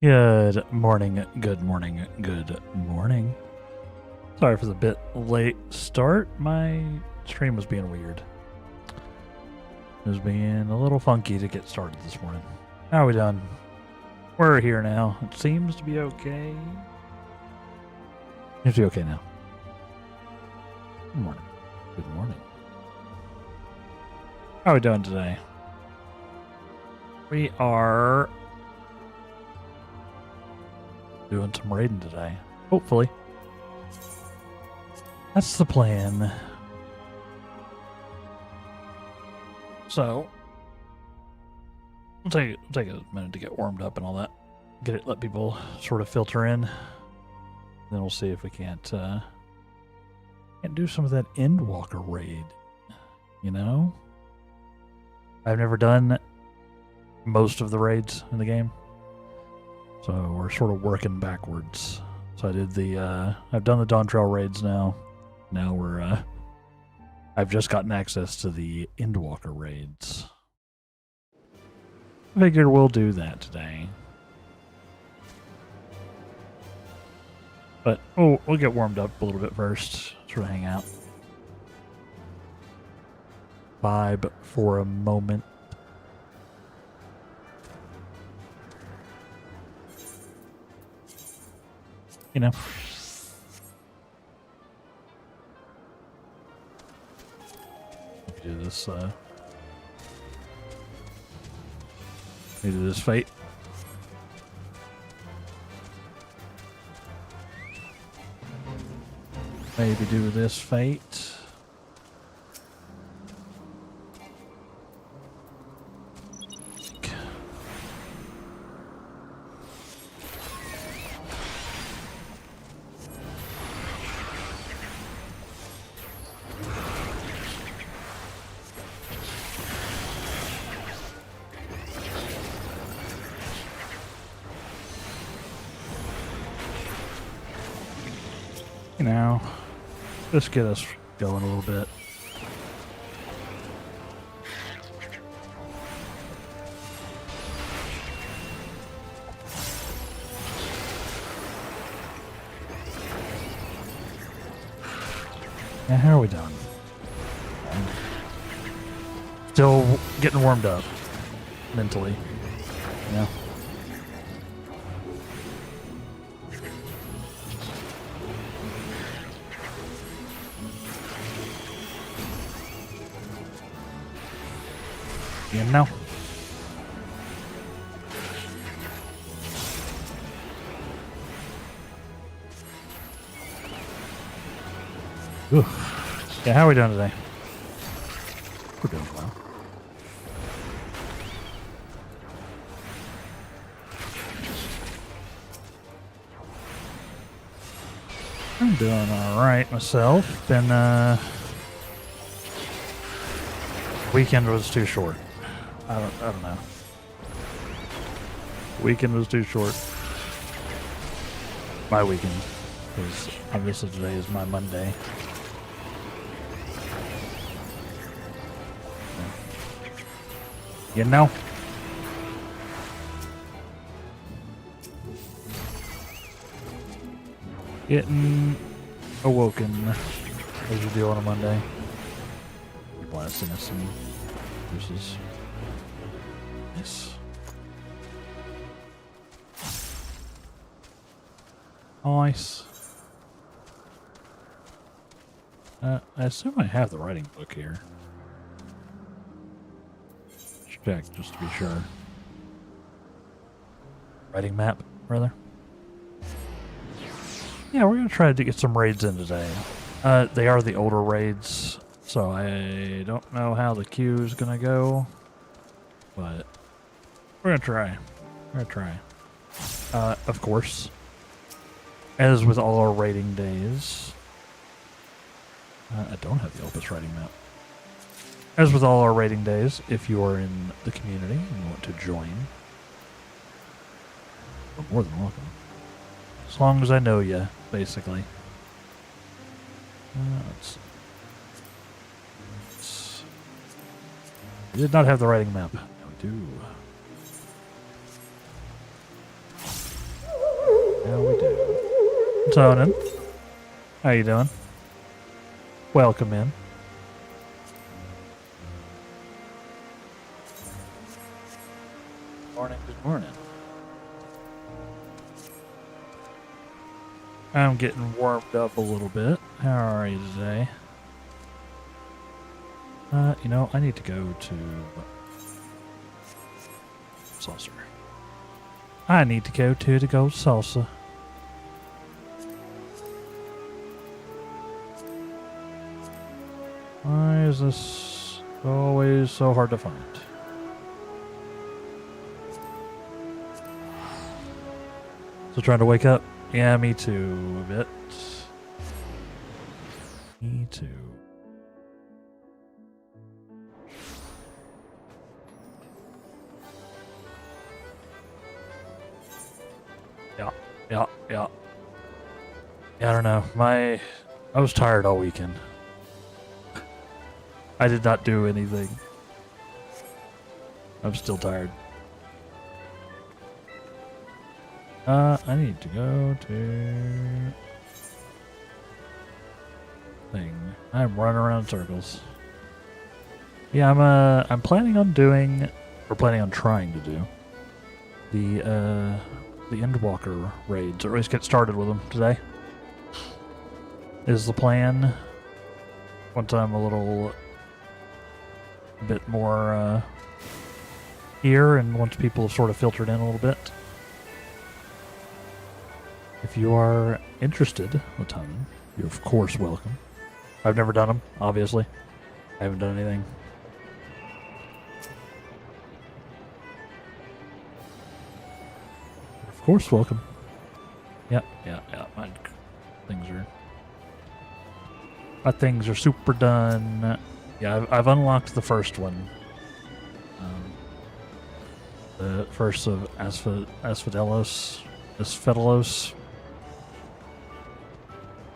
Good morning, good morning, good morning. Sorry for the bit late start. My stream was being weird. It was being a little funky to get started this morning. How are we done? We're here now. It seems to be okay. Seems to be okay now. Good morning. Good morning. How are we doing today? We are doing some raiding today. Hopefully. That's the plan. So, we'll take a minute to get warmed up and all that. Let people sort of filter in. Then we'll see if we can't do some of that Endwalker raid. You know? I've never done most of the raids in the game. So we're sort of working backwards. So I did I've done the Dawn Trail raids now. Now I've just gotten access to the Endwalker raids. I figured we'll do that today. But, we'll get warmed up a little bit first. Sort of hang out. Vibe for a moment. You know. Do this, do this fight. Maybe do this fate. You know, just get us going a little bit. Yeah, how are we doing? Still getting warmed up mentally, you know? You know? Ooh. Yeah, how are we doing today? We're doing well. I'm doing alright myself. Weekend was too short. I don't know. Weekend was too short. My weekend. Because obviously today is my Monday. You know? Getting awoken as you do on a Monday. Blasting us some juices. Nice. Nice. I assume I have the writing book here. Check just to be sure. Writing map, rather. Yeah, we're gonna try to get some raids in today. They are the older raids, so I don't know how the queue is gonna go, but we're gonna try. We're gonna try. Of course, as with all our raiding days, I don't have the Opus writing map. As with all our raiding days, if you are in the community and want to join, you're more than welcome. As long as I know you, basically. We did not have the writing map. Now we do. Tonin. How you doing? Welcome in. Morning, good morning. I'm getting warmed up a little bit. How are you today? You know, I need to go to Saucer. I need to go to the Gold Salsa. Why is this always so hard to find? So trying to wake up? Yeah, me too, a bit. Me too. Yeah. Yeah, I don't know. I was tired all weekend. I did not do anything. I'm still tired. I need to go to thing. I'm running around in circles. Yeah, I'm planning on doing, or planning on trying to do the Endwalker raids, or at least get started with them today. Is the plan. Once I'm a bit more here, and once people have sort of filtered in a little bit. If you are interested, Latana, you're of course welcome. I've never done them, obviously. I haven't done anything. Of course, welcome. Yeah. My things are super done. Yeah, I've unlocked the first one. The first of Asphodelos.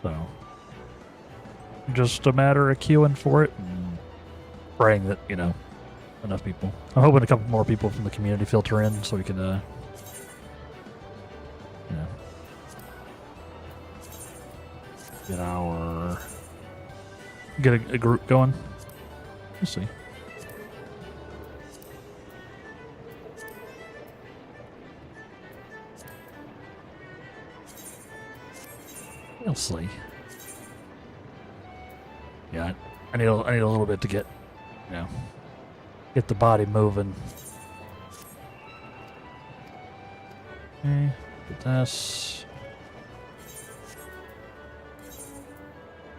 So, just a matter of queuing for it and praying that, you know, enough people. I'm hoping a couple more people from the community filter in so we can, you know, get a group going. We'll see. We'll see. Yeah, I need a little bit to get, you know, get the body moving. Okay, get this.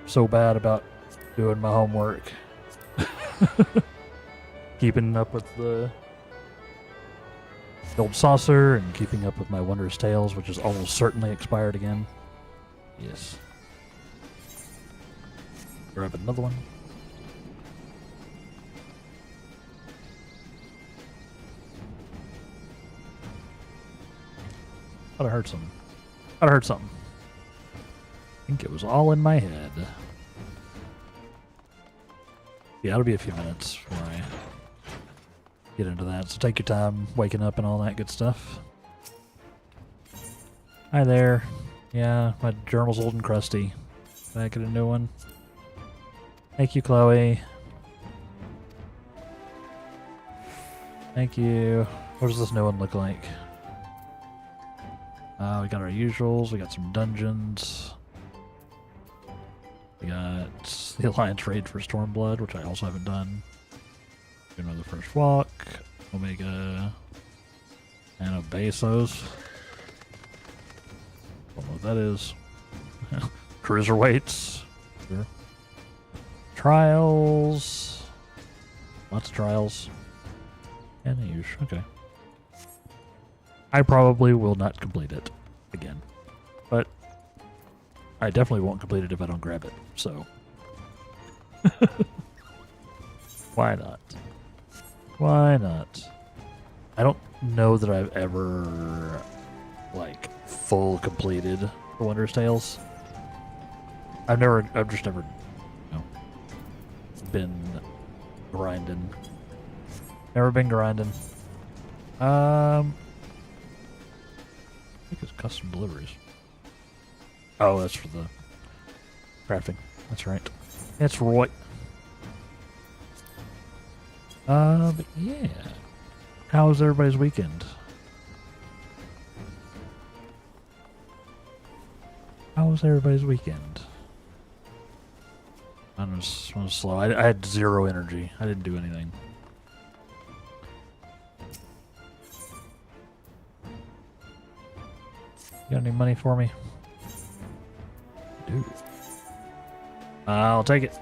So bad about doing my homework. Keeping up with the old saucer and keeping up with my Wondrous Tales, which is almost certainly expired again. Yes. Grab another one. Thought I heard something. I think it was all in my head. Yeah, it'll be a few minutes before I get into that. So take your time waking up and all that good stuff. Hi there. Yeah, my journal's old and crusty. Can I get a new one? Thank you, Chloe. Thank you. What does this new one look like? We got our usuals. We got some dungeons. We got the Alliance raid for Stormblood, which I also haven't done. Do another first walk. Omega. And a Besos. Don't know what that is. Cruiserweights. Sure. Trials. Lots of trials. And a use. Okay. I probably will not complete it again. But I definitely won't complete it if I don't grab it, so. Why not? Why not? I don't know that I've ever, like, full completed the Wondrous Tales. I've just never, you know, been grinding. Never been grinding. I think it's custom deliveries. Oh, that's for the crafting. That's right. That's right. But yeah. How was everybody's weekend? How was everybody's weekend? I was slow. I had 0 energy. I didn't do anything. You got any money for me? Dude. I'll take it.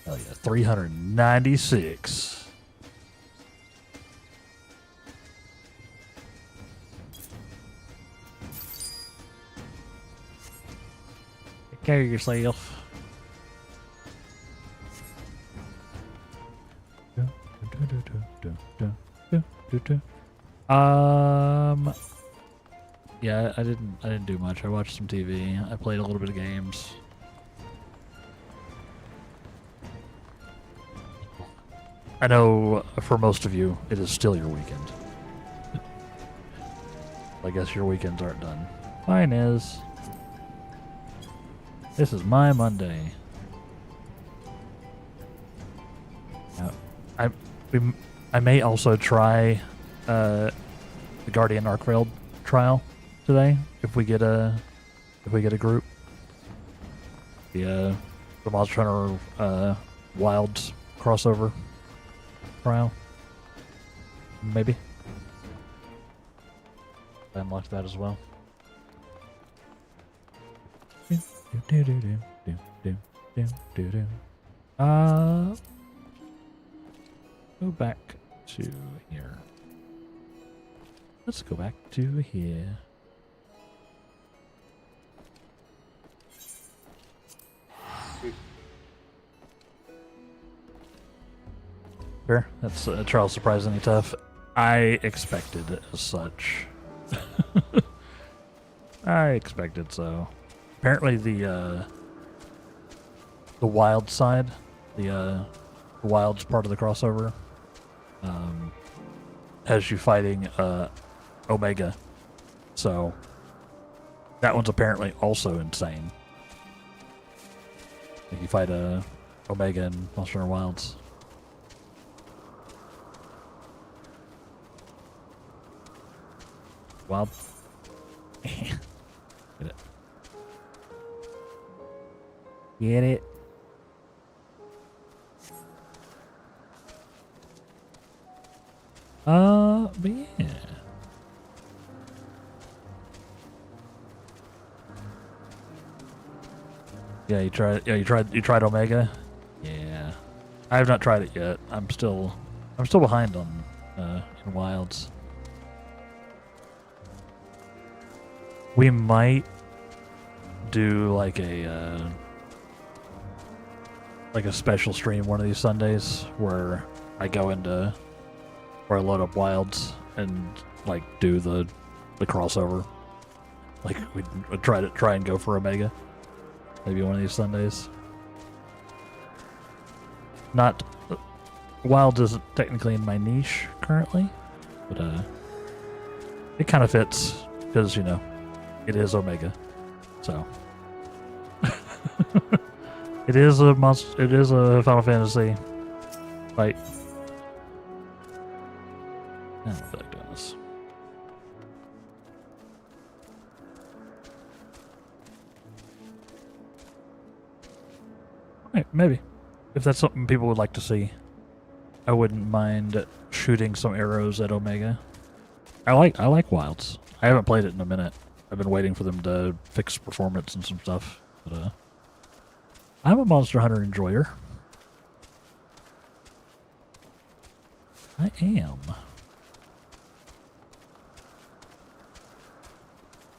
Oh yeah, 396. Take care of yourself. Yeah, I didn't do much. I watched some TV. I played a little bit of games. I know for most of you, it is still your weekend. I guess your weekends aren't done. Mine is. This is my Monday. I may also try the Guardian Arkveld trial today if we get a group. The Monster Hunter Wilds crossover trial. Maybe. I unlocked that as well. Go back to here. Let's go back to here. Fair. That's a trial surprisingly tough. I expected it as such. I expected so. Apparently the wild side, the wilds part of the crossover, has you fighting Omega. So that one's apparently also insane. If you fight Omega in Monster Hunter Wilds. Wild. Get it. Get it. But yeah. Yeah, you tried Omega? Yeah. I have not tried it yet. I'm still behind on in Wilds. We might do like a special stream one of these Sundays where I go into where I load up Wilds and like do the crossover. Like we'd try and go for Omega. Maybe one of these Sundays. Not Wilds isn't technically in my niche currently, but it kind of fits because it is Omega, so it is a monster. It is a Final Fantasy fight. I don't feel like doing this. Maybe if that's something people would like to see, I wouldn't mind shooting some arrows at Omega. I like Wilds. I haven't played it in a minute. I've been waiting for them to fix performance and some stuff, but I'm a Monster Hunter enjoyer. I am.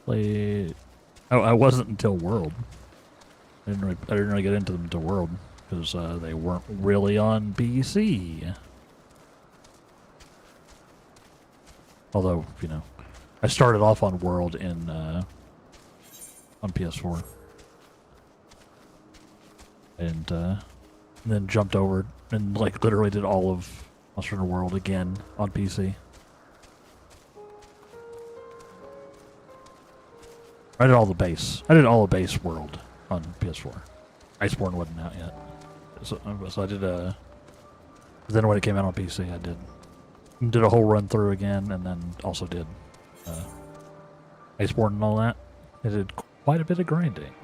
Played. Oh, I wasn't until World. I didn't really get into them until World because they weren't really on PC. Although I started off on World on PS4. And and then jumped over and like literally did all of Monster Hunter World again on PC. I did all the base. I did all the base world on PS4. Iceborne wasn't out yet, so I did then when it came out on PC, I did a whole run through again, and then also did Iceborne and all that. I did quite a bit of grinding.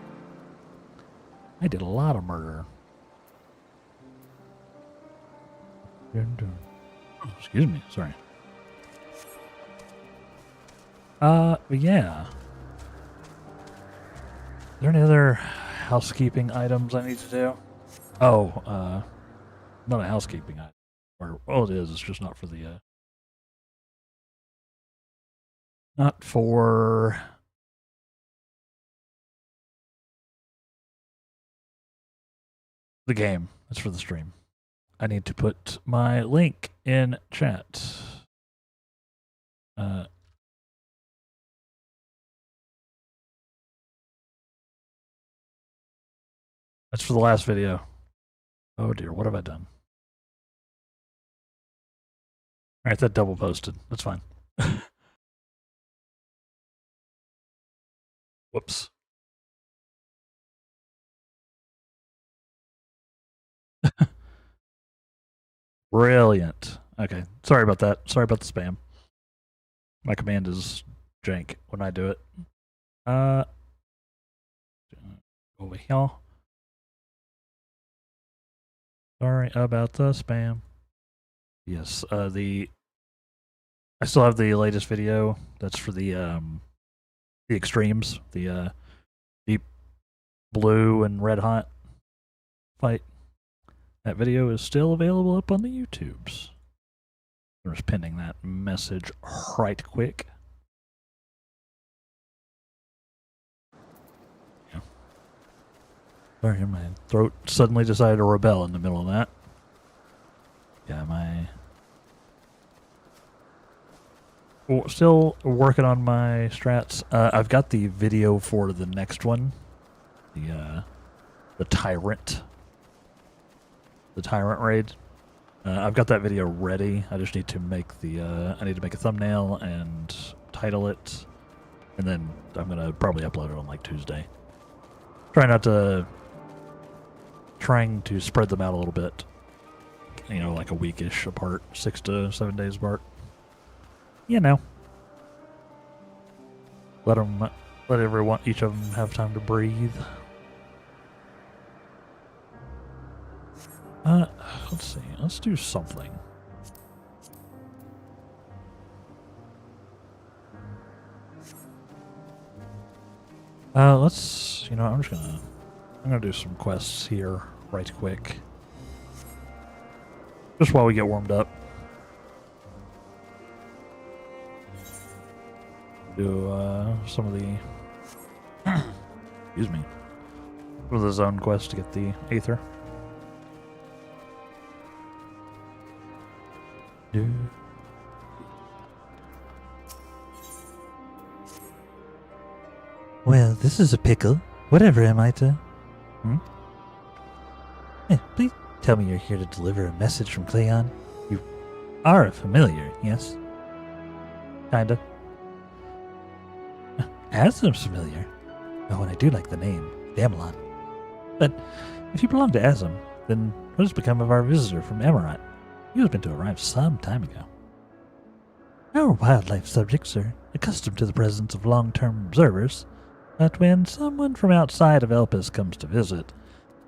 I did a lot of murder. Oh, excuse me, sorry. But yeah. Are there any other housekeeping items I need to do? Oh, not a housekeeping item. Or, oh, it is. It's just not for the, not for the game. It's for the stream. I need to put my link in chat. That's for the last video. Oh dear, what have I done? Alright, that double posted. That's fine. Whoops. Brilliant. Okay, sorry about that. Sorry about the spam. My command is jank when I do it. Over here. Sorry about the spam. Yes, I still have the latest video. That's for the extremes, the deep blue and red hot fight. That video is still available up on the YouTubes. I'm just pinning that message right quick. Yeah. Sorry, my throat suddenly decided to rebel in the middle of that. Yeah, still working on my strats. I've got the video for the next one. The Tyrant. The Tyrant raid. I've got that video ready. I just need to make I need to make a thumbnail and title it, and then I'm gonna probably upload it on like Tuesday. Trying to spread them out a little bit. You know, like a weekish apart, 6 to 7 days apart. You know, let everyone, each of them, have time to breathe. Let's see. Let's do something. Let's. You know, I'm gonna do some quests here right quick, just while we get warmed up. Do some of the. Excuse me. For the zone quest to get the Aether. Well, this is a pickle. Whatever am I to... please tell me you're here to deliver a message from Cleon. You are a familiar, yes? Kinda. Azim's familiar. Oh, and I do like the name, Damelon. But if you belong to Azim, then what has become of our visitor from Amarat? He was meant to arrive some time ago. Our wildlife subjects are accustomed to the presence of long-term observers, but when someone from outside of Elpis comes to visit,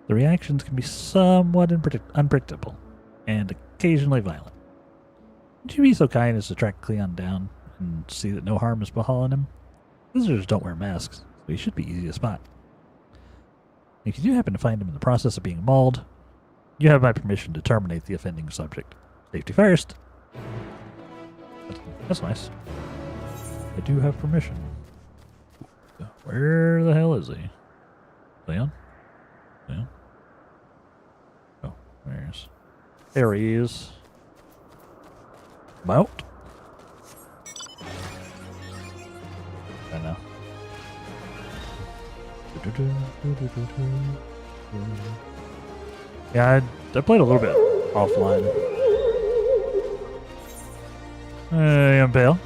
the reactions can be somewhat unpredictable and occasionally violent. Would you be so kind as to track Cleon down and see that no harm has befallen him? Visitors don't wear masks, so he should be easy to spot. If you do happen to find him in the process of being mauled, you have my permission to terminate the offending subject. Safety first. That's nice. I do have permission. Where the hell is he? Leon? Leon? Oh, there he is. About? I know. Yeah, I played a little bit offline. Hey, I'm Pale.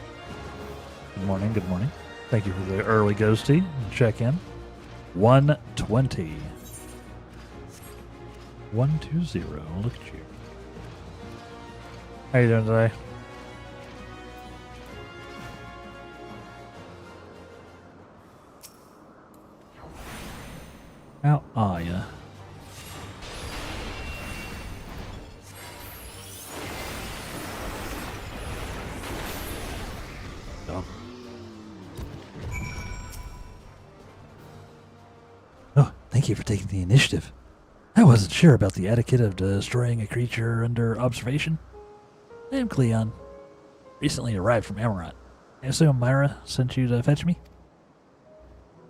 Good morning, good morning. Thank you for the early ghosty. Check-in. 120. 120. Look at you. How you doing today? How are ya? Dog. Oh, thank you for taking the initiative. I wasn't sure about the etiquette of destroying a creature under observation. I am Cleon. Recently arrived from Amaranth. I assume Myra sent you to fetch me?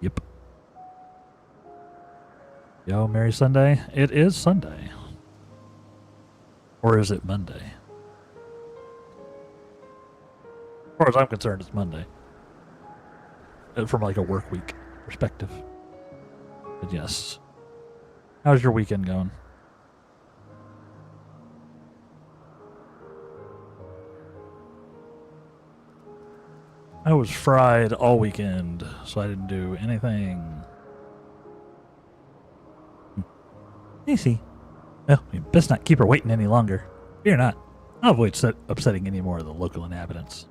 Yep. Yo, Merry Sunday. It is Sunday. Or is it Monday? As far as I'm concerned, it's Monday. From like a work week perspective. But yes. How's your weekend going? I was fried all weekend, so I didn't do anything. I see. Well, we best not keep her waiting any longer. Fear not. I'll avoid upsetting any more of the local inhabitants.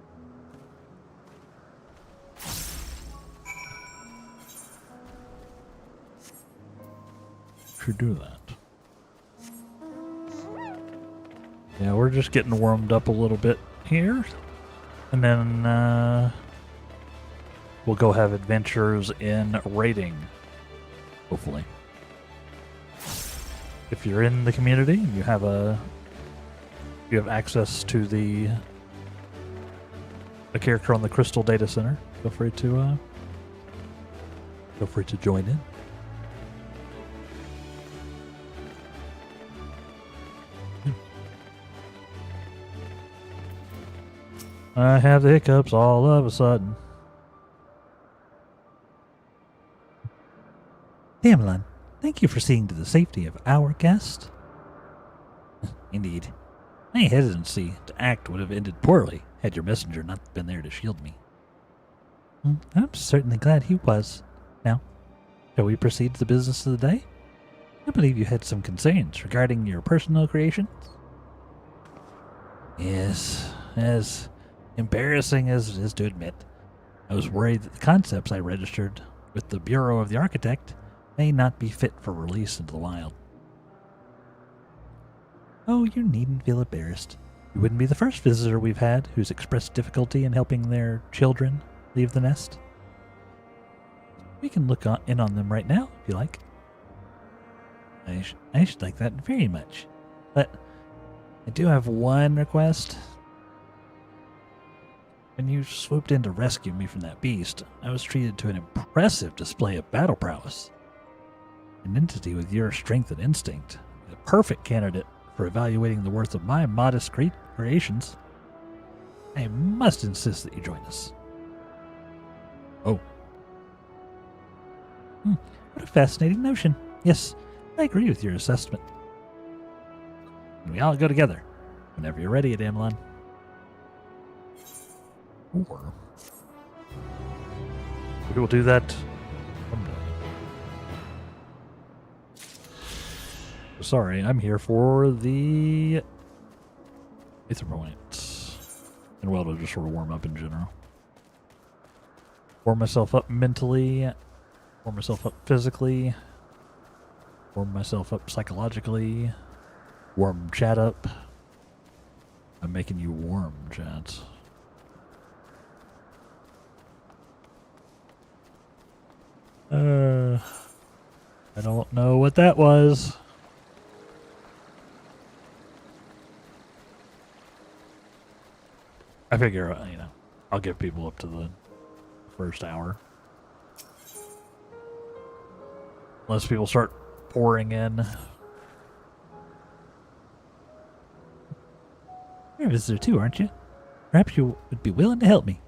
Should do that. Yeah, we're just getting warmed up a little bit here. And then we'll go have adventures in raiding. Hopefully. If you're in the community and you have access to a character on the Crystal Data Center, feel free to join in. I have the hiccups all of a sudden. Damelin, thank you for seeing to the safety of our guest. Indeed. My hesitancy to act would have ended poorly had your messenger not been there to shield me. I'm certainly glad he was. Now, shall we proceed to the business of the day? I believe you had some concerns regarding your personal creations. Yes, as embarrassing as it is to admit, I was worried that the concepts I registered with the Bureau of the Architect may not be fit for release into the wild. Oh, you needn't feel embarrassed. You wouldn't be the first visitor we've had who's expressed difficulty in helping their children leave the nest. We can look in on them right now, if you like. I should like that very much. But I do have one request. When you swooped in to rescue me from that beast, I was treated to an impressive display of battle prowess. An entity with your strength and instinct, the perfect candidate for evaluating the worth of my modest creations. I must insist that you join us. Oh. What a fascinating notion. Yes, I agree with your assessment. And we all go together, whenever you're ready, Adamlon. Or we will do that someday. Sorry, I'm here for the Aether Points. And well, to just sort of warm up in general. Warm myself up mentally, warm myself up physically, warm myself up psychologically, warm chat up. I'm making you warm, chat. I don't know what that was. I figure, I'll get people up to the first hour. Unless people start pouring in. You're a visitor too, aren't you? Perhaps you would be willing to help me.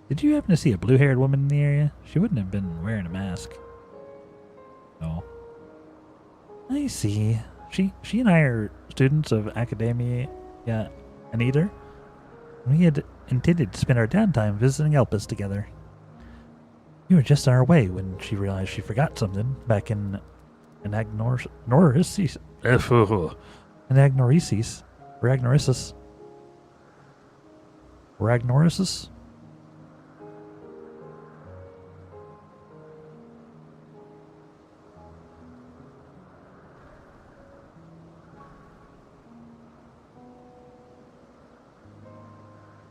Did you happen to see a blue-haired woman in the area? She wouldn't have been wearing a mask. No. I see. She and I are students of Academia Aniter. We had intended to spend our downtime visiting Elpis together. We were just on our way when she realized she forgot something back in Anagnorisis. Anagnorisis. Ragnorisis. Ragnorisis?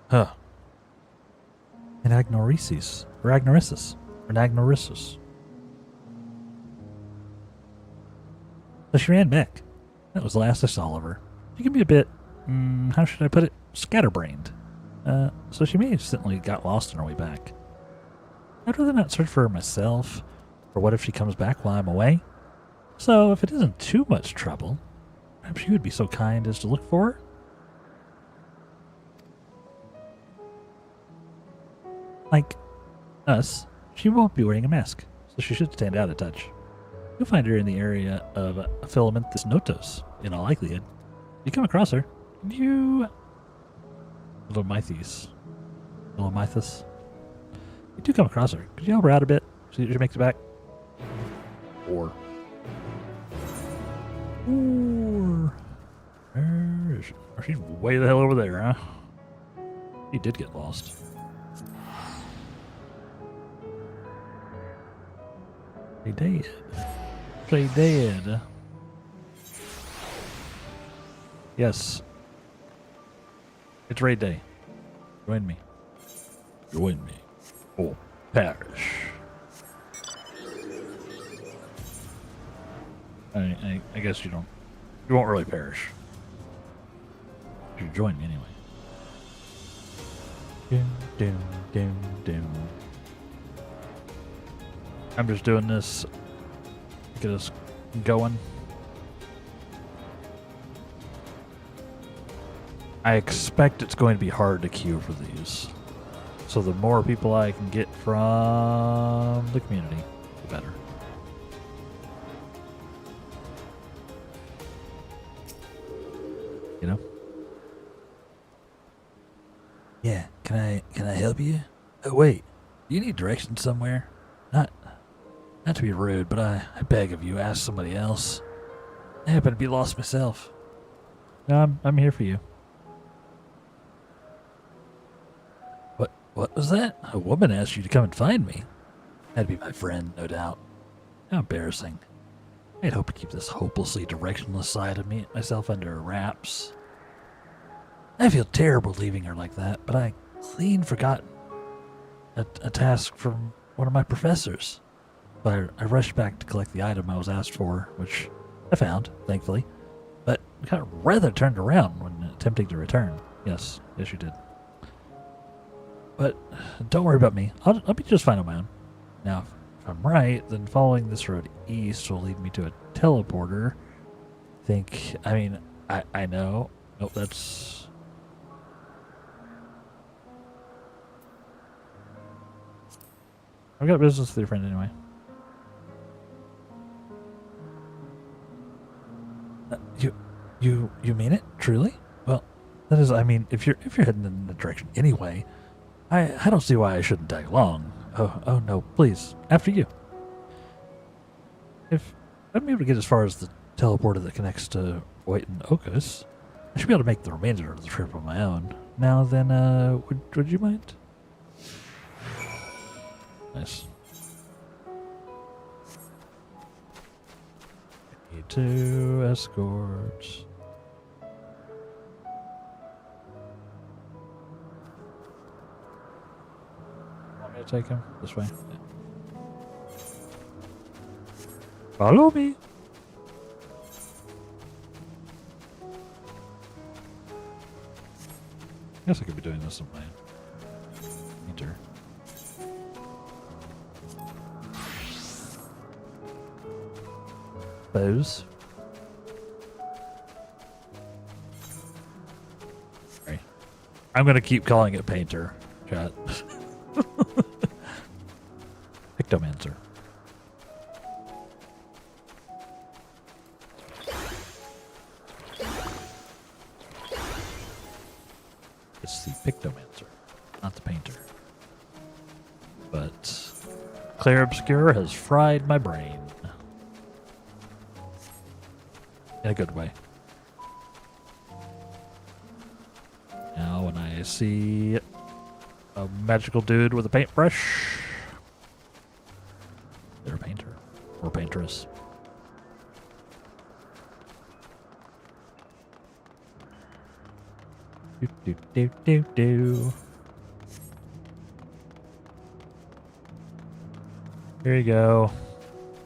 Huh. Anagnorisis. Ragnorisis. Ragnorisis. So she ran back. That was the last I saw of her. She can be a bit, how should I put it, scatterbrained. So she may have simply got lost on her way back. I'd rather not search for her myself, or what if she comes back while I'm away? So if it isn't too much trouble, perhaps you would be so kind as to look for her? Like us, she won't be wearing a mask, so she should stand out a touch. You'll find her in the area of Filamenthus Notos, in all likelihood. If you come across her, you... Philomythus. You do come across her. Could you help her out a bit? See if she makes it back? Or... Where is she? Oh, she's way the hell over there, huh? He did get lost. She did. She did. Yes. It's raid day. Join me. Join me. Or perish. I guess you don't. You won't really perish. You should join me anyway. Doom, doom, doom, doom. I'm just doing this to get us going. I expect it's going to be hard to queue for these. So the more people I can get from the community, the better. You know? Yeah, can I help you? Oh wait, you need directions somewhere? Not to be rude, but I beg of you, ask somebody else. I happen to be lost myself. No, I'm here for you. What was that? A woman asked you to come and find me. That'd be my friend, no doubt. How embarrassing. I'd hope to keep this hopelessly directionless side of myself under wraps. I feel terrible leaving her like that, but I clean forgotten a task from one of my professors. But I rushed back to collect the item I was asked for, which I found, thankfully, but got rather turned around when attempting to return. Yes, you did. But don't worry about me. I'll be just fine on my own. Now, if I'm right, then following this road east will lead me to a teleporter. I know. Nope, that's... I've got business with your friend anyway. You mean it? Truly? Well, that is, if you're heading in the direction anyway, I don't see why I shouldn't tag along. Oh no, please, after you. If I'm able to get as far as the teleporter that connects to White and Okus, I should be able to make the remainder of the trip on my own. Now then, would you mind? Nice. Need 2 escorts. Want me to take him? This way? Yeah. Follow me. I guess I could be doing this on my meter. Bows. Sorry. I'm gonna keep calling it painter, chat. Pictomancer. It's the Pictomancer, not the painter. But Clair Obscure has fried my brain. In a good way. Now when I see a magical dude with a paintbrush, they're a painter or paintress. Do do do do do. Here you go.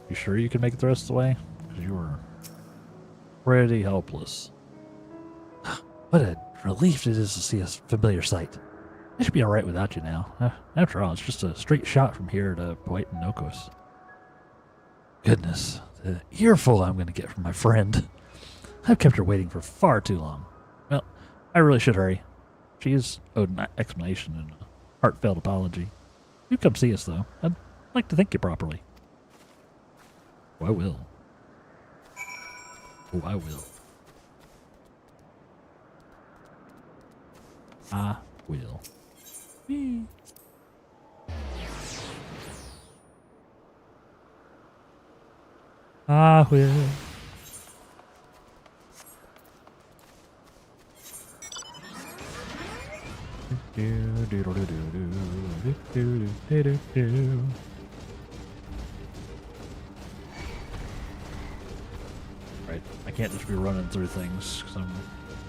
You sure you can make it the rest of the way? Because you were pretty helpless. What a relief it is to see a familiar sight. I should be alright without you now. After all, it's just a straight shot from here to White and Nokos. Goodness, the earful I'm going to get from my friend. I've kept her waiting for far too long. Well, I really should hurry. She is owed an explanation and a heartfelt apology. You come see us, though. I'd like to thank you properly. Oh, I will. Oh, I will. I will. Whee. I will. Right, I can't just be running through things because I'm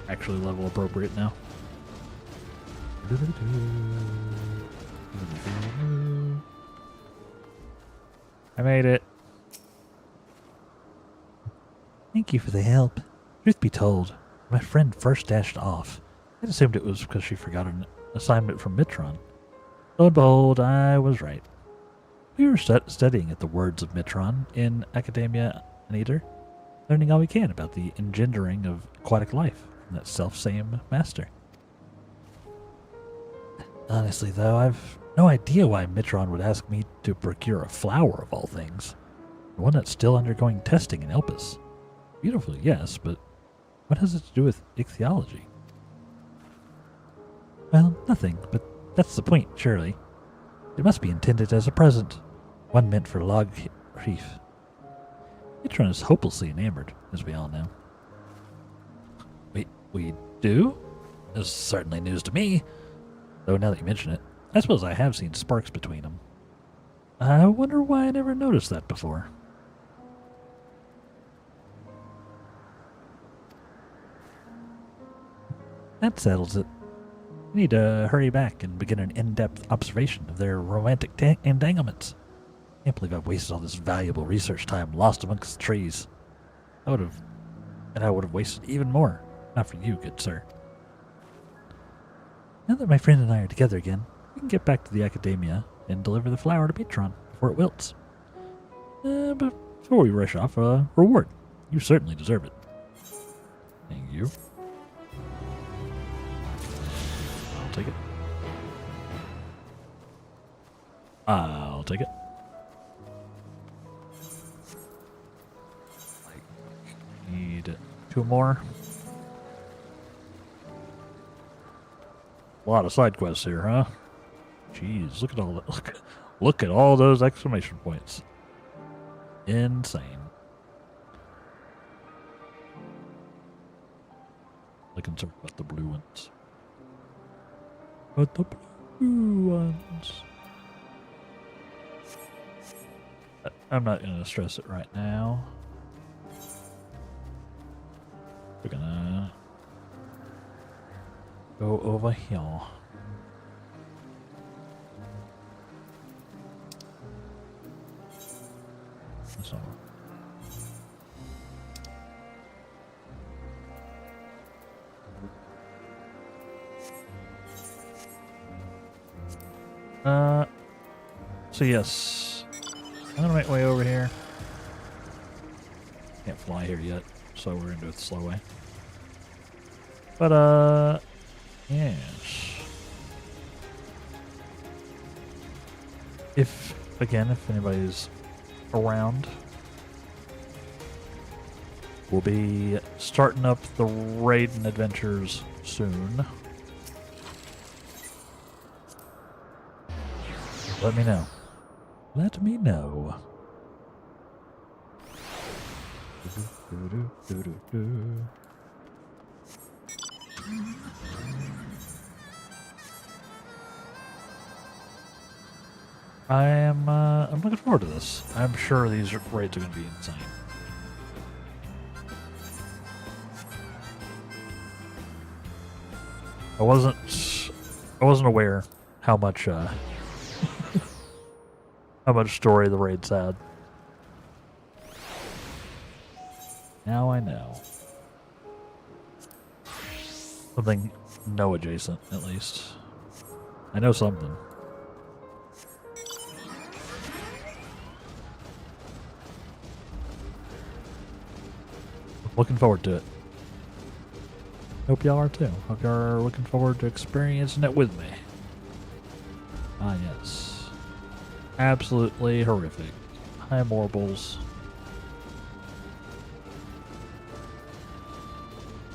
actually level appropriate now. I made it. Thank you for the help. Truth be told, when my friend first dashed off, I assumed it was because she forgot an assignment from Mitron. Lo and behold, I was right. We were studying at the Words of Mitron in Academia Nether, learning all we can about the engendering of aquatic life from that self-same master. Honestly, though, I've no idea why Mitron would ask me to procure a flower of all things. The one that's still undergoing testing in Elpis. Beautiful, yes, but what has it to do with ichthyology? Well, nothing, but that's the point, surely. It must be intended as a present, one meant for Log Reef. Mitron is hopelessly enamored, as we all know. We do? This is certainly news to me. Though now that you mention it, I suppose I have seen sparks between them. I wonder why I never noticed that before. That settles it. We need to hurry back and begin an in-depth observation of their romantic entanglements. Can't believe I've wasted all this valuable research time lost amongst the trees. I would have wasted even more. Not for you, good sir. Now that my friend and I are together again, we can get back to the Academia and deliver the flower to Patron before it wilts. But before we rush off, a reward. You certainly deserve it. Thank you. I'll take it. I'll take it. I need 2 more. A lot of side quests here, huh? Jeez, look at all that. Look at all those exclamation points. Insane. I'm concerned about the blue ones. But the blue ones. I'm not going to stress it right now. We're going to go over here. So. So yes, I'm gonna make my way over here. Can't fly here yet, so we're gonna do it the slow way. But yes. If anybody's around, we'll be starting up the Raiden adventures soon. Let me know. Let me know. I'm looking forward to this. I'm sure these raids are going to be insane. I wasn't aware how much how much story the raids had. Now I know. Something no adjacent, at least. I know something. Looking forward to it. Hope y'all are too. Hope y'all are looking forward to experiencing it with me. Ah, yes. Absolutely horrific. High morables.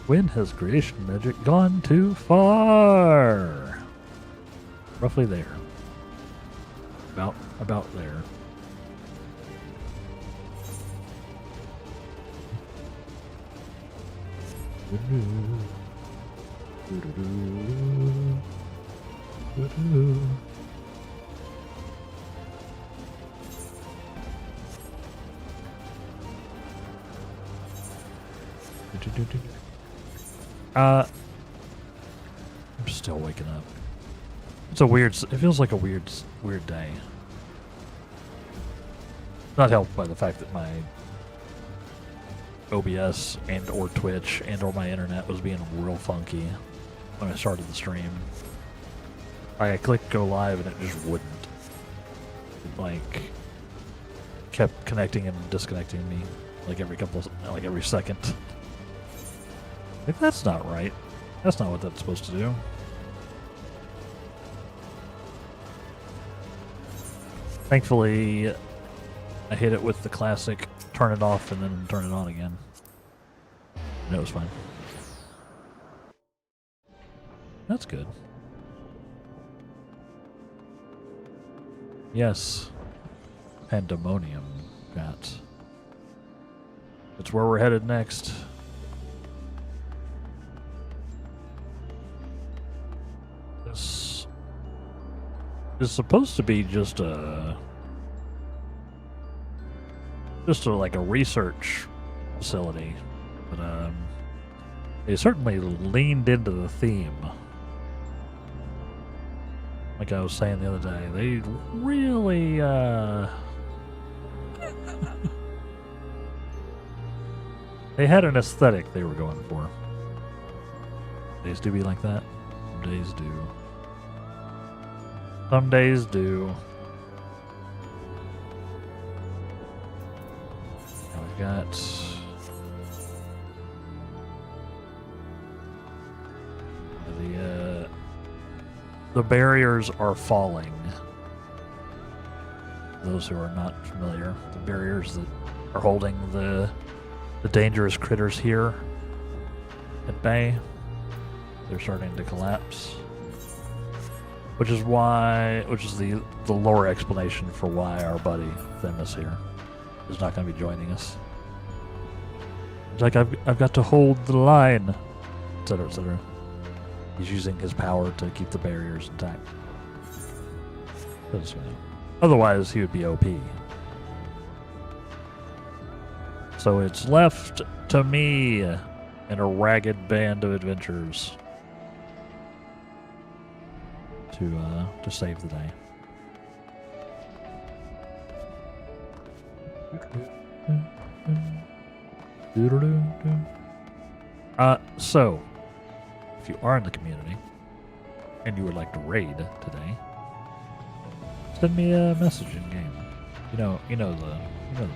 When has creation magic gone too far? Roughly there. About there. I'm still waking up. It's a weird. It feels like a weird day. Not helped by the fact that my OBS and or Twitch and or my internet was being real funky when I started the stream. I clicked go live and it just wouldn't. It like kept connecting and disconnecting me like every second. Like that's not right. That's not what that's supposed to do. Thankfully, I hit it with the classic turn it off and then turn it on again. And it was fine. That's good. Yes. Pandemonium, chat. That's where we're headed next. This is supposed to be just like a research facility, but they certainly leaned into the theme. Like I was saying the other day, they really they had an aesthetic they were going for. Days do be like that. Some days do. Some days do. Now we've got the barriers are falling. Those who are not familiar, the barriers that are holding the dangerous critters here at bay, they're starting to collapse. Which is the lore explanation for why our buddy Themis here is not going to be joining us. It's like I've got to hold the line, etc., etc. He's using his power to keep the barriers intact. Otherwise, he would be OP. So it's left to me and a ragged band of adventurers to save the day. So if you are in the community and you would like to raid today, send me a message in game. You know the name.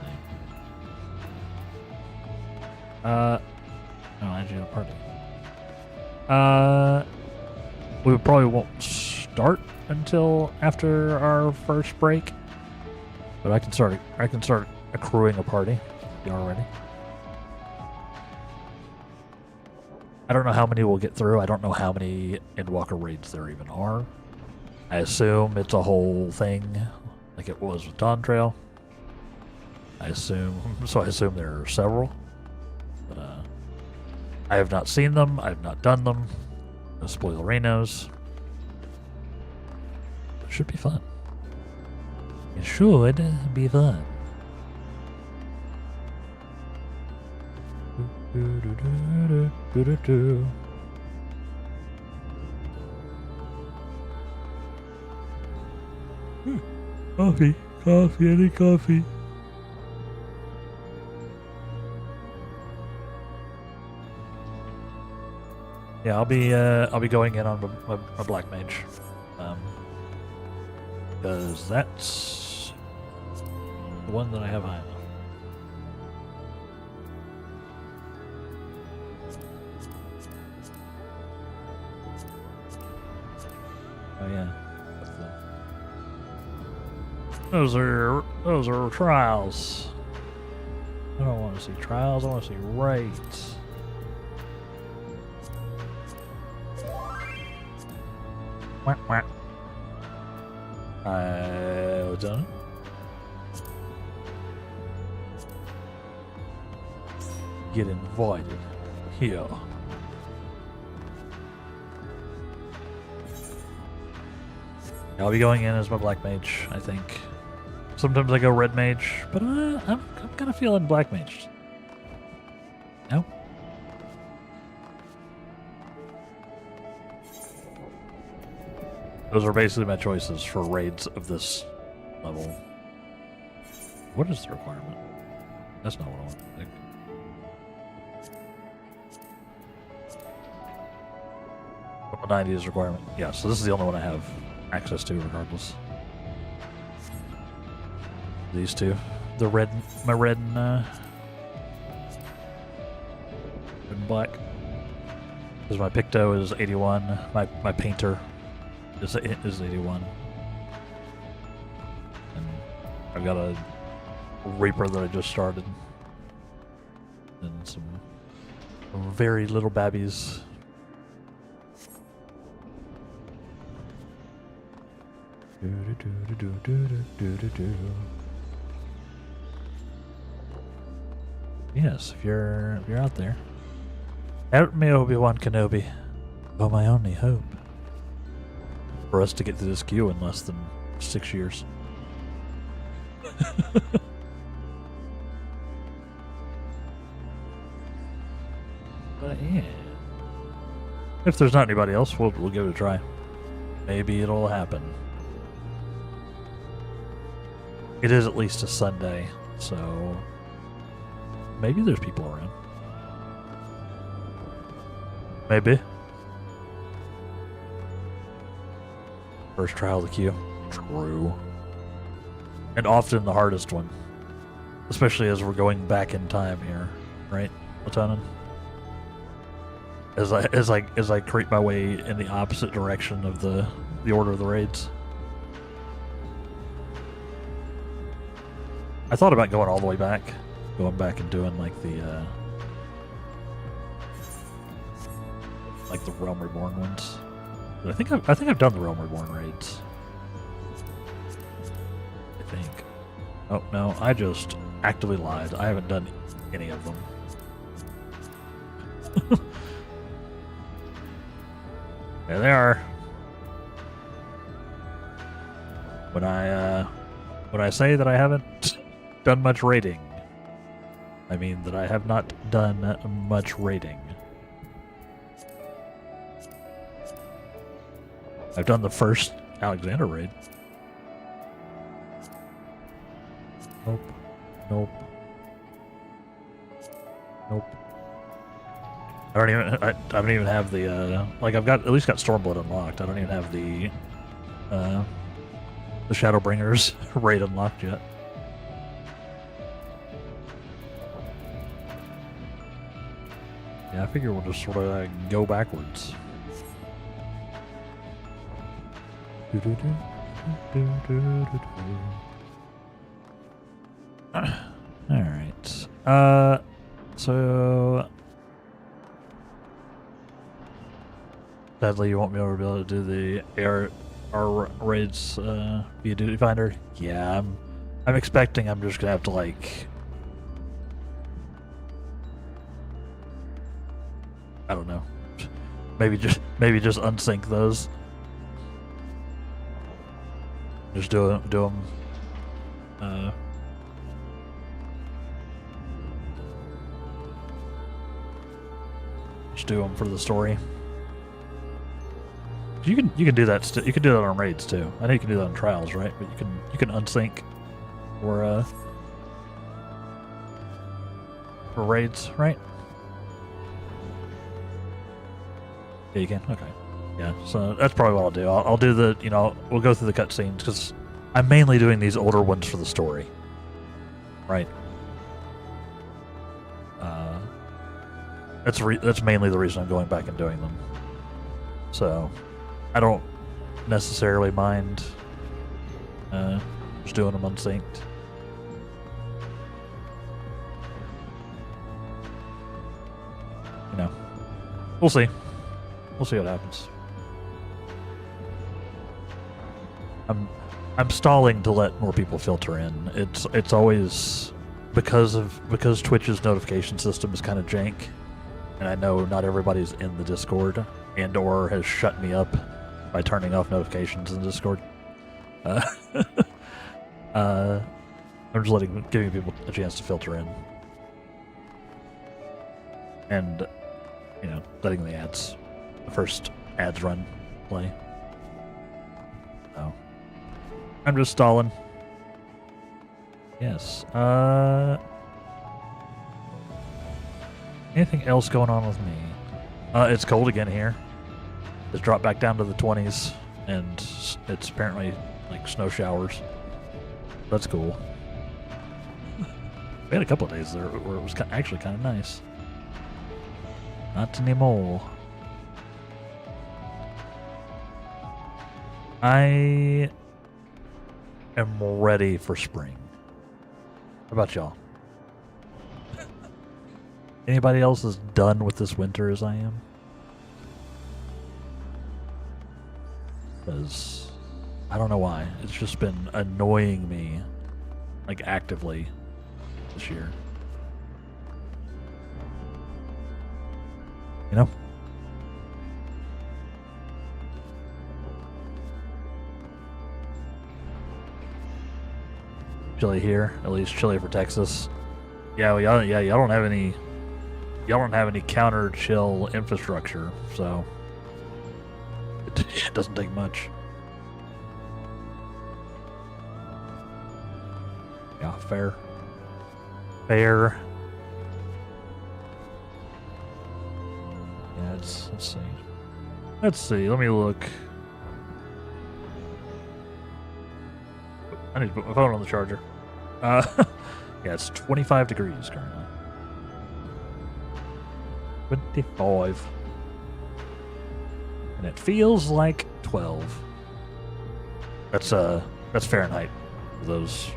No, I do a party. We probably won't start until after our first break, but I can start accruing a party if y'all ready. I don't know how many we'll get through. I don't know how many Endwalker raids there even are. I assume it's a whole thing, like it was with Dawn Trail. I assume there are several, but I have not seen them. I have not done them. No spoilerinos. It should be fun. It should be fun. Coffee, I need coffee. Yeah, I'll be going in on my black mage, because that's the one that I have high enough. Oh yeah. Those are trials. I don't want to see trials. I want to see rates. Wah, wah. I done. Get invited here. I'll be going in as my black mage, I think. Sometimes I go red mage, but I'm kind of feeling black mage. No? Those are basically my choices for raids of this level. What is the requirement? That's not what I want to think. Level 90 is requirement. Yeah, so this is the only one I have access to regardless. These two. The red, my red and black. Because my Picto is 81. My painter is 81. And I've got a Reaper that I just started. And some very little babbies. Yes, if you're out there, help me, Obi-Wan Kenobi. Oh, my only hope for us to get to this queue in less than 6 years. But yeah, if there's not anybody else, we'll give it a try. Maybe it'll happen. It is at least a Sunday, so maybe there's people around. Maybe. First trial of the queue. True. And often the hardest one. Especially as we're going back in time here. Right, Latonin? As I creep my way in the opposite direction of the order of the raids. I thought about going all the way back. Going back and doing like the Realm Reborn ones. But I think I've done the Realm Reborn raids. I think. Oh no, I just actively lied. I haven't done any of them. There they are. When I say that I haven't done much raiding, I mean that I have not done much raiding. I've done the first Alexander raid. Nope. Nope. Nope. I don't even have the like I've got at least got Stormblood unlocked. I don't even have the Shadowbringers raid unlocked yet. Yeah, I figure we'll just sort of go backwards. Alright. So sadly you won't be able to do the our raids via Duty Finder? Yeah, I'm expecting I'm just gonna have to like, I don't know, maybe just unsync those. Just do them. Just do them for the story. You can do that. You can do that on raids too. I know you can do that on trials, right? But you can unsync for raids, right? Yeah, you can. Okay. Yeah. So that's probably what I'll do. I'll do the we'll go through the cutscenes because I'm mainly doing these older ones for the story, right? That's mainly the reason I'm going back and doing them. So I don't necessarily mind just doing them unsynced. We'll see. We'll see what happens. I'm stalling to let more people filter in. It's always because Twitch's notification system is kind of jank, and I know not everybody's in the Discord and or has shut me up by turning off notifications in Discord. I'm just giving people a chance to filter in, and letting the first ads run play. So I'm just stalling. Yes. Anything else going on with me? It's cold again here. It's dropped back down to the 20s, and it's apparently like snow showers. That's cool. We had a couple of days there where it was actually kind of nice. Not anymore. I am ready for spring. How about y'all? Anybody else is done with this winter as I am? Because I don't know why. It's just been annoying me, like, actively this year. You know? Chilly here, at least chilly for Texas. Yeah, well, y'all don't have any counter chill infrastructure, so it doesn't take much. Yeah, fair. Yeah, let's see. Let me look. I need to put my phone on the charger. Yeah, it's 25 degrees currently. 25. And it feels like 12. That's Fahrenheit, for those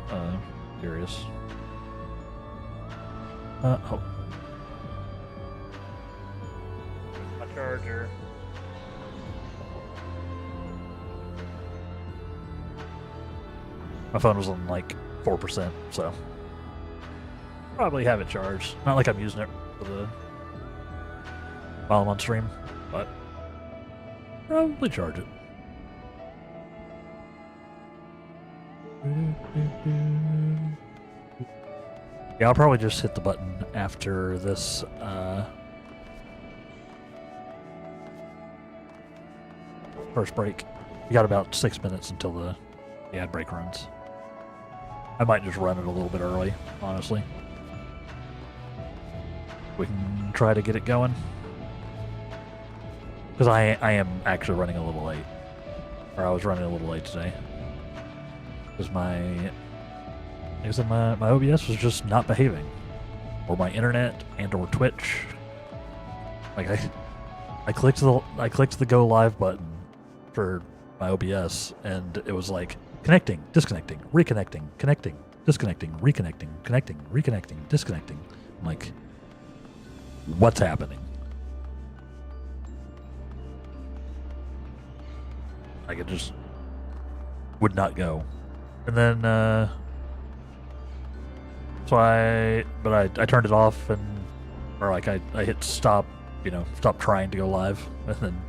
curious. Oh. My charger. My phone was on like 4%, so probably have it charged. Not like I'm using it while I'm on stream, but probably charge it. Yeah, I'll probably just hit the button after this first break. We got about 6 minutes until the ad break runs. I might just run it a little bit early, honestly. We can try to get it going. Because I am actually running a little late. Or I was running a little late today. Because my OBS was just not behaving. Or my internet and or Twitch. Like I clicked the go live button for my OBS and it was like connecting, disconnecting, reconnecting, connecting, disconnecting, reconnecting, connecting, reconnecting, disconnecting. I'm like, what's happening? Like it just would not go. And then, so I turned it off or like I hit stop, stop trying to go live, and then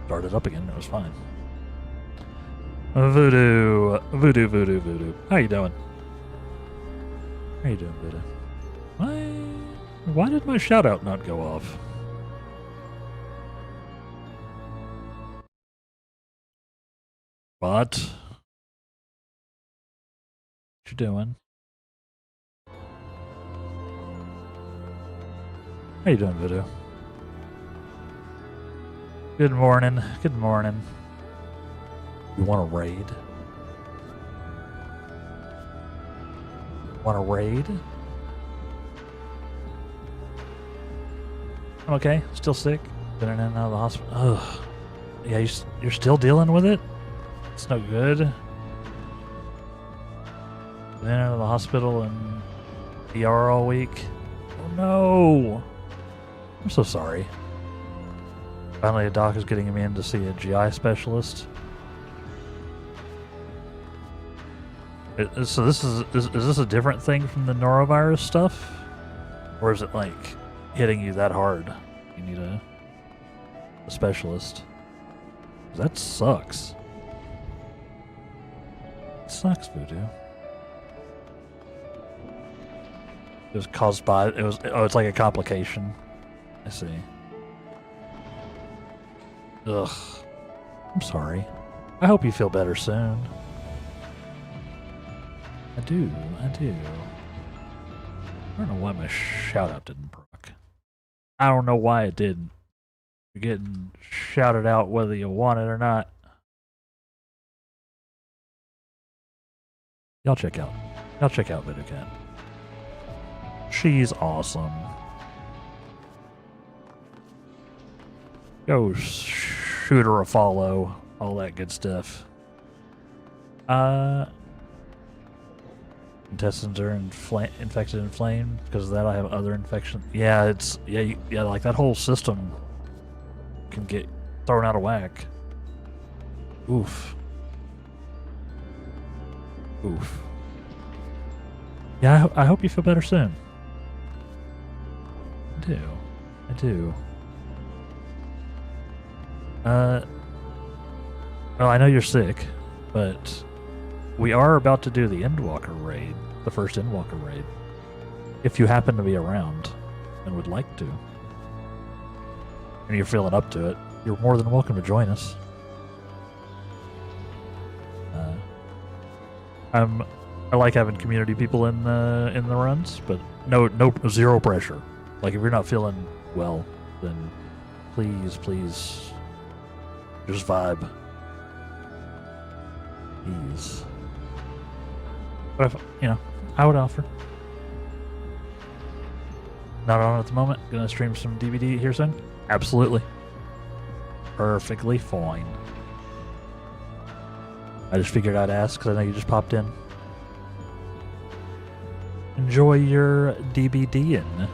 started up again, and it was fine. Voodoo. How you doing? How you doing, Voodoo? Why did my shout out not go off? What you doing? How you doing, Voodoo? Good morning. Good morning. You want a raid? Want a raid? I'm okay. Still sick. Been in and out of the hospital. Ugh. Yeah, you're still dealing with it? It's no good. Been in and out of the hospital and ER all week. Oh no! I'm so sorry. Finally, a doc is getting me in to see a GI specialist. So is this a different thing from the norovirus stuff? Or is it like hitting you that hard? You need a specialist. That sucks. It sucks, Voodoo. It was caused by, it's like a complication. I see. Ugh. I'm sorry. I hope you feel better soon. I do. I don't know why my shout out didn't proc. I don't know why it didn't. You're getting shouted out whether you want it or not. Y'all check out Voodoo Cat. She's awesome. Go shoot her a follow. All that good stuff. Intestines are infected and inflamed. Because of that, I have other infections. Yeah, like that whole system can get thrown out of whack. Oof. Yeah, I hope you feel better soon. I do. Well, I know you're sick, but we are about to do the Endwalker raid, the first Endwalker raid. If you happen to be around and would like to, and you're feeling up to it, you're more than welcome to join us. I like having community people in the runs, but zero pressure. Like if you're not feeling well, then please just vibe. Please. But if, I would offer. Not on at the moment. Gonna stream some DVD here soon? Absolutely. Perfectly fine. I just figured I'd ask because I know you just popped in. Enjoy your DBD-ing.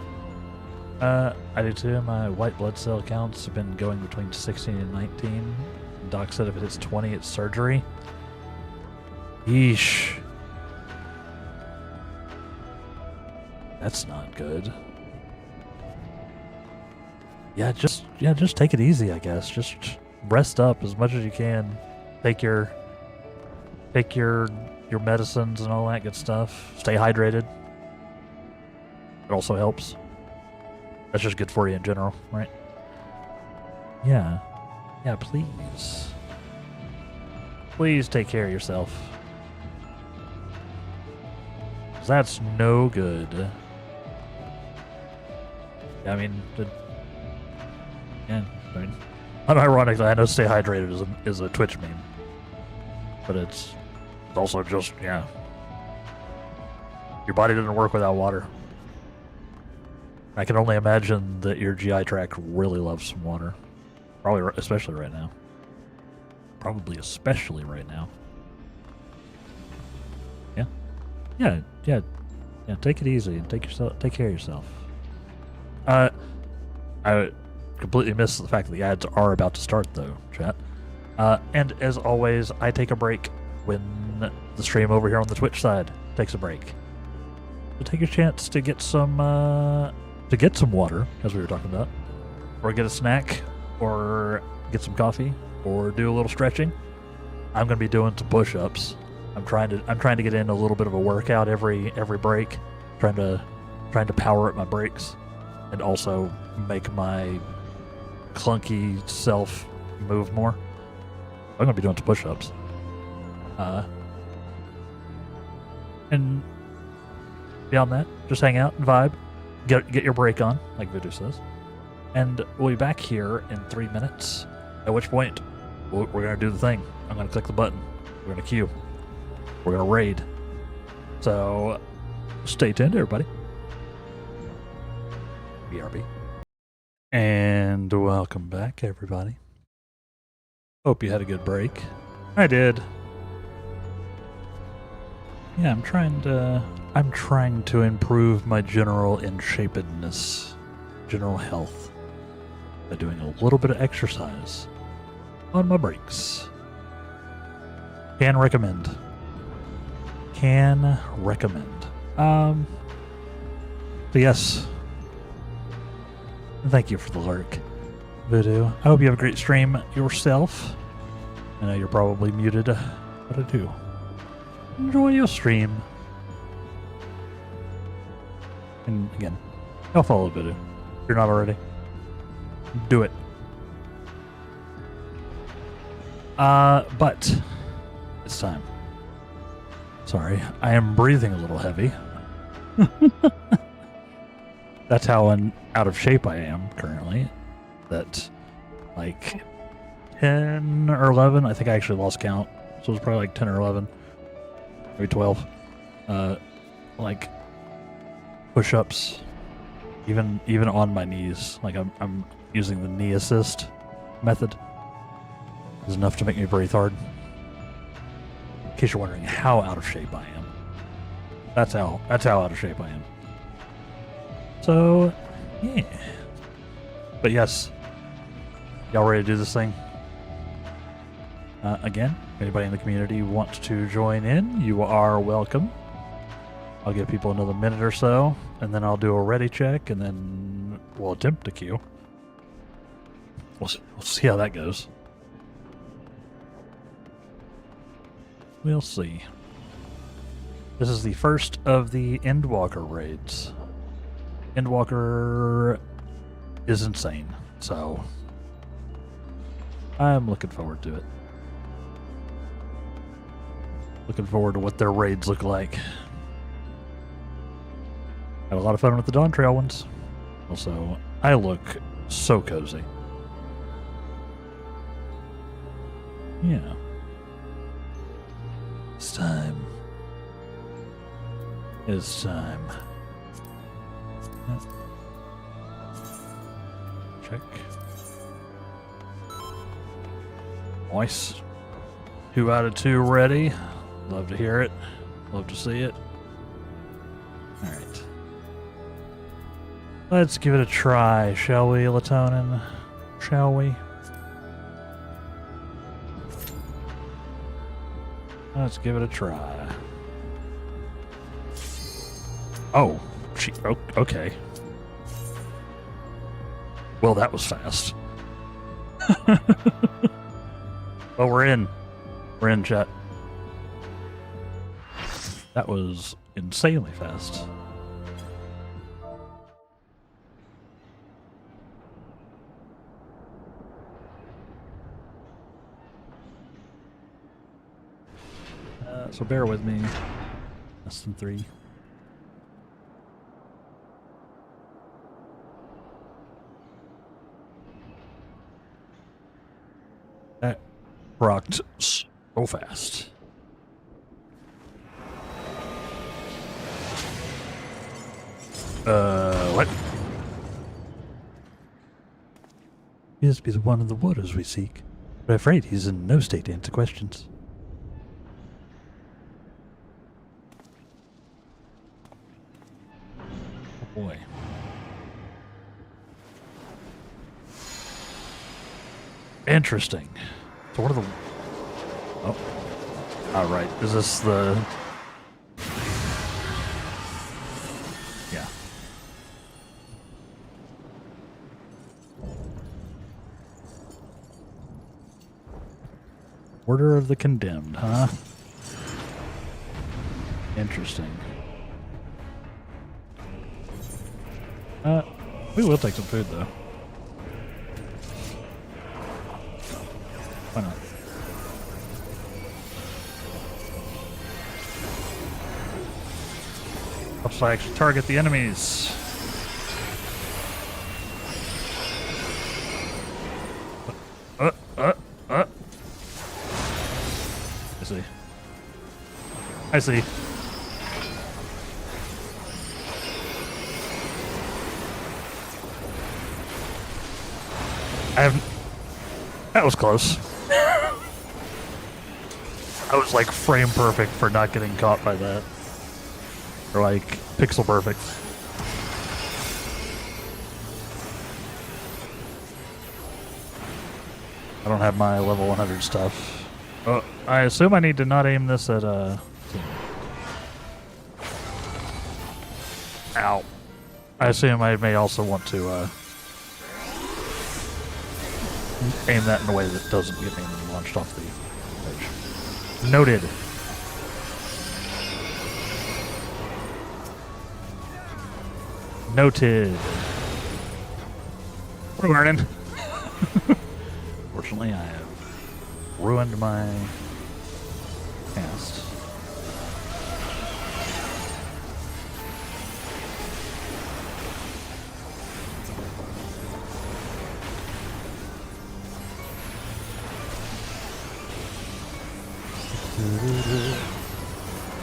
I do too. My white blood cell counts have been going between 16 and 19. Doc said if it hits 20, it's surgery. Yeesh. That's not good. Yeah, just take it easy, I guess. Just rest up as much as you can. Take your medicines and all that good stuff. Stay hydrated. It also helps. That's just good for you in general, right? Yeah. Yeah, please. Please take care of yourself. 'Cause that's no good. I mean, unironically, I know stay hydrated is a Twitch meme. But it's also just, your body doesn't work without water. I can only imagine that your GI tract really loves some water. Probably, especially right now. Yeah, take it easy and take care of yourself. I completely missed the fact that the ads are about to start, though, chat. And as always, I take a break when the stream over here on the Twitch side takes a break. So take a chance to get some water, as we were talking about, or get a snack, or get some coffee, or do a little stretching. I'm going to be doing some push-ups. I'm trying to get in a little bit of a workout every break, trying to power up my breaks, and also make my clunky self move more. I'm going to be doing some push-ups. And beyond that, just hang out and vibe. Get your break on, like Voodoo says. And we'll be back here in 3 minutes, at which point we're going to do the thing. I'm going to click the button. We're going to queue. We're going to raid. So stay tuned, everybody. BRB. And welcome back, everybody. Hope you had a good break. I did. Yeah, I'm trying to improve my general in-shapedness, general health, by doing a little bit of exercise on my breaks. Can recommend. So yes. Thank you for the lurk, Voodoo. I hope you have a great stream yourself. I know you're probably muted, but I do. Enjoy your stream. And again, I'll follow Voodoo. If you're not already, do it. But it's time. Sorry, I am breathing a little heavy. That's how out of shape I am currently. That, like, 10 or 11. I think I actually lost count. So it was probably like 10 or 11. Maybe 12. Like, push-ups. Even on my knees. Like, I'm using the knee assist method. Is enough to make me breathe hard. In case you're wondering how out of shape I am. That's how out of shape I am. So, yeah. But yes, y'all ready to do this thing? Again, if anybody in the community wants to join in, you are welcome. I'll give people another minute or so, and then I'll do a ready check, and then we'll attempt to queue. We'll see how that goes. We'll see. This is the first of the Endwalker raids. Endwalker is insane, so I'm looking forward to it. Looking forward to what their raids look like. Had a lot of fun with the Dawn Trail ones. Also, I look so cozy. Yeah. It's time. It's time. Check. Nice. 2 out of 2 ready. Love to hear it. Love to see it. Alright. Let's give it a try, shall we, Latonin? Shall we? Let's give it a try. Oh, okay. Well, that was fast. Well, we're in. We're in, chat. That was insanely fast. So bear with me. Less than 3. That rocked so fast. What? He must be the one in the waters we seek, but I'm afraid he's in no state to answer questions. Oh boy. Interesting. So what are the... Oh. Oh, right. Is this the... Yeah. Order of the Condemned, huh? Interesting. We will take some food, though. Why not? Helps I actually target the enemies. I see. I see. I haven't... That was close. I was like frame perfect for not getting caught by that. Or like pixel perfect. I don't have my level 100 stuff. Oh, I assume I need to not aim this at Ow. I assume I may also want to aim that in a way that doesn't get me launched off the edge. Noted. Noted. We're learning. Fortunately, I have ruined my cast.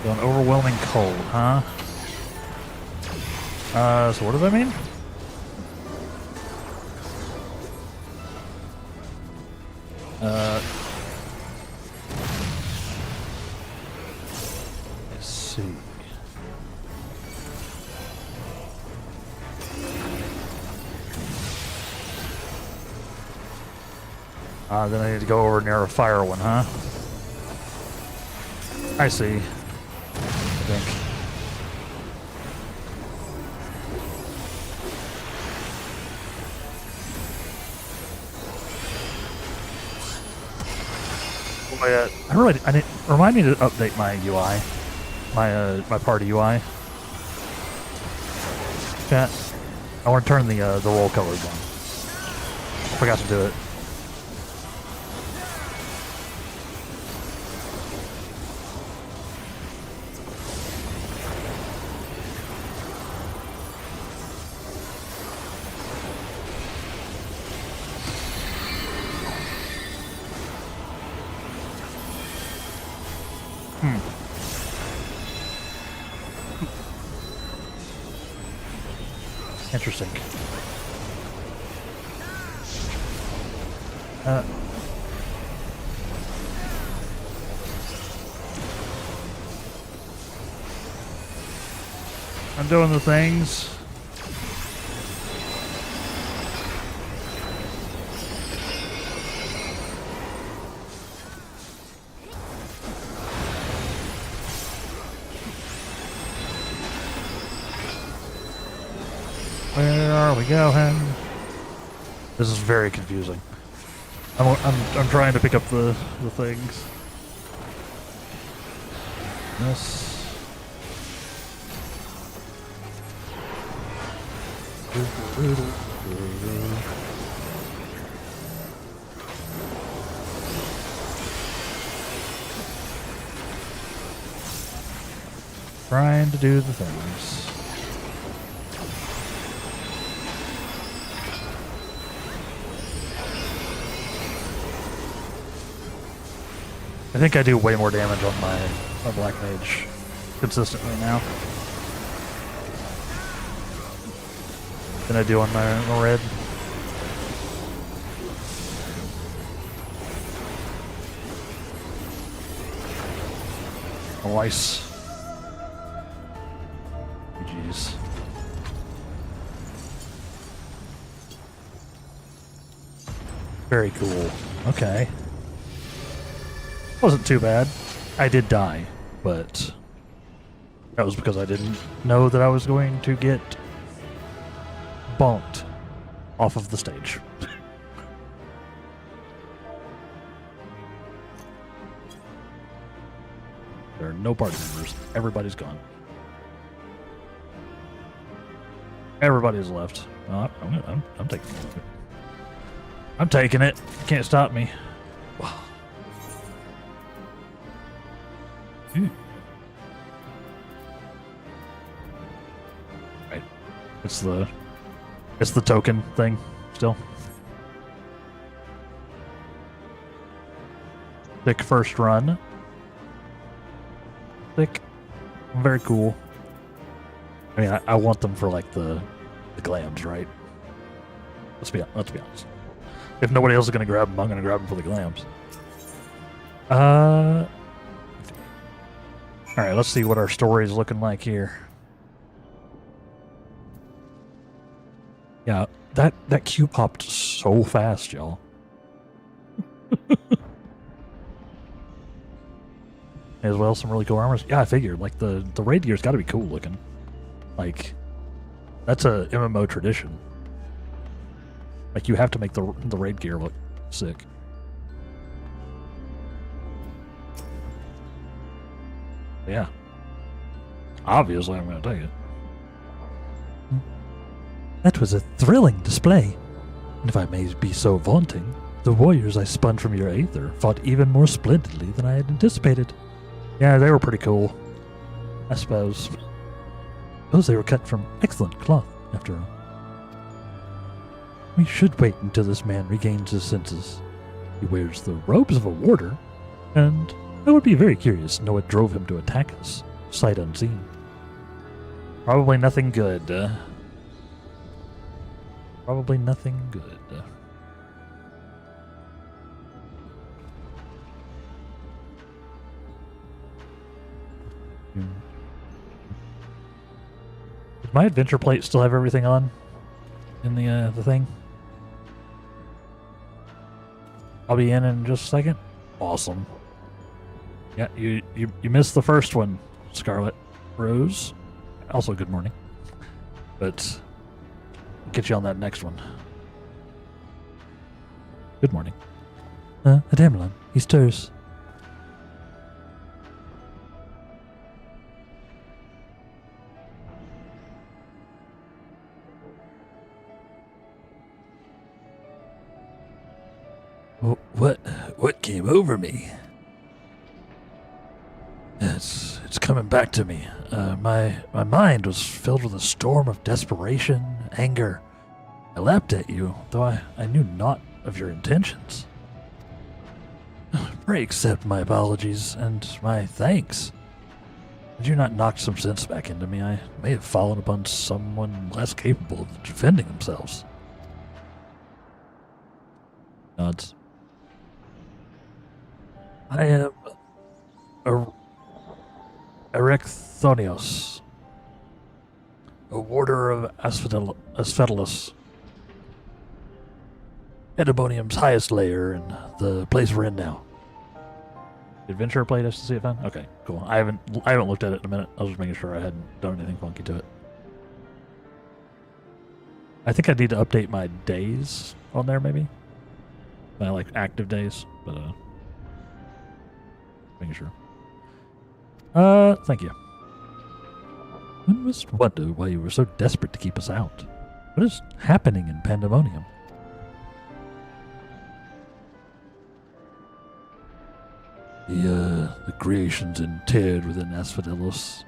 An overwhelming cold, huh? So what does that mean? Let's see. Then I need to go over near a fire one, huh? I see. I think. I didn't remind me to update my UI, my party UI. Chat. I want to turn the roll colors on. I forgot to do it. Interesting. I'm doing the things. Where are we going? This is very confusing. I'm trying to pick up the things. This. Trying to do the things. I think I do way more damage on my Black Mage consistently now than I do on my red. Nice. Jeez. Very cool. Okay. Wasn't too bad. I did die, but that was because I didn't know that I was going to get bonked off of the stage. There are no party members. Everybody's gone. Everybody's left. Oh, I'm taking it. I'm taking it. Can't stop me. Wow. Right. It's the token thing still. Thick first run. Thick. Very cool. I mean, I want them for like the glams, right? Let's be honest. If nobody else is gonna grab them, I'm gonna grab them for the glams. All right, let's see what our story is looking like here. Yeah, that queue popped so fast, y'all. As well, some really cool armors. Yeah, I figured like the raid gear's got to be cool looking. Like, that's a MMO tradition. Like, you have to make the raid gear look sick. Yeah. Obviously, I'm going to take it. That was a thrilling display. And if I may be so vaunting, the warriors I spun from your aether fought even more splendidly than I had anticipated. Yeah, they were pretty cool, I suppose. Those they were cut from excellent cloth, after all. We should wait until this man regains his senses. He wears the robes of a warder, and I would be very curious to know what drove him to attack us, sight unseen. Probably nothing good. Probably nothing good. Does my adventure plate still have everything on in the thing? I'll be in just a second. Awesome. Yeah, you missed the first one, Scarlet Rose. Also, good morning. But I'll get you on that next one. Good morning. Adamlon, he stirs. What came over me? It's coming back to me. My mind was filled with a storm of desperation, anger. I leapt at you, though I knew not of your intentions. Pray accept my apologies and my thanks. Had you not knocked some sense back into me, I may have fallen upon someone less capable of defending themselves. Nods. I am Erechthonios, a warder of Asphetalus, Edibonium's highest layer and the place we're in now. Adventure plate has to see it fine? Okay, cool. I haven't looked at it in a minute. I was just making sure I hadn't done anything funky to it. I think I need to update my days on there, maybe. My like active days, but making sure. Thank you. One must wonder why you were so desperate to keep us out. What is happening in Pandemonium? The creations interred within Asphetalus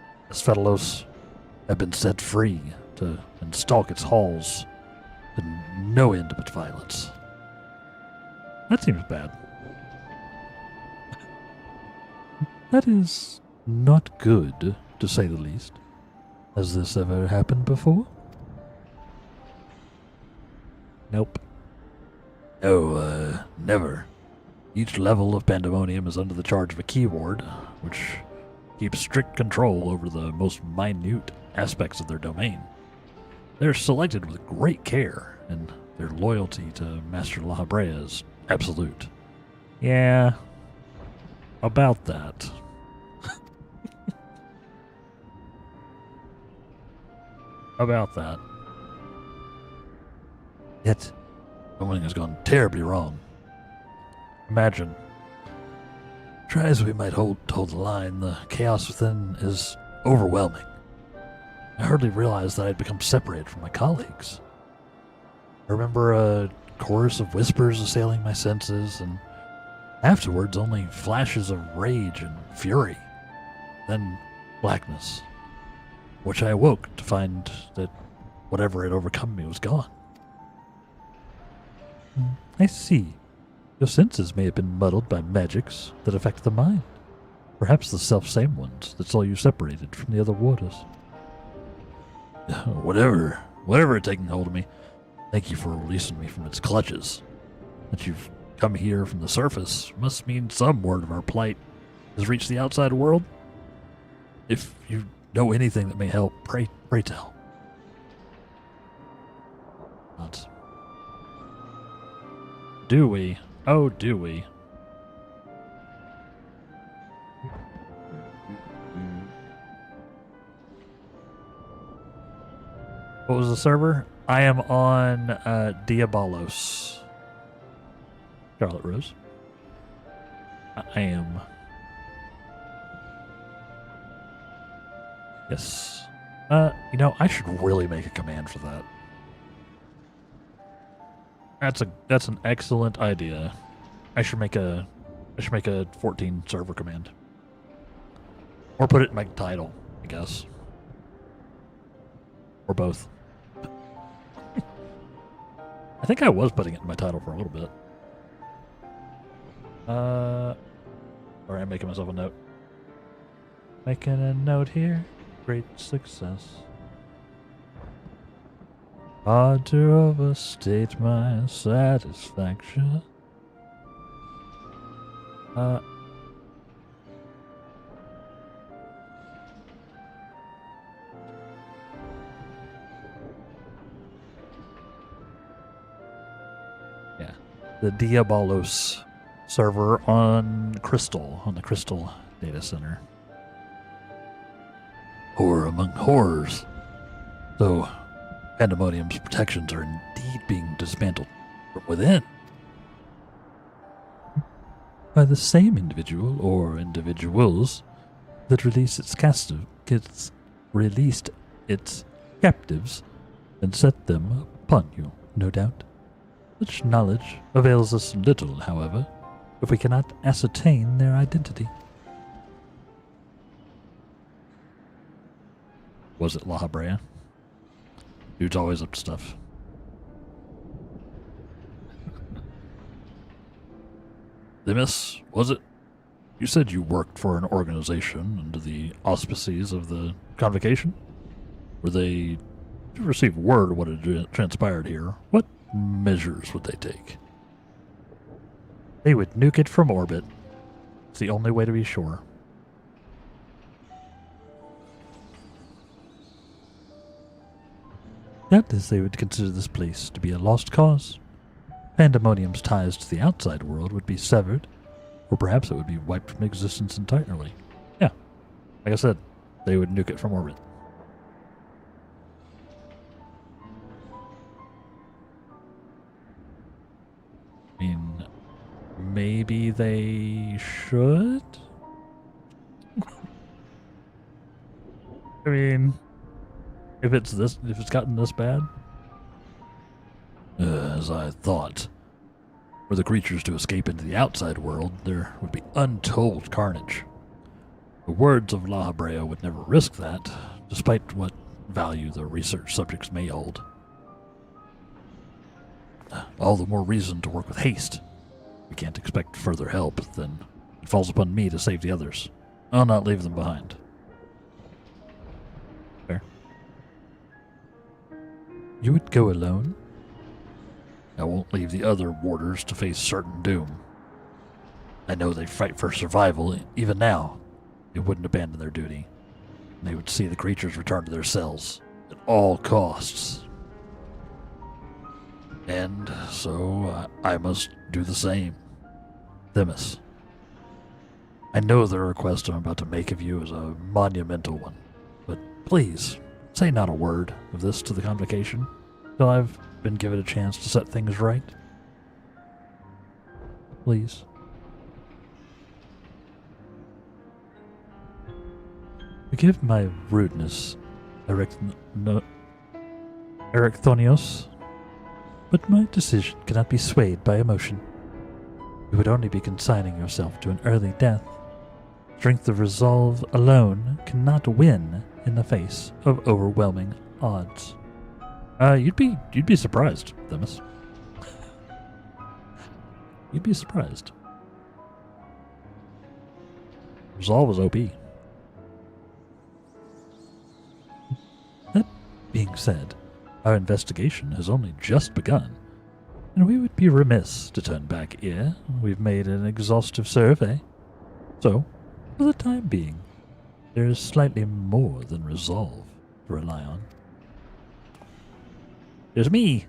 have been set free and stalk its halls in no end but violence. That seems bad. That is not good, to say the least. Has this ever happened before? Nope. No, never. Each level of Pandemonium is under the charge of a key ward, which keeps strict control over the most minute aspects of their domain. They're selected with great care, and their loyalty to Master La Habrea is absolute. Yeah. About that. about that. Yet, Something has gone terribly wrong. Imagine. Try as we might hold the line, the chaos within is overwhelming. I hardly realized that I'd become separated from my colleagues. I remember a chorus of whispers assailing my senses, and afterwards only flashes of rage and fury. Then blackness, which I awoke to find that whatever had overcome me was gone. I see. Your senses may have been muddled by magics that affect the mind. Perhaps the self-same ones that saw you separated from the other warders. Whatever had taken hold of me, thank you for releasing me from its clutches. That you've come here from the surface must mean some word of our plight has reached the outside world. If you know anything that may help, pray tell. Not. Do we? Oh, do we? What was the server? I am on Diabolos. Scarlet Rose. I am. Yes. I should really make a command for that. That's an excellent idea. I should make a 14 server command. Or put it in my title, I guess. Or both. I think I was putting it in my title for a little bit. Sorry, I'm making myself a note. Making a note here. Great success. Hard to overstate my satisfaction. Yeah. The Diabolos server on the Crystal data center. Horror among horrors. So, Pandemonium's protections are indeed being dismantled from within. By the same individual or individuals that released its captives and set them upon you, no doubt. Such knowledge avails us little, however, if we cannot ascertain their identity. Was it La Habrea? Dude's always up to stuff. Themis, was it? You said you worked for an organization under the auspices of the Convocation? Were they to receive word of what had transpired here? What measures would they take? They would nuke it from orbit. It's the only way to be sure. Doubtless they would consider this place to be a lost cause. Pandemonium's ties to the outside world would be severed, or perhaps it would be wiped from existence entirely. Yeah, like I said, they would nuke it from orbit. I mean, maybe they should? I mean, if it's gotten this bad? As I thought. Were the creatures to escape into the outside world, there would be untold carnage. The words of La Habrea would never risk that, despite what value the research subjects may hold. All the more reason to work with haste. We can't expect further help, then it falls upon me to save the others. I'll not leave them behind. Fair. You would go alone? I won't leave the other warders to face certain doom. I know they fight for survival. Even now, they wouldn't abandon their duty. They would see the creatures return to their cells at all costs. And so I must do the same. Themis, I know the request I'm about to make of you is a monumental one, but please, say not a word of this to the convocation till I've been given a chance to set things right. Please. Forgive my rudeness, Ericthonios, but my decision cannot be swayed by emotion. You would only be consigning yourself to an early death. Strength of resolve alone cannot win in the face of overwhelming odds. You'd be surprised, Themis. You'd be surprised. Resolve is OP. That being said, our investigation has only just begun, and we would be remiss to turn back ear. We've made an exhaustive survey. So, for the time being, there is slightly more than resolve to rely on. There's me.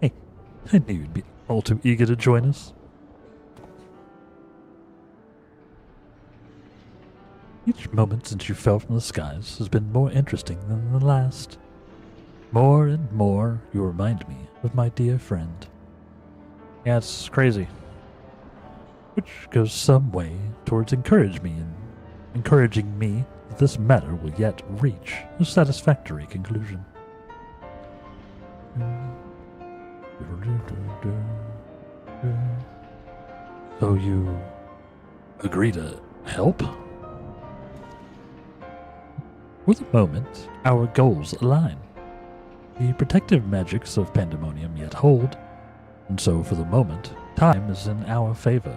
Hey, I knew you'd be all too eager to join us. Each moment since you fell from the skies has been more interesting than the last. More and more you remind me of my dear friend. Yeah, it's crazy. Which goes some way towards encouraging me that this matter will yet reach a satisfactory conclusion. So you agree to help? For the moment, our goals align. The protective magics of Pandemonium yet hold, and so for the moment, time is in our favor.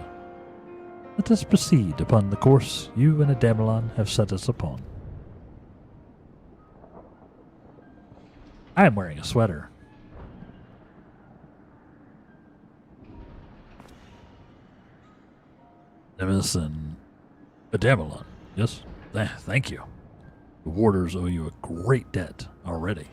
Let us proceed upon the course you and Adamelon have set us upon. I am wearing a sweater. Themis and Adamelon, yes? Thank you. The warders owe you a great debt already.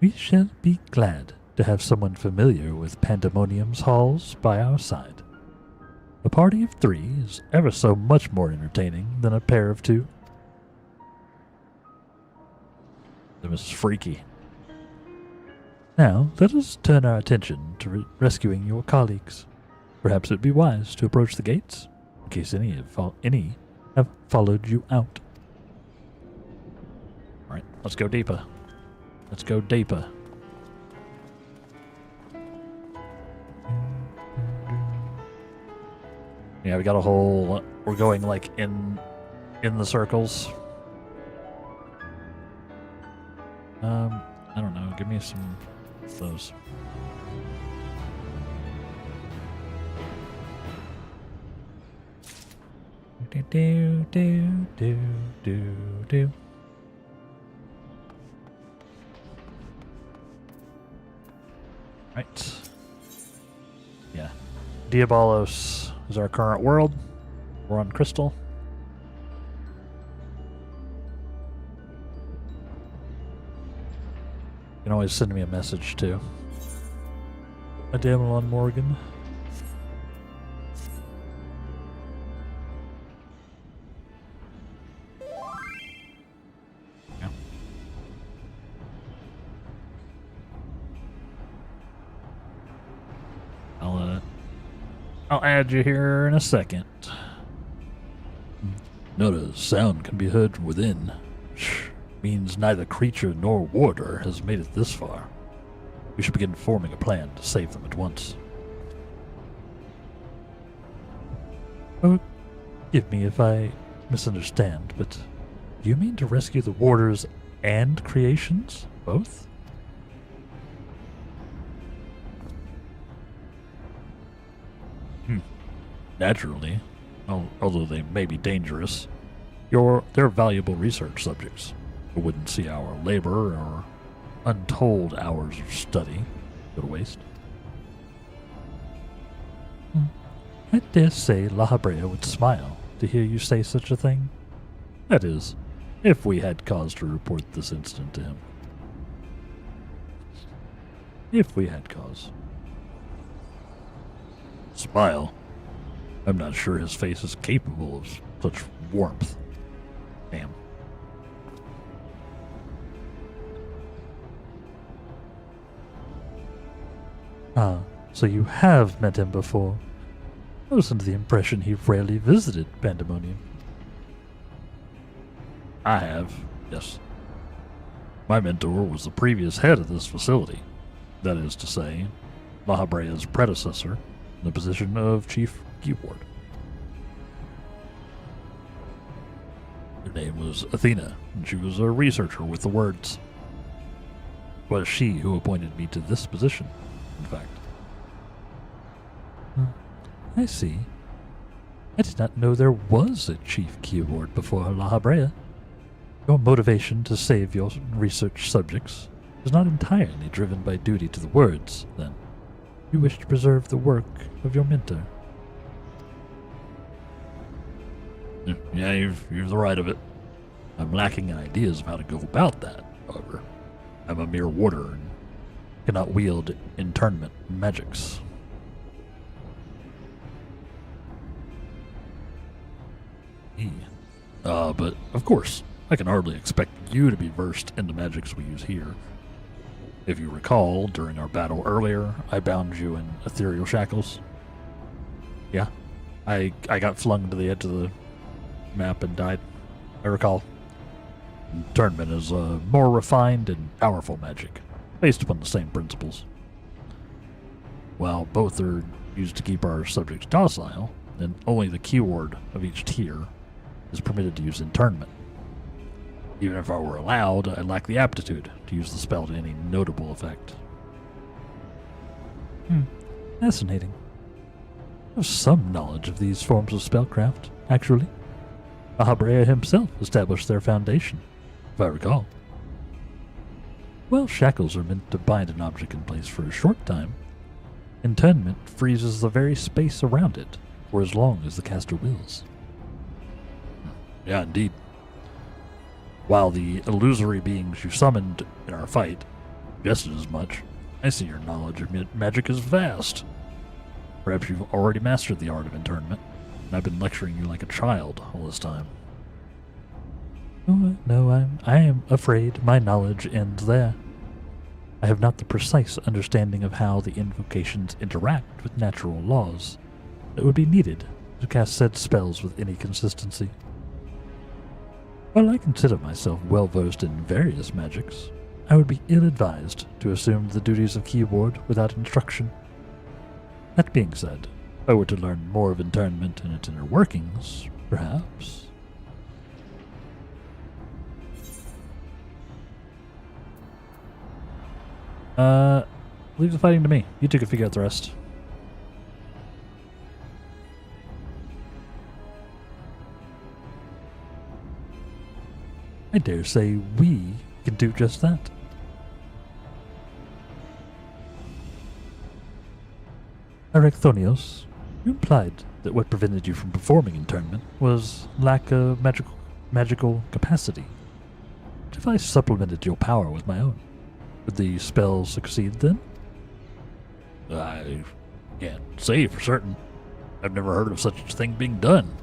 We shall be glad to have someone familiar with Pandemonium's halls by our side. A party of 3 is ever so much more entertaining than a pair of 2. Themis is freaky. Now, let us turn our attention to rescuing your colleagues. Perhaps it would be wise to approach the gates, in case any have followed you out. Alright, let's go deeper. Let's go deeper. Yeah, we got a whole... We're going, like, in the circles. I don't know. Give me some of those. Do. Right. Yeah. Diabolos is our current world. We're on Crystal. You can always send me a message too. Adamelon Morgan. I'll add you here in a second. Not a sound can be heard from within. Means neither creature nor warder has made it this far. We should begin forming a plan to save them at once. Forgive me if I misunderstand, but do you mean to rescue the warders and creations? Both? Naturally, although they may be dangerous, they're valuable research subjects who wouldn't see our labor or untold hours of study go to waste. I dare say La Habrea would smile to hear you say such a thing. That is, if we had cause to report this incident to him. If we had cause. Smile. I'm not sure his face is capable of such warmth. Damn. Ah, so you have met him before. I was under the impression he rarely visited Pandemonium. I have, yes. My mentor was the previous head of this facility. That is to say, Mahabrea's predecessor in the position of Chief Keyword. Her name was Athena, and she was a researcher with the words. It was she who appointed me to this position, in fact. I see. I did not know there was a Chief Keyword before La Habrea. Your motivation to save your research subjects is not entirely driven by duty to the words, then. You wish to preserve the work of your mentor. Yeah, you've the right of it. I'm lacking in ideas of how to go about that, however. I'm a mere warder and cannot wield internment magics. But of course, I can hardly expect you to be versed in the magics we use here. If you recall, during our battle earlier, I bound you in ethereal shackles. Yeah. I got flung to the edge of the map and died. I recall. Internment is a more refined and powerful magic, based upon the same principles. While both are used to keep our subjects docile, and only the keyword of each tier is permitted to use internment. Even if I were allowed, I lack the aptitude to use the spell to any notable effect. Fascinating. I have some knowledge of these forms of spellcraft, actually. Mahabrea himself established their foundation, if I recall. While shackles are meant to bind an object in place for a short time, internment freezes the very space around it for as long as the caster wills. Yeah, indeed. While the illusory beings you summoned in our fight suggested as much, I see your knowledge of magic is vast. Perhaps you've already mastered the art of internment, and I've been lecturing you like a child all this time. Oh, no, I am afraid my knowledge ends there. I have not the precise understanding of how the invocations interact with natural laws that would be needed to cast said spells with any consistency. While I consider myself well versed in various magics, I would be ill-advised to assume the duties of Keyword without instruction. That being said, if I were to learn more of internment and its inner workings, perhaps. Leave the fighting to me. You two can figure out the rest. I dare say we can do just that. Erecthonios, you implied that what prevented you from performing internment was lack of magical capacity. What if I supplemented your power with my own? Would the spell succeed then? I can't say for certain. I've never heard of such a thing being done.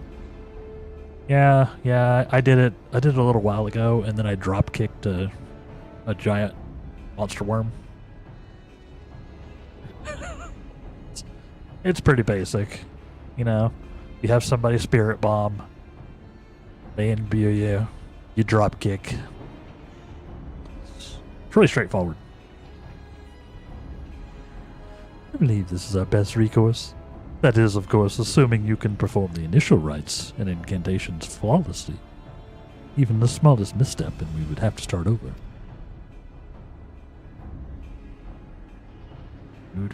Yeah, I did it. I did it a little while ago, and then I drop kicked a giant monster worm. It's pretty basic, you know. You have somebody spirit bomb, they imbue you, you drop kick. It's really straightforward. I believe this is our best recourse. That is, of course, assuming you can perform the initial rites and incantations flawlessly. Even the smallest misstep and we would have to start over. You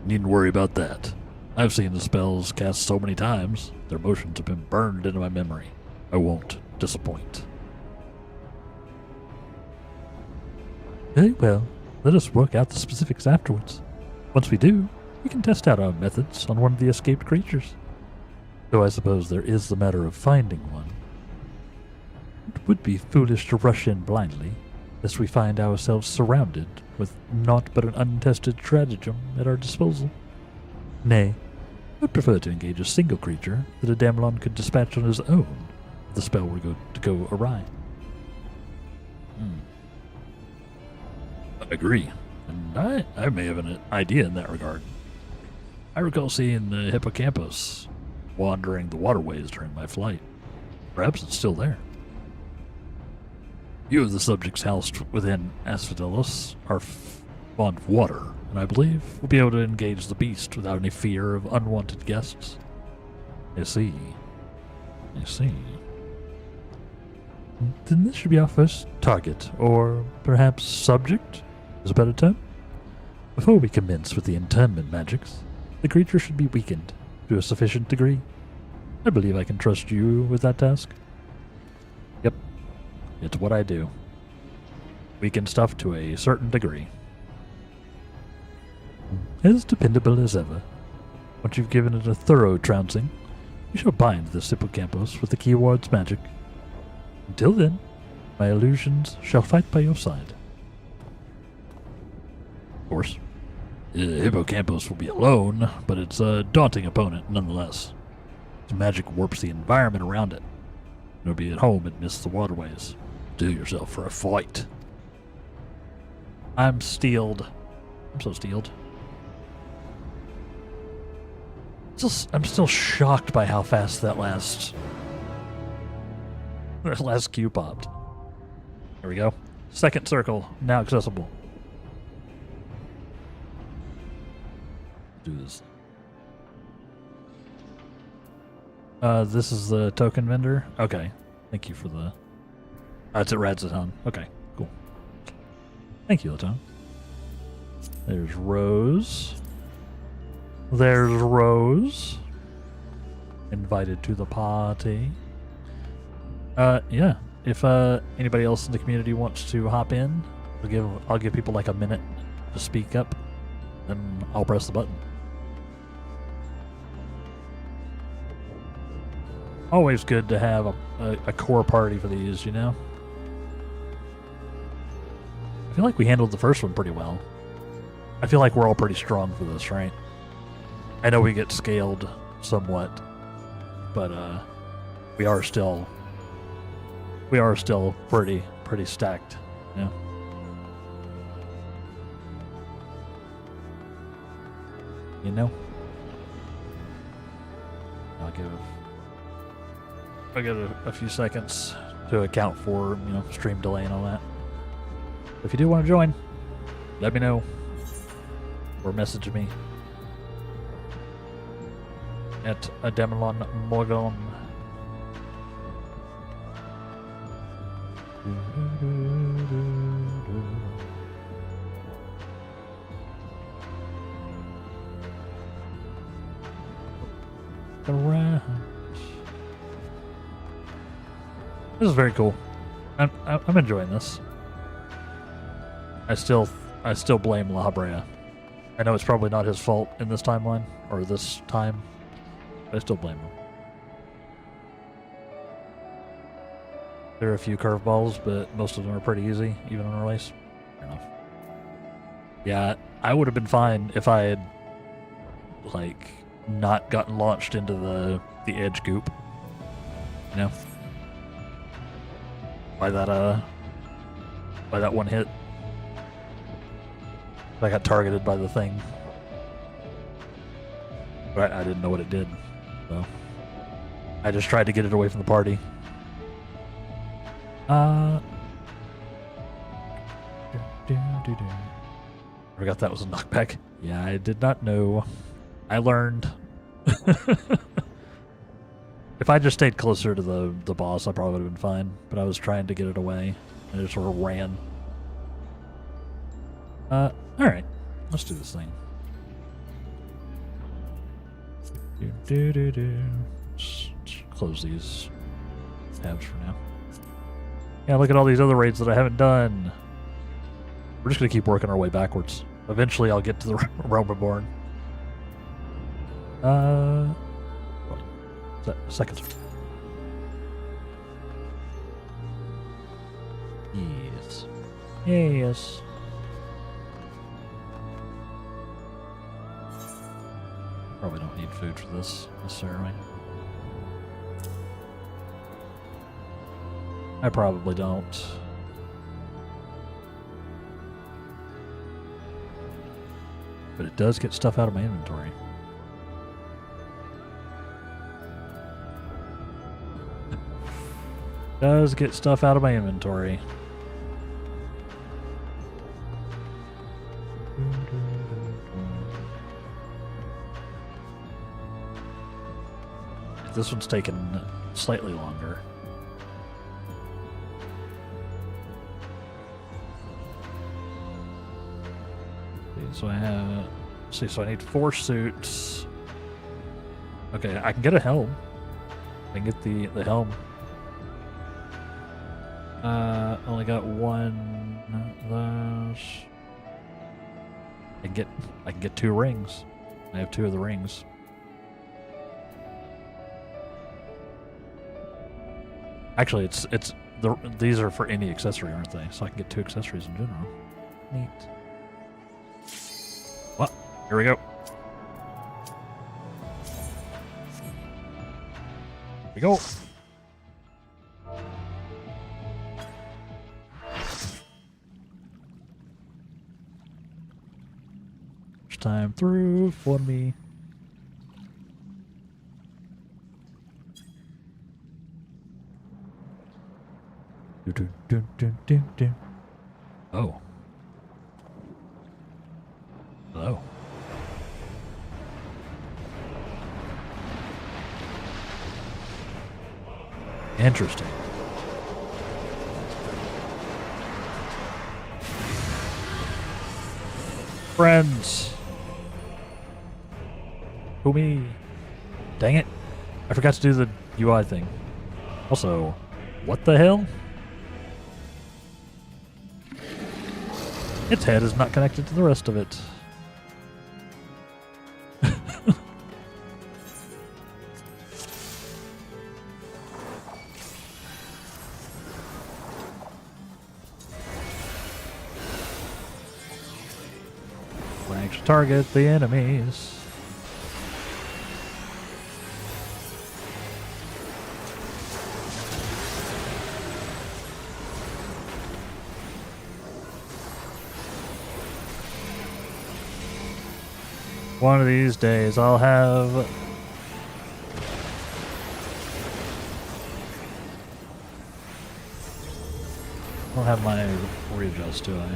needn't worry about that. I've seen the spells cast so many times, their motions have been burned into my memory. I won't disappoint. Very well. Let us work out the specifics afterwards. Once we do, we can test out our methods on one of the escaped creatures. Though I suppose there is the matter of finding one. It would be foolish to rush in blindly, lest we find ourselves surrounded with naught but an untested stratagem at our disposal. Nay, I would prefer to engage a single creature that a Damelon could dispatch on his own if the spell were to go awry. I agree, and I may have an idea in that regard. I recall seeing the hippocampus wandering the waterways during my flight. Perhaps it's still there. Few of the subjects housed within Asphodelos are fond of water, and I believe we'll be able to engage the beast without any fear of unwanted guests. I see. Then this should be our first target, or perhaps subject, is a better term. Before we commence with the internment magics, the creature should be weakened to a sufficient degree. I believe I can trust you with that task. Yep, it's what I do. Weaken stuff to a certain degree. As dependable as ever. Once you've given it a thorough trouncing, you shall bind this hippocampus with the keyword's magic. Until then, my illusions shall fight by your side. Of course. The hippocampus will be alone, but it's a daunting opponent nonetheless. Its magic warps the environment around it. It'll be at home amidst the waterways. Do yourself for a fight. I'm steeled. I'm so steeled. I'm still shocked by how fast that last cue popped. There we go. Second circle, now accessible. Do this. This is the token vendor? Okay. Thank you for the... it's at Radzaton. Okay, cool. Thank you, Laton. There's Rose. There's Rose. Invited to the party. Yeah. If anybody else in the community wants to hop in, I'll give people like a minute to speak up, then I'll press the button. Always good to have a core party for these, you know? I feel like we handled the first one pretty well. I feel like we're all pretty strong for this, right? I know we get scaled somewhat, but we are still pretty stacked, you know? You know? I'll give a few seconds to account for, you know, stream delay and all that. If you do want to join, let me know or message me at Ademelon Morgan. Around. This is very cool. I'm enjoying this. I still blame La Brea. I know it's probably not his fault in this timeline or this time, but I still blame him. There are a few curveballs, but most of them are pretty easy, even on release. Fair enough. Yeah, I would have been fine if I had like not gotten launched into the edge goop. You know? By that one hit. I got targeted by the thing. But I didn't know what it did. So I just tried to get it away from the party. I forgot that was a knockback. Yeah, I did not know. I learned. If I just stayed closer to the boss, I probably would have been fine. But I was trying to get it away, and it sort of ran. Alright. Let's do this thing. Just close these tabs for now. Yeah, look at all these other raids that I haven't done. We're just going to keep working our way backwards. Eventually, I'll get to the Realm Reborn. Seconds. Yes. Probably don't need food for this necessarily. I probably don't. But it does get stuff out of my inventory. Does get stuff out of my inventory. This one's taken slightly longer. So I have, see, so I need 4 suits. Okay, I can get a helm. I can get the helm. Only got 1 of those. I can get 2 rings. I have 2 of the rings. Actually, these are for any accessory, aren't they? So I can get 2 accessories in general. Neat. Well, here we go. Here we go. First time through for me. Oh. Hello. Interesting. Friends. Who me? Dang it. I forgot to do the UI thing. Also, what the hell? Its head is not connected to the rest of it. Flank to target the enemies. One of these days I'll have my readjust, do I?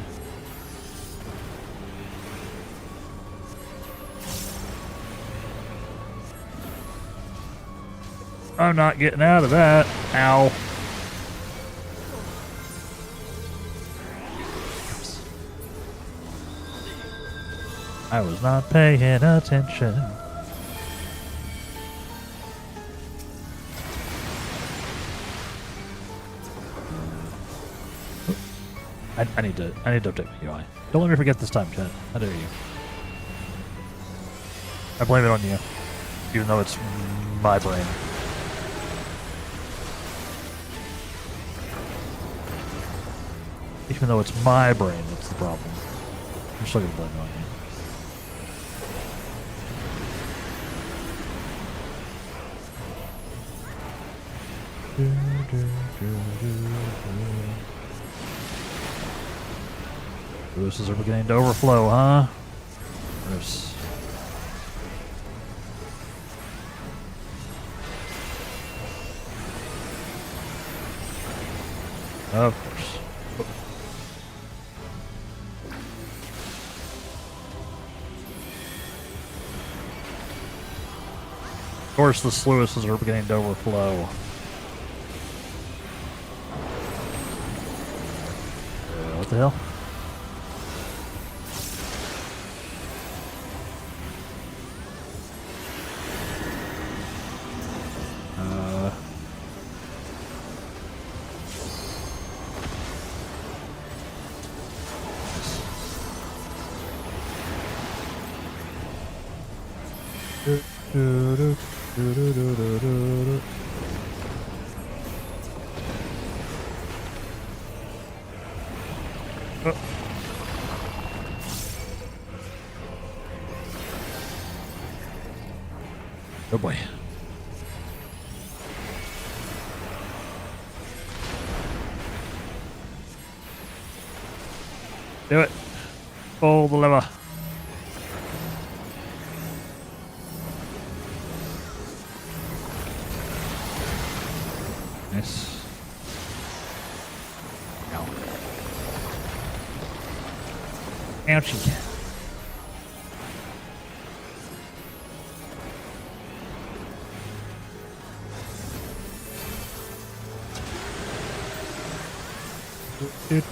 I'm not getting out of that. Ow. I was not paying attention. I need to update my UI. Don't let me forget this time, chat. How dare you? I blame it on you, even though it's my brain. Even though it's my brain that's the problem. I'm still gonna blame it on you. Lewis's are beginning to overflow, huh? Gross. Of course. Of course, the sluices are beginning to overflow. What the hell? Oh. Oh boy. Do it. Pull the lever. Nice. Ow. Ouchie.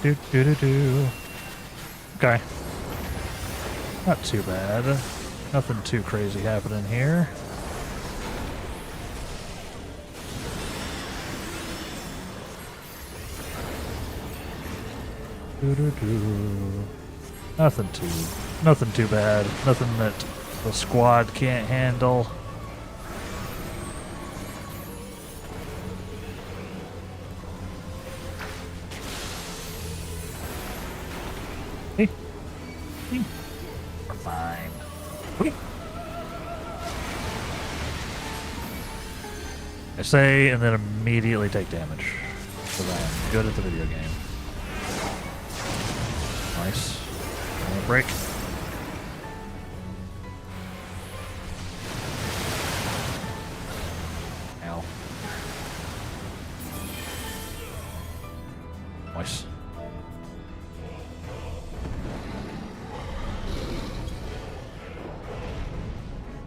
Do. Okay. Not too bad. Nothing too crazy happening here. Nothing too bad. Nothing that the squad can't handle. Hey. Hey. We're fine. Okay. I say and then immediately take damage. Because I am good at the video game. Nice. Break. Ow. Nice.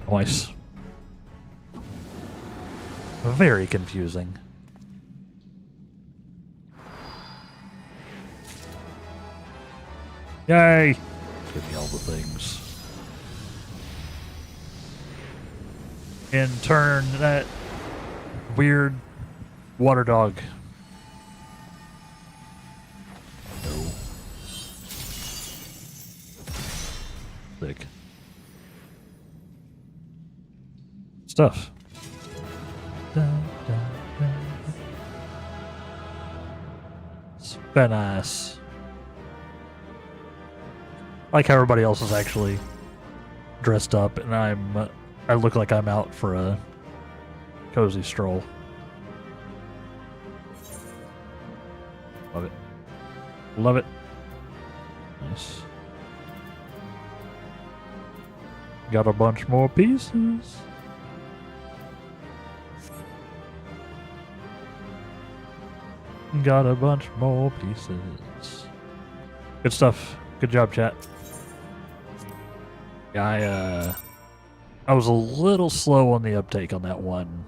Nice. Very confusing. Yay! Give me all the things. And turn that weird water dog. No. Sick. Stuff. Dun, dun, dun. It's very nice. I like how everybody else is actually dressed up, and I look like I'm out for a cozy stroll. Love it. Love it. Nice. Got a bunch more pieces. Got a bunch more pieces. Good stuff. Good job, chat. Yeah, I was a little slow on the uptake on that one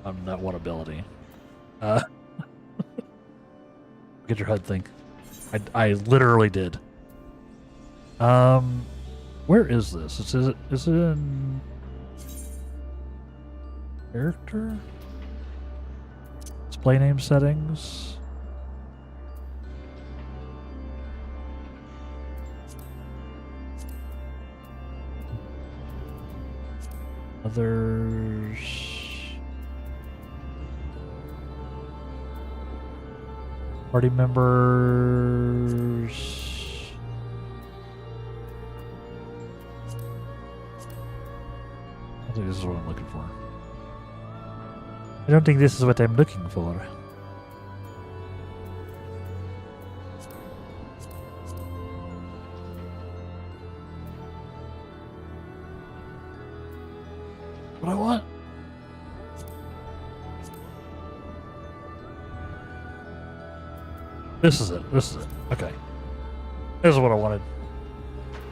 ability. Get your HUD thing. I literally did. Where is this? Is it in character? Display name settings. Others. Party members. I think this is what I'm looking for. I don't think this is what I'm looking for. What I want? This is it. This is it. Okay. This is what I wanted.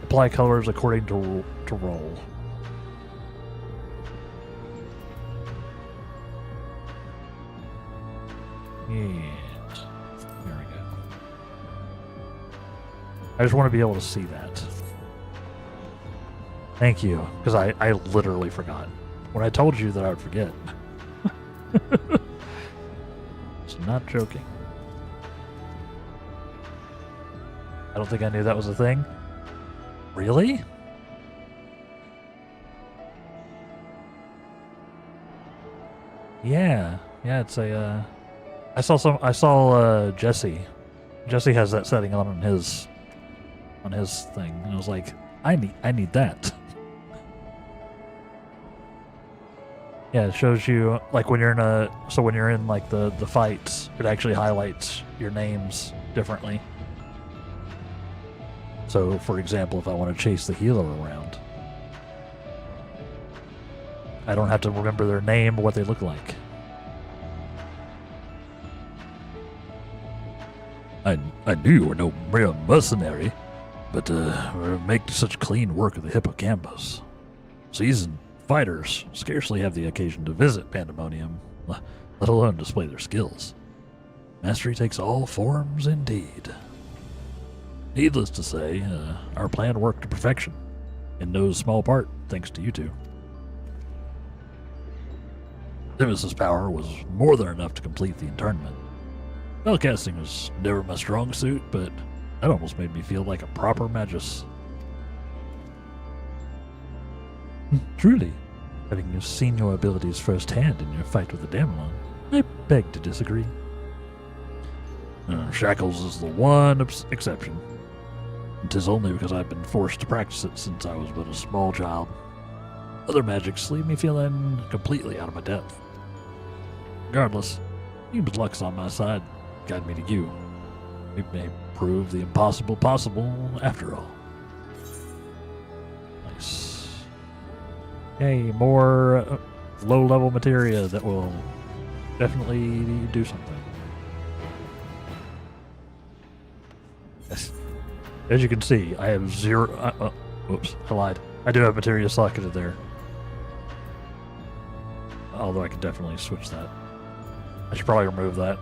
Apply colors according to roll. And there we go. I just want to be able to see that. Thank you, because I literally forgot. When I told you that I would forget. It's not joking. I don't think I knew that was a thing. Really? Yeah. Yeah, it's a I saw Jesse Jesse has that setting on his thing, and I was like, I need that. Yeah, it shows you like when you're in like the fights, it actually highlights your names differently. So, for example, if I want to chase the healer around, I don't have to remember their name or what they look like. I knew you were no mere mercenary, but make such clean work of the hippocampus. Seasoned fighters scarcely have the occasion to visit Pandemonium, let alone display their skills. Mastery takes all forms indeed. Needless to say, our plan worked to perfection, in no small part thanks to you two. Nemesis power was more than enough to complete the internment. Spellcasting was never my strong suit, but that almost made me feel like a proper magus. Truly, having seen your abilities firsthand in your fight with the Damelon, I beg to disagree. Shackles is the one exception. It is only because I've been forced to practice it since I was but a small child. Other magics leave me feeling completely out of my depth. Regardless, Hume's luck's on my side, guide me to you. We may prove the impossible possible after all. Nice. Yay, more low-level materia that will definitely do something. Yes. As you can see, I have zero... whoops, I lied. I do have materia socketed there. Although I could definitely switch that. I should probably remove that.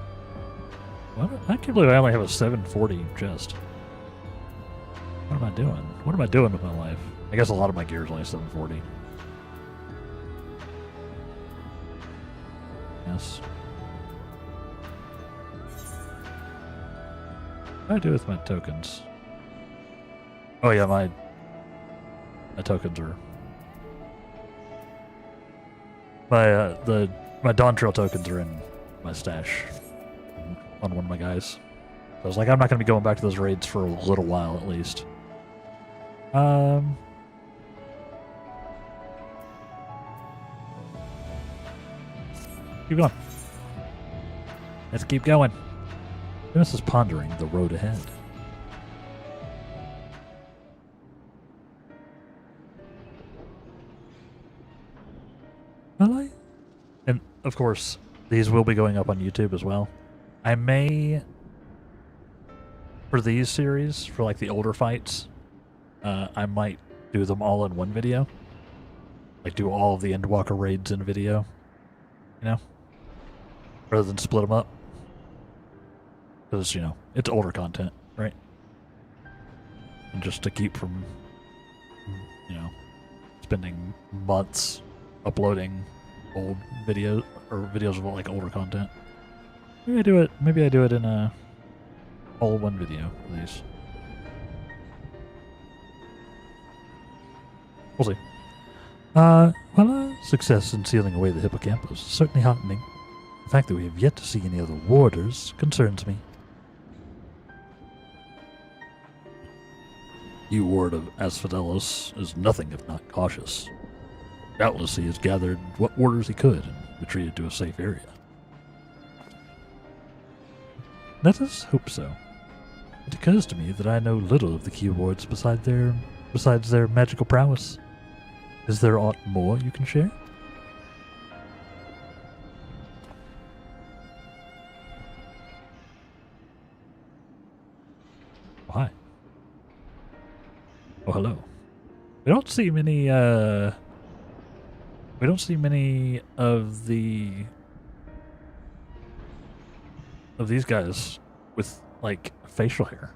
What? I can't believe I only have a 740 chest. What am I doing? What am I doing with my life? I guess a lot of my gear is only 740. Yes. What do I do with my tokens? Oh yeah, my tokens are... My Dawn Trail tokens are in my stash on one of my guys. So I was like, I'm not going to be going back to those raids for a little while at least. Keep going. Let's keep going. Dennis is pondering the road ahead. Well, and of course, these will be going up on YouTube as well. I may, for these series, for like the older fights, I might do them all in one video. Like do all of the Endwalker raids in a video, you know? Rather than split them up. Because, you know, it's older content, right? And just to keep from, you know, spending months uploading old videos or videos of like older content. Maybe I do it in a all one video at least. We'll see. Success in sealing away the hippocampus is certainly heartening. The fact that we have yet to see any other warders concerns me. You ward of Asphodelos is nothing if not cautious. Doubtless he has gathered what orders he could and retreated to a safe area. Let us hope so. It occurs to me that I know little of the key wards besides their magical prowess. Is there aught more you can share? Why? Oh, hello. We don't see many of these guys with like facial hair.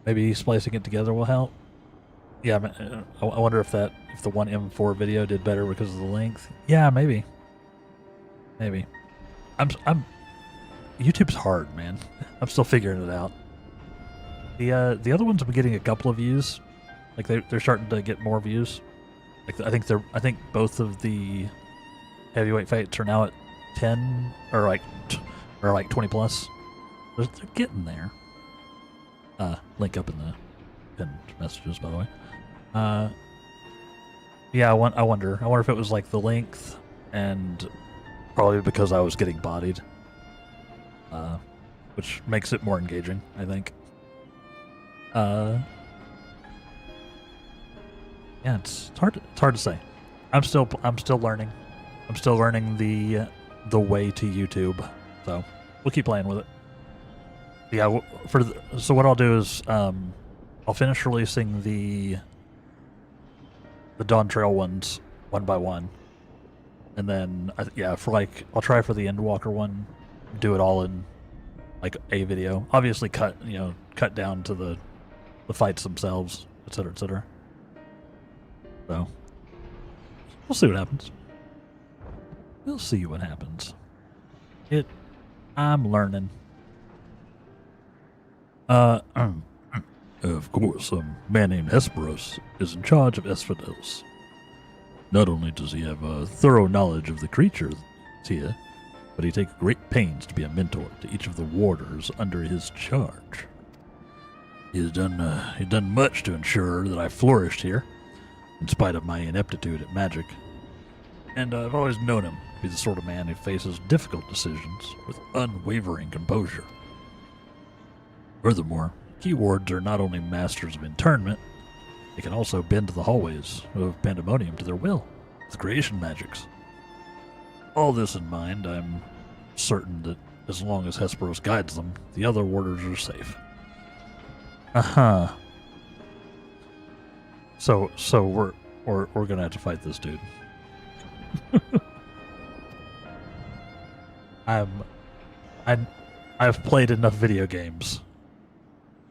Maybe splicing it together will help. Yeah, I wonder if the one M4 video did better because of the length. Yeah, maybe. Maybe. YouTube's hard, man. I'm still figuring it out. The other ones have been getting a couple of views, Like they're starting to get more views. Like I think both of the heavyweight fights are now at 10 or like 20 plus. They're getting there. Link up in the pinned messages, by the way. Yeah, I wonder if it was like the length, and probably because I was getting bodied, which makes it more engaging, I think. Yeah, it's hard to say. I'm still learning. I'm still learning the way to YouTube, so we'll keep playing with it. Yeah, so what I'll do is I'll finish releasing the Dawn Trail ones one by one, and then I'll try for the Endwalker one, do it all in like a video. Obviously, cut down to the fights themselves, etc., etc. So we'll see what happens. We'll see what happens. I'm learning. Of course, a man named Hesperos is in charge of Asphodelos. Not only does he have a thorough knowledge of the creatures here, but he takes great pains to be a mentor to each of the warders under his charge. He's done much to ensure that I flourished here, in spite of my ineptitude at magic. And I've always known him to be the sort of man who faces difficult decisions with unwavering composure. Furthermore, key wards are not only masters of internment, they can also bend the hallways of Pandemonium to their will with creation magics. All this in mind, I'm certain that as long as Hesperos guides them, the other warders are safe. So we're gonna have to fight this dude. I've played enough video games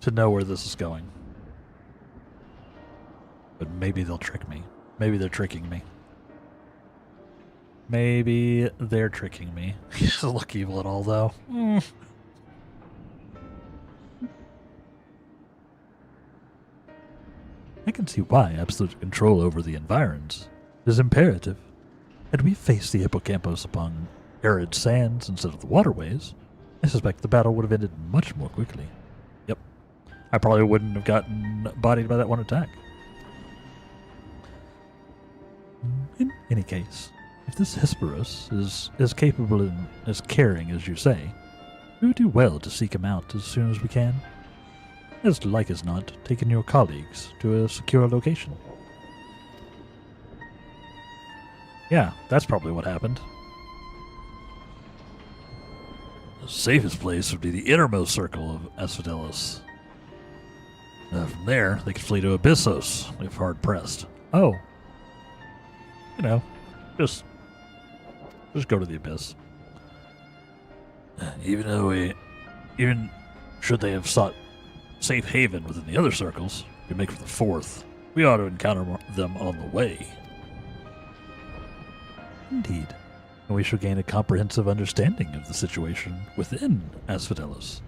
to know where this is going. But maybe they'll trick me. Maybe they're tricking me. Maybe they're tricking me. He doesn't look evil at all, though. I can see why absolute control over the environs is imperative. Had we faced the hippocampus upon arid sands instead of the waterways, I suspect the battle would have ended much more quickly. Yep. I probably wouldn't have gotten bodied by that one attack. In any case, if this Hesperos is as capable and as caring as you say, we would do well to seek him out as soon as we can. As like as not, taking your colleagues to a secure location. Yeah, that's probably what happened. The safest place would be the innermost circle of Asphodelos. From there, they could flee to Abyssos if hard pressed. Oh. Just go to the Abyss. Even should they have sought safe haven within the other circles, to make for the fourth, we ought to encounter them on the way. Indeed. And we shall gain a comprehensive understanding of the situation within Asphodelos,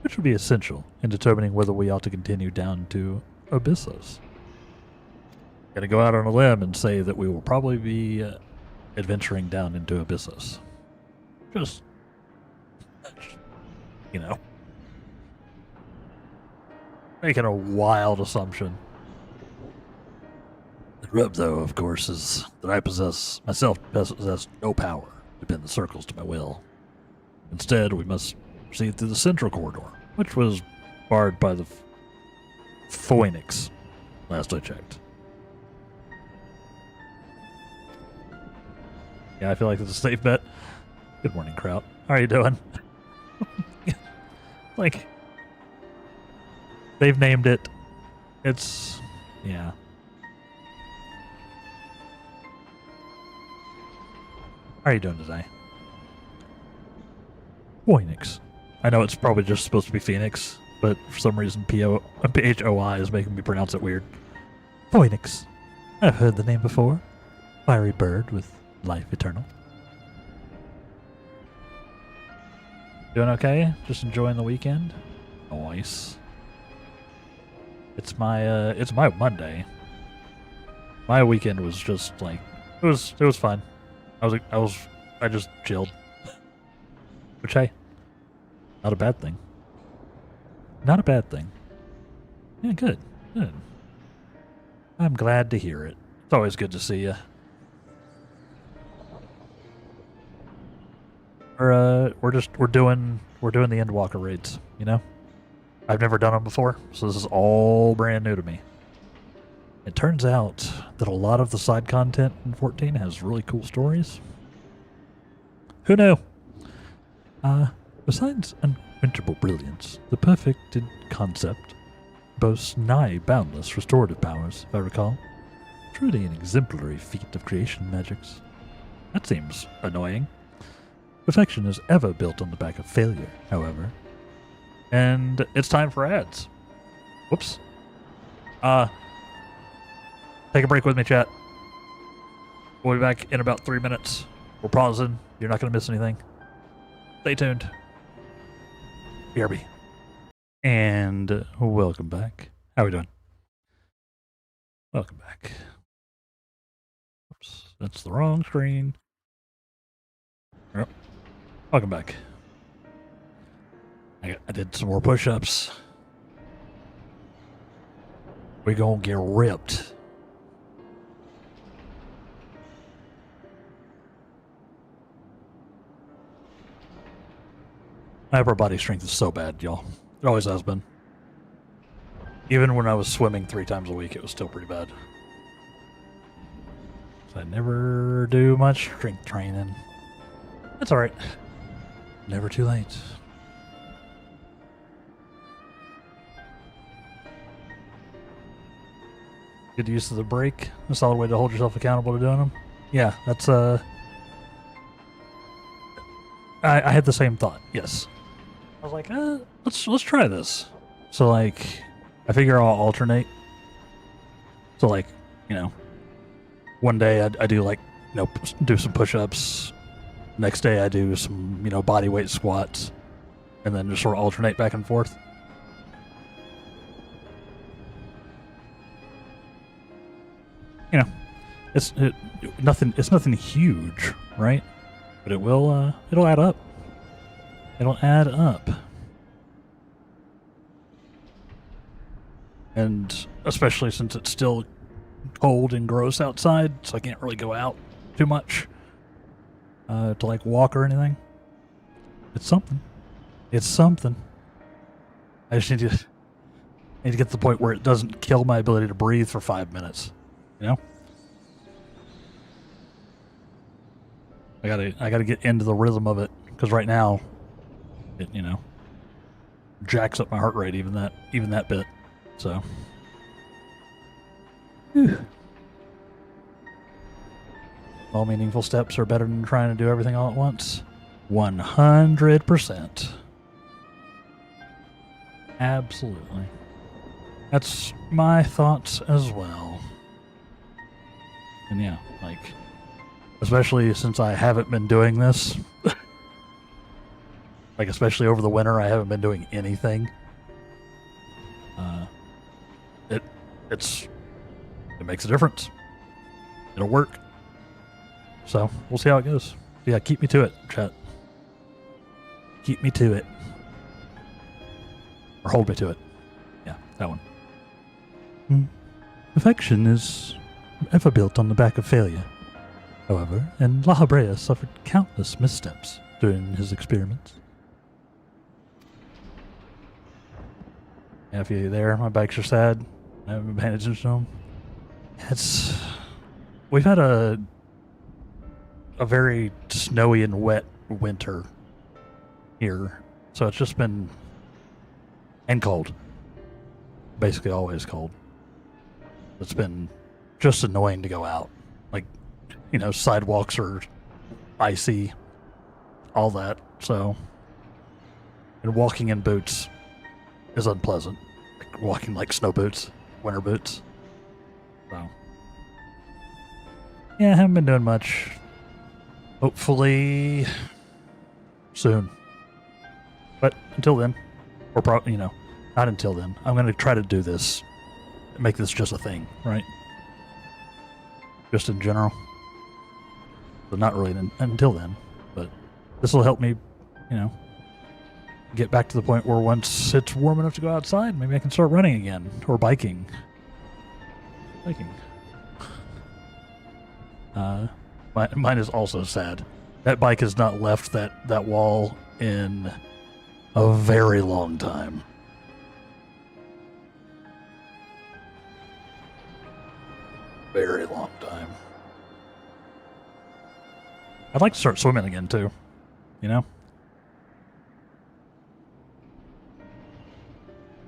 which will be essential in determining whether we ought to continue down to Abyssos. Gonna go out on a limb and say that we will probably be adventuring down into Abyssos. Just, making a wild assumption. The rub, though, of course, is that I possess no power to bend the circles to my will. Instead, we must proceed through the central corridor, Which was barred by the Phoenix, last I checked. Yeah, I feel like it's a safe bet. Good morning, Kraut. How are you doing? Like, they've named it. It's, yeah. How are you doing today? Phoenix. I know it's probably just supposed to be Phoenix, but for some reason PHOI is making me pronounce it weird. Phoenix. I've heard the name before. Fiery bird with life eternal. Doing okay? Just enjoying the weekend? Nice. It's my Monday. My weekend was just like it was fun. I just chilled. Which hey, not a bad thing. Not a bad thing. Yeah, good. Good. I'm glad to hear it. It's always good to see you. We're doing the Endwalker raids, you know? I've never done them before, so this is all brand new to me. It turns out that a lot of the side content in 14 has really cool stories. Who knew? Besides unquenchable brilliance, the perfected concept boasts nigh boundless restorative powers, if I recall. Truly an exemplary feat of creation magics. That seems annoying. Perfection is ever built on the back of failure, however. And it's time for ads. Whoops. Take a break with me, chat. We'll be back in about 3 minutes. We're pausing. You're not going to miss anything. Stay tuned. BRB. And welcome back. How are we doing? Welcome back. Oops, that's the wrong screen. Yep. Welcome back. I did some more push-ups. We're gonna get ripped. My upper body strength is so bad, y'all. It always has been. Even when I was swimming 3 times a week, it was still pretty bad. So I never do much strength training. That's alright. Never too late. Good use of the break. A solid way to hold yourself accountable to doing them. Yeah, that's I had the same thought. Yes. I was like, let's try this. So like, I figure I'll alternate. So like, you know, one day I do like, you know, do some push-ups. Next day I do some, you know, body weight squats, and then just sort of alternate back and forth. You know, it's nothing huge, right? But it'll add up. It'll add up. And especially since it's still cold and gross outside, so I can't really go out too much to like walk or anything. It's something. It's something. I just need to get to the point where it doesn't kill my ability to breathe for 5 minutes. You know? I gotta get into the rhythm of it, because right now it, you know, jacks up my heart rate even that bit. So all meaningful steps are better than trying to do everything all at once. 100%. Absolutely. That's my thoughts as well. And yeah, like, especially since I haven't been doing this, like especially over the winter, I haven't been doing anything. It makes a difference. It'll work. So we'll see how it goes. Yeah, keep me to it, chat. Keep me to it. Or hold me to it. Yeah, that one. Perfection is ever built on the back of failure, however, and La Habrea suffered countless missteps during his experiments. Yeah, if you're there, my bikes are sad. I haven't been paying attention to them. We've had a very snowy and wet winter here, so it's just been, and cold. Basically always cold. It's been just annoying to go out. Like, you know, sidewalks are icy, all that. So, and walking in boots is unpleasant. Like walking like snow boots, winter boots. So, yeah, I haven't been doing much. Hopefully soon. But until then, or probably, you know, not until then, I'm going to try to do this make this just a thing, right? Just in general. But not really until then. But this will help me, you know, get back to the point where once it's warm enough to go outside, maybe I can start running again or biking. Mine is also sad. That bike has not left that wall in a very long time. Very long time. I'd like to start swimming again too, you know?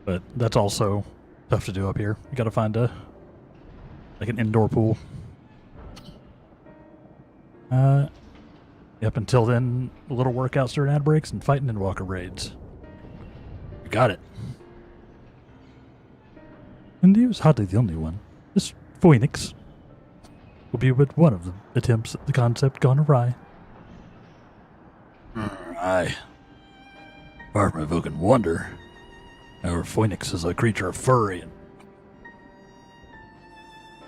But that's also tough to do up here. You gotta find like an indoor pool. Up until then, little workouts during ad breaks and fighting Endwalker raids. You got it. And he was hardly the only one. This Phoenix will be but one of the attempts at the concept gone awry. Aye. Far from evoking wonder, our Phoenix is a creature of fury and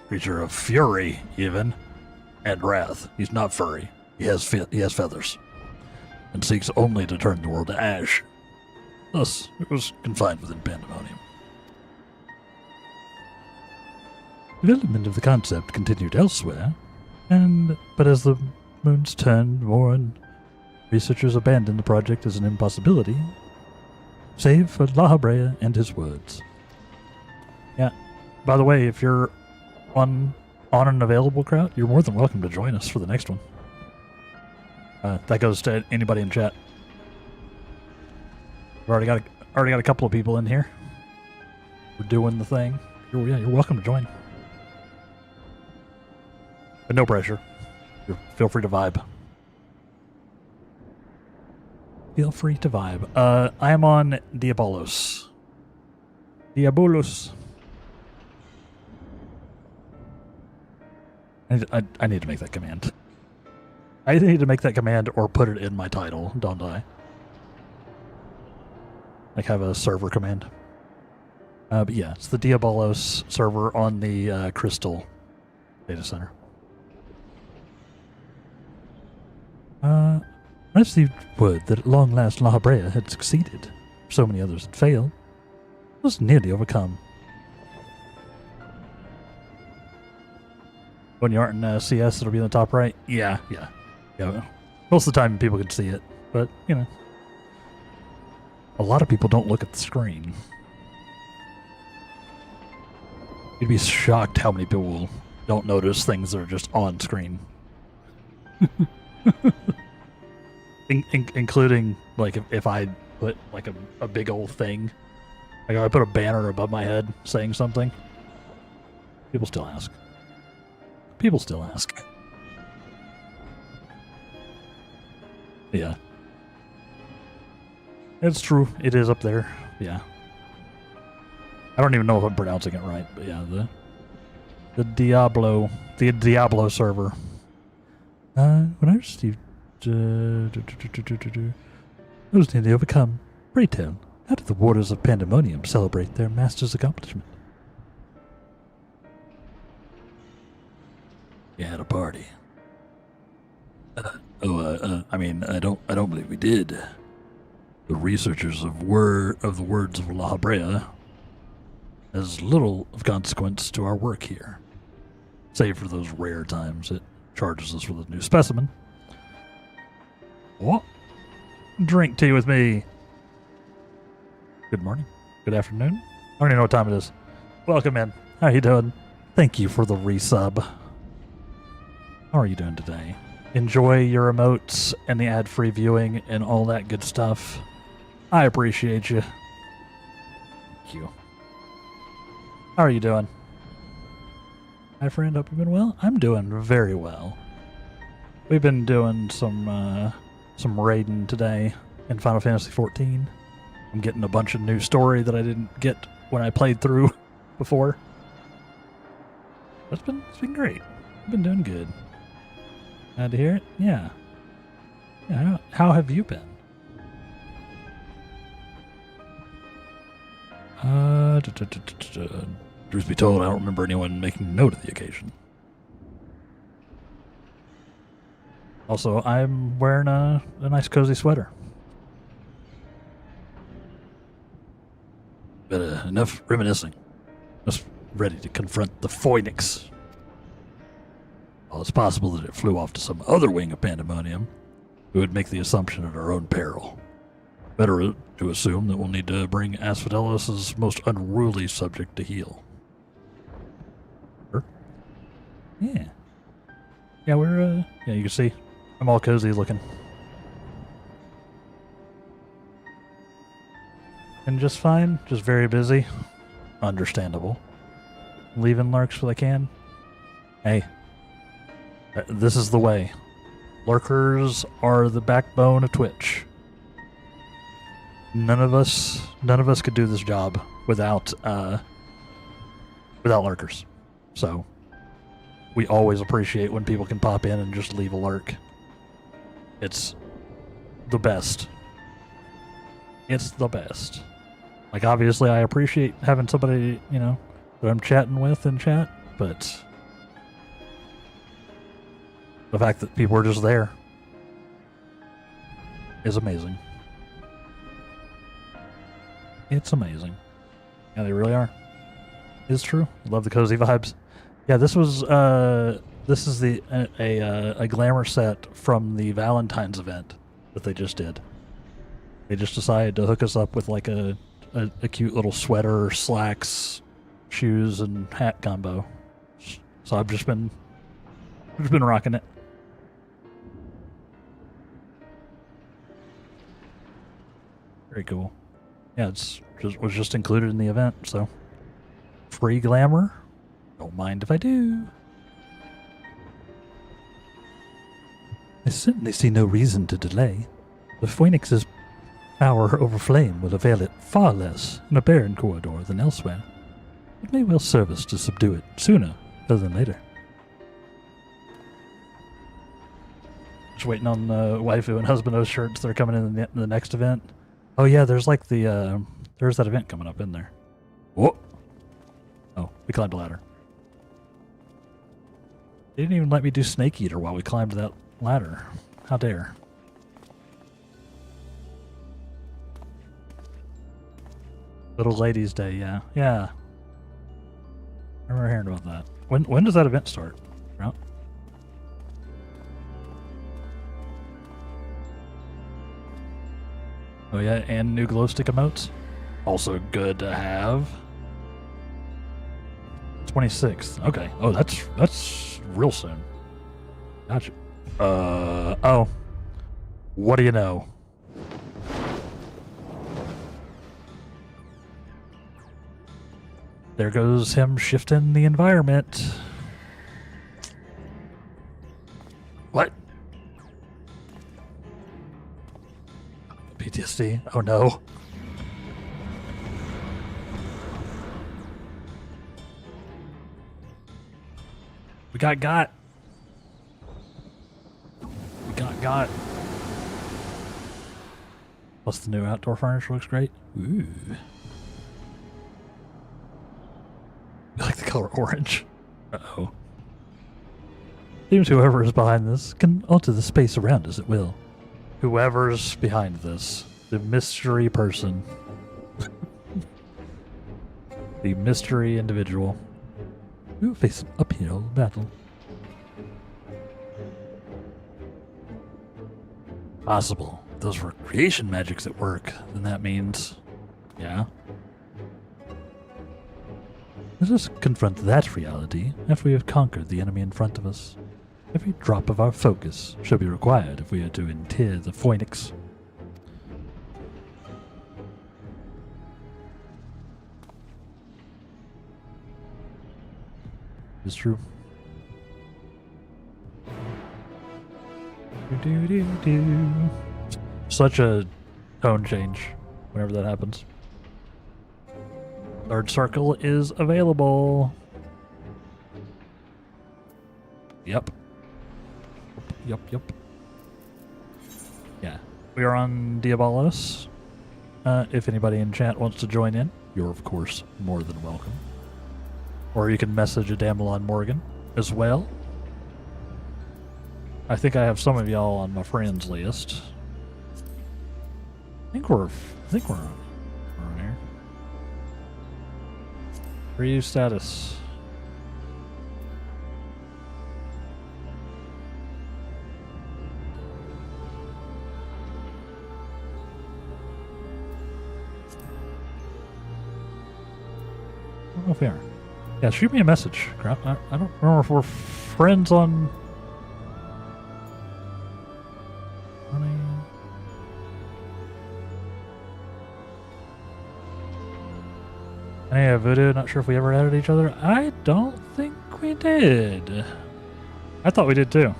creature of fury, even, and wrath. He's not furry. He has feathers, and seeks only to turn the world to ash. Thus, it was confined within Pandemonium. Development of the concept continued elsewhere, but as the moons turned more and researchers abandoned the project as an impossibility, save for La Habrea and his words. Yeah. By the way, if you're on an available crowd, you're more than welcome to join us for the next one. That goes to anybody in chat. We've already got a couple of people in here. We're doing the thing. You're welcome to join. But no pressure. Feel free to vibe. Feel free to vibe. I am on Diabolos. I need to make that command. I need to make that command or put it in my title, don't I? Like have a server command. But yeah, it's the Diabolos server on the Crystal data center. I received word that at long last La Habrea had succeeded. So many others had failed. It was nearly overcome. When you aren't in CS, it'll be in the top right. Yeah. Most of the time people can see it, but, you know. A lot of people don't look at the screen. You'd be shocked how many people don't notice things that are just on screen. Including, like, if I put, like, a big old thing. Like, if I put a banner above my head saying something. People still ask. Yeah. It's true. It is up there. Yeah. I don't even know if I'm pronouncing it right, but yeah, the Diablo server. When I received I was nearly overcome. Pray tell, how did the Warders of Pandemonium celebrate their master's accomplishment? We had a party. I mean, I don't believe we did. The researchers of the words of La Habrea has little of consequence to our work here, save for those rare times it charges us with a new specimen. What? Drink tea with me. Good morning. Good afternoon. I don't even know what time it is. Welcome in. How you doing? Thank you for the resub. How are you doing today? Enjoy your emotes and the ad-free viewing and all that good stuff. I appreciate you. Thank you. How are you doing? Hi, friend. Hope you've been well. I'm doing very well. We've been doing some raiding today in Final Fantasy XIV. I'm getting a bunch of new story that I didn't get when I played through before. It's been great. I've been doing good. Glad to hear it. Yeah. How have you been? Truth be told, I don't remember anyone making note of the occasion. Also, I'm wearing a nice cozy sweater. But enough reminiscing. Just ready to confront the Phoenix. Well, it's possible that it flew off to some other wing of Pandemonium, who would make the assumption at our own peril. Better to assume that we'll need to bring Asphodelos' most unruly subject to heel. Sure. Yeah. Yeah, we're, yeah, you can see. I'm all cozy looking. And just fine. Just very busy. Understandable. Leaving lurks when I can. Hey. This is the way. Lurkers are the backbone of Twitch. None of us could do this job without lurkers. So we always appreciate when people can pop in and just leave a lurk. It's the best. It's the best. Like, obviously I appreciate having somebody, you know, that I'm chatting with in chat, but the fact that people are just there is amazing. It's amazing. Yeah, they really are. It's true. I love the cozy vibes. Yeah, this is a glamour set from the Valentine's event that they just did. They just decided to hook us up with like a cute little sweater, slacks, shoes, and hat combo. So I've just been rocking it. Very cool. Yeah, was just included in the event, so free glamour. Don't mind if I do. I certainly see no reason to delay. The Phoenix's power over flame will avail it far less in a barren corridor than elsewhere. It may well serve us to subdue it sooner rather than later. Just waiting on waifu and husband shirts that are coming in the next event. Oh yeah, there's like there's that event coming up in there. Whoa! Oh, we climbed a ladder. They didn't even let me do Snake Eater while we climbed that ladder. How dare. Little Ladies Day, yeah. Yeah. I remember hearing about that. When does that event start? Right? Oh yeah, and new glow stick emotes. Also good to have. 26th. Okay. Oh, that's real soon. Gotcha. Oh. What do you know? There goes him shifting the environment. What? PTSD. Oh no. We got. We got. Plus the new outdoor furniture looks great. Ooh. I like the color orange. Uh-oh. Seems whoever is behind this can alter the space around as it will. Whoever's behind this. The mystery person. The mystery individual. We will face an uphill battle. Possible. If those were creation magics at work, then that means... Yeah? Let us confront that reality after we have conquered the enemy in front of us. Every drop of our focus shall be required if we are to interfere the Phoenix. It's true. Such a tone change whenever that happens. Third circle is available. Yep. Yep. Yeah. We are on Diabolos. If anybody in chat wants to join in, you're of course more than welcome. Or you can message a Damelon Morgan as well. I think I have some of y'all on my friends list. I think we're on here. Review status. I don't know if we are. Yeah, shoot me a message. Crap, I don't remember if we're friends on. Hey, Voodoo, not sure if we ever added each other. I don't think we did. I thought we did too.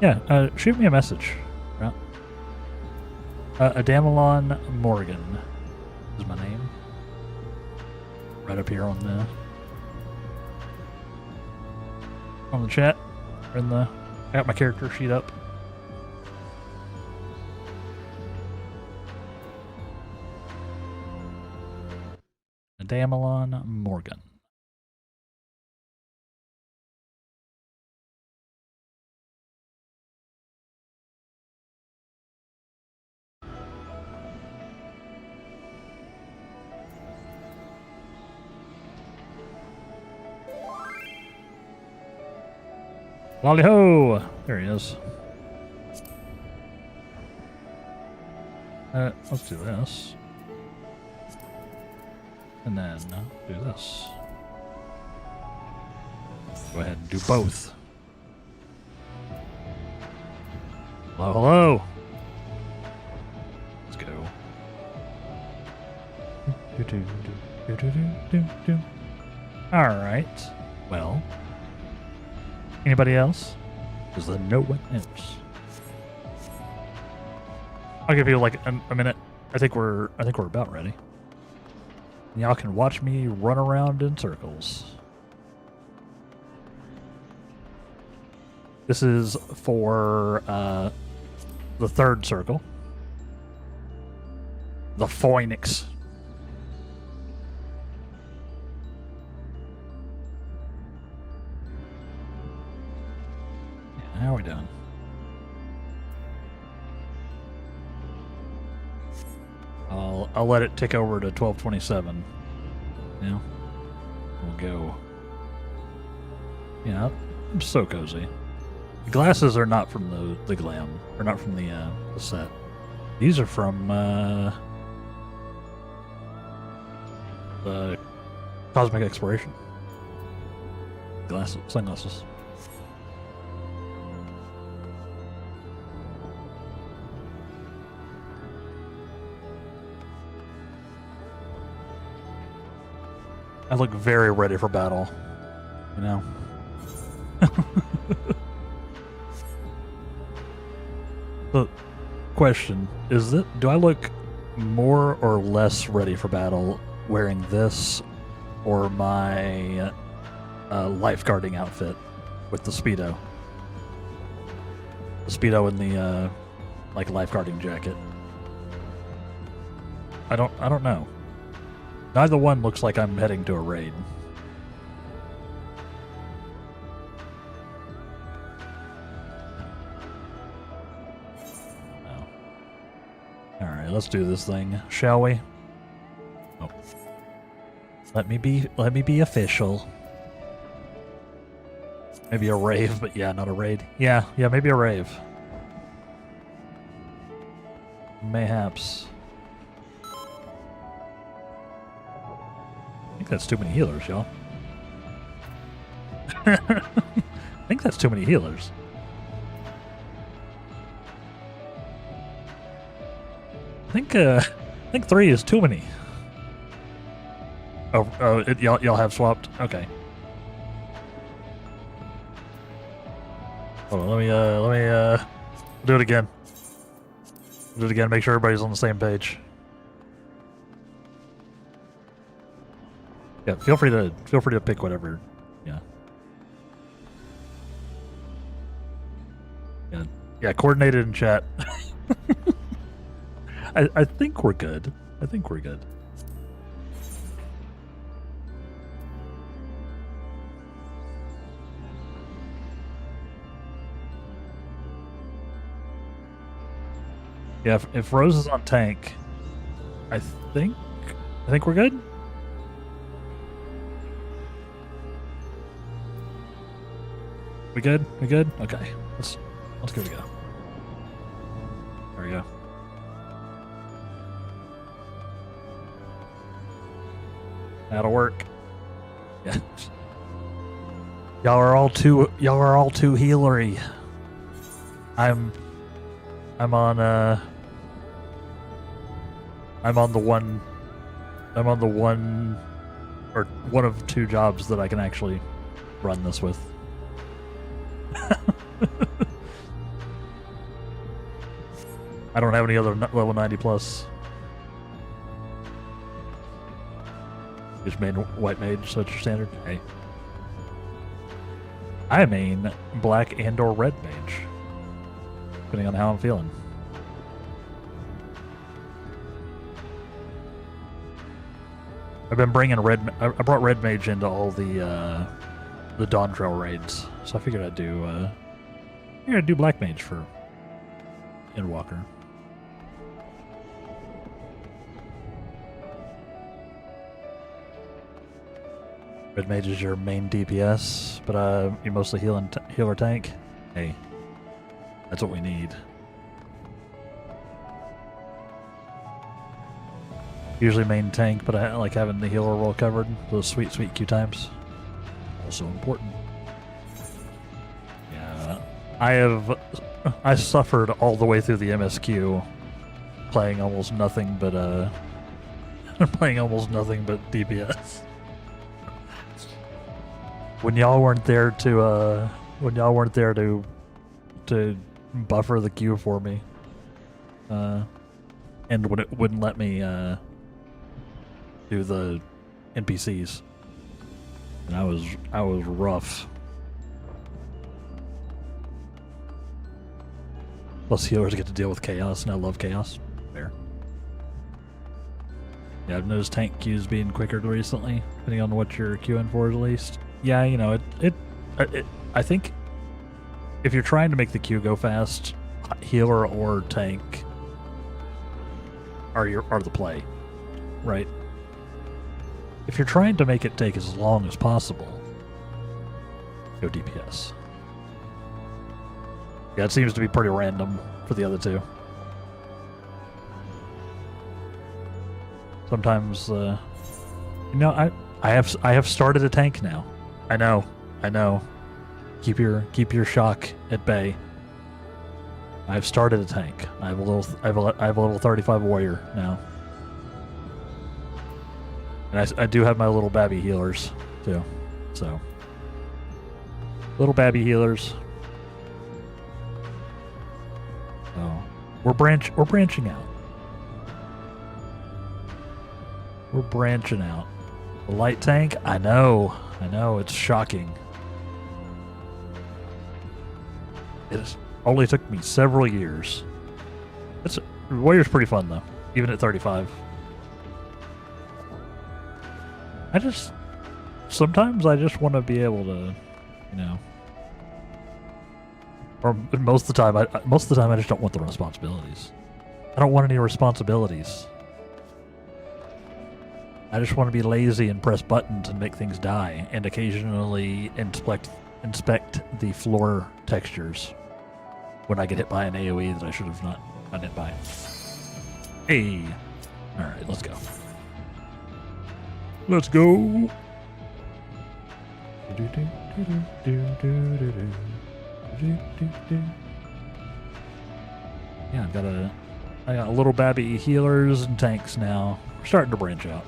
Yeah, shoot me a message. Yeah. Adamelon Morgan is my name. Right up here on the chat. I got my character sheet up. Adamelon Morgan. Lolly ho! There he is. Let's do this. And then do this. Go ahead and do both. Hello, hello! Let's go. Alright. Well. Anybody else? Is there no one else? I'll give you like a minute. I think we're about ready. And y'all can watch me run around in circles. This is for the third circle. The Phoenix. Yeah, how are we doing? I'll let it tick over to 12:27. Yeah. We'll go. Yeah, I'm so cozy. The glasses are not from the glam, or not from the set. These are from the Cosmic Exploration. Glasses, sunglasses. I look very ready for battle, you know. The question is that do I look more or less ready for battle wearing this or my lifeguarding outfit with the Speedo? The Speedo and the like lifeguarding jacket. I don't know. Neither one looks like I'm heading to a raid. No. Alright, let's do this thing, shall we? Oh. Let me be official. Maybe a rave, but yeah, not a raid. Yeah, maybe a rave. Mayhaps. I think that's too many healers, y'all. I think that's too many healers. I think 3 is too many. Y'all have swapped. Okay. Hold on, let me do it again. Do it again. Make sure everybody's on the same page. Yeah, feel free to pick whatever. Yeah. Yeah, coordinated in chat. I think we're good. I think we're good. Yeah, if Rose is on tank, I think we're good. We good? We good? Okay. Let's give it a go. There we go. That'll work. Yeah. Y'all are all too healery. I'm on the one or one of two jobs that I can actually run this with. I don't have any other level 90 plus. Just main white mage, so it's your standard. Hey. I main black and or red mage, depending on how I'm feeling. I've been bringing I brought red mage into all the Dawn Trail raids, so I figured I'd do black mage for Endwalker. Red mage is your main DPS, but you're mostly healer tank. Hey, that's what we need. Usually main tank, but I like having the healer role covered. Those sweet Q times. Also important. Yeah, I suffered all the way through the MSQ, playing almost nothing but DPS. When y'all weren't there to buffer the queue for me, and when it wouldn't let me do the NPCs, and I was rough. Plus healers get to deal with chaos, and I love chaos. Fair. Yeah, I've noticed tank queues being quicker recently, depending on what you're queuing for at least. Yeah, you know, I think if you're trying to make the queue go fast, healer or tank are the play, right? If you're trying to make it take as long as possible, go DPS. Yeah, it seems to be pretty random for the other two. Sometimes, you know, I have started a tank now. I know. Keep your shock at bay. I've started a tank. I have a level 35 warrior now. And I do have my little babby healers too. So little babby healers. So we're branching out. We're branching out. The light tank, I know, it's shocking. It only took me several years. Warrior's pretty fun though, even at 35. Sometimes I just want to be able to, you know, or most of the time I just don't want the responsibilities. I don't want any responsibilities. I just want to be lazy and press buttons and make things die, and occasionally inspect the floor textures when I get hit by an AoE that I should have not gotten hit by. Hey! Alright, let's go. Let's go! Yeah, I got a little babby healers and tanks now. We're starting to branch out.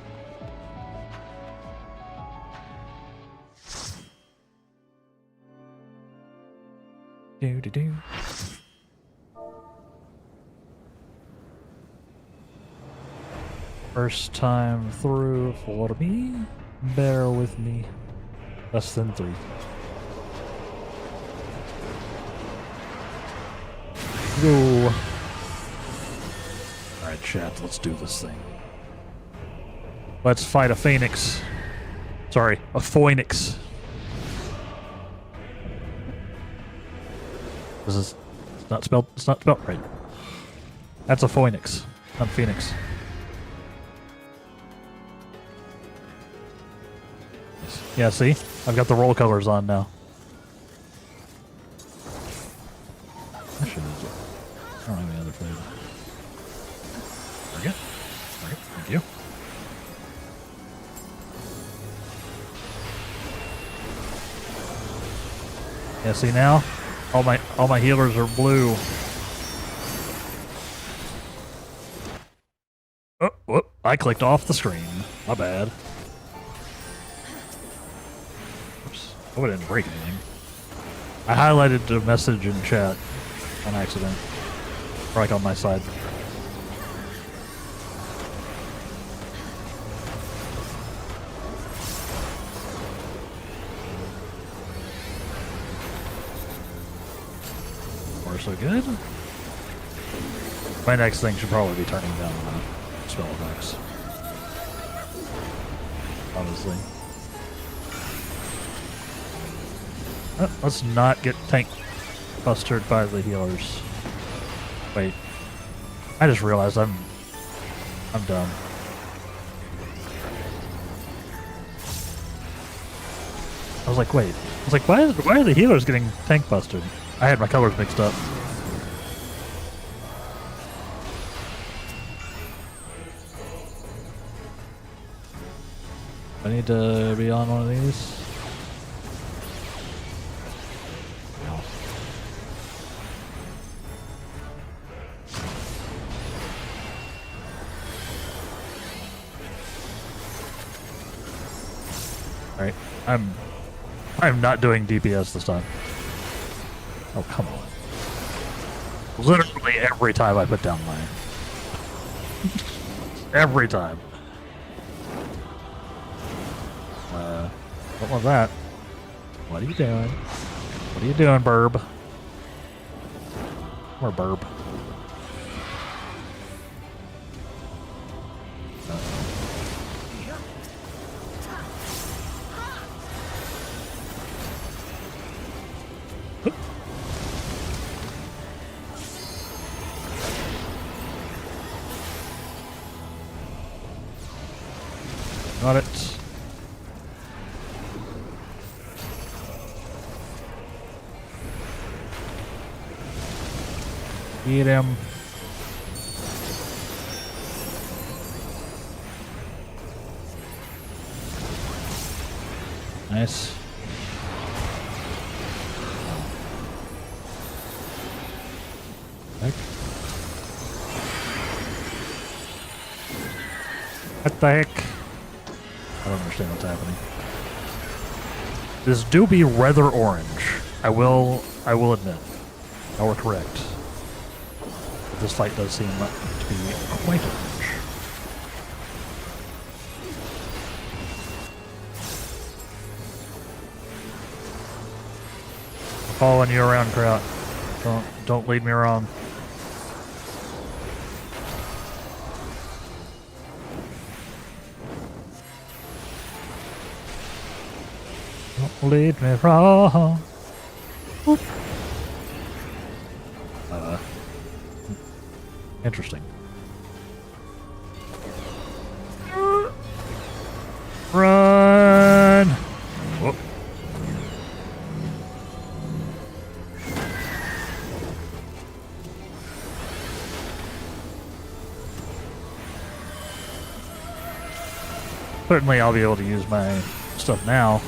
First time through for me. Bear with me. Less than 3. Go. Alright, chat, let's do this thing. Let's fight a phoenix. Sorry, a phoenix. This is it's not spelled right. That's a phoenix, not phoenix. Yeah, see? I've got the roll colors on now. I should have. I don't have any other food. There you go. All right, thank you. Yeah, see now? All my healers are blue. Oh, whoop, I clicked off the screen. My bad. Oops. I didn't break anything. I highlighted the message in chat on accident. Or like on my side. So good. My next thing should probably be turning down the spell effects. Honestly. Let's not get tank bustered by the healers. Wait. I just realized I'm dumb. I was like, wait. I was like, why are the healers getting tank busted? I had my colors mixed up. I need to be on one of these. No. Alright, I'm not doing DPS this time. Oh, come on. Literally every time I put down mine. Every time. What was that? What are you doing? What are you doing, Burb? Or Burb. Got it. Eat him. Nice. Heck. What the heck? I don't understand what's happening. This do be rather orange. I will admit. Now we're correct. But this fight does seem to be quite orange. I'm following you around, Kraut. Don't lead me wrong. Don't lead me wrong. Whoop. Interesting. Run! Whoop. Certainly I'll be able to use my stuff now.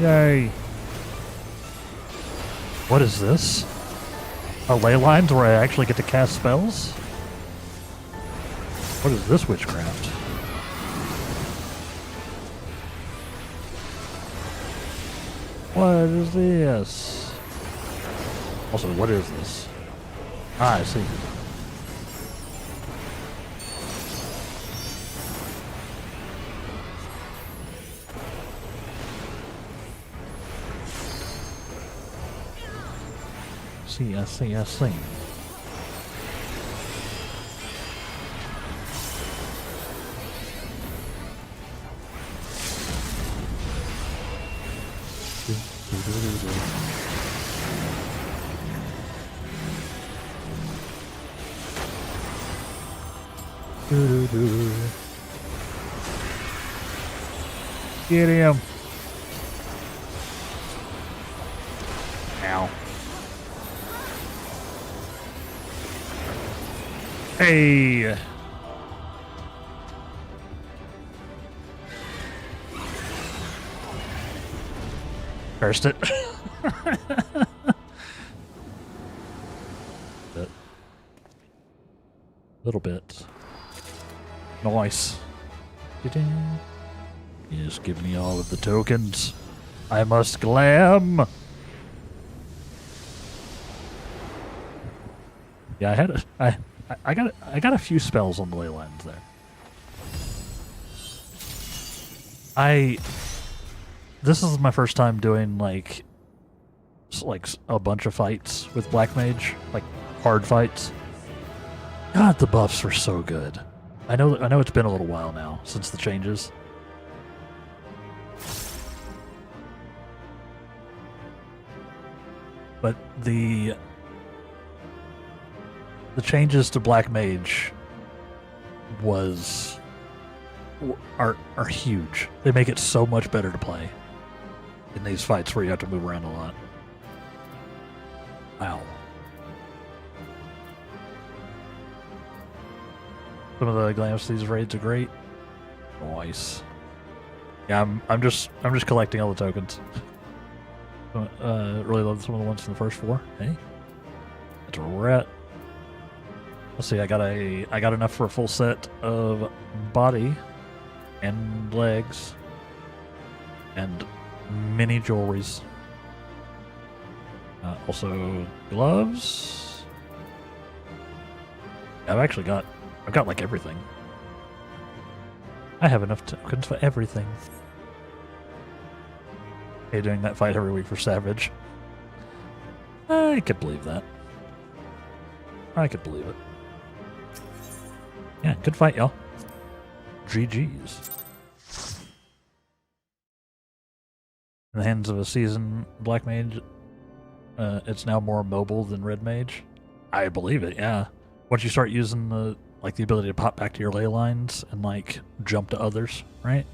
Yay. What is this? A ley lines where I actually get to cast spells? What is this witchcraft? What is this? Also, what is this? Ah, I see. I see. Get him. Ow. Hey. Cursed it. Little bit. Nice. Yes, give me all of the tokens. I must glam. Yeah, I got a few spells on the ley lines there. This is my first time doing like a bunch of fights with Black Mage, like hard fights. God, the buffs are so good. I know it's been a little while now since the changes. But the changes to Black Mage are huge. They make it so much better to play in these fights where you have to move around a lot. Wow. Some of the glams to these raids are great. Nice. Yeah, I'm just collecting all the tokens. Really love some of the ones from the first 4. Hey, that's where we're at. Let's see. I got enough for a full set of body and legs and mini jewelries. Also gloves. I've got like everything. I have enough tokens for everything. Hey, doing that fight every week for Savage. I could believe that. I could believe it. Yeah, good fight, y'all. GG's. In the hands of a seasoned Black Mage, it's now more mobile than Red Mage. I believe it, yeah. Once you start using the ability to pop back to your ley lines and like jump to others, right?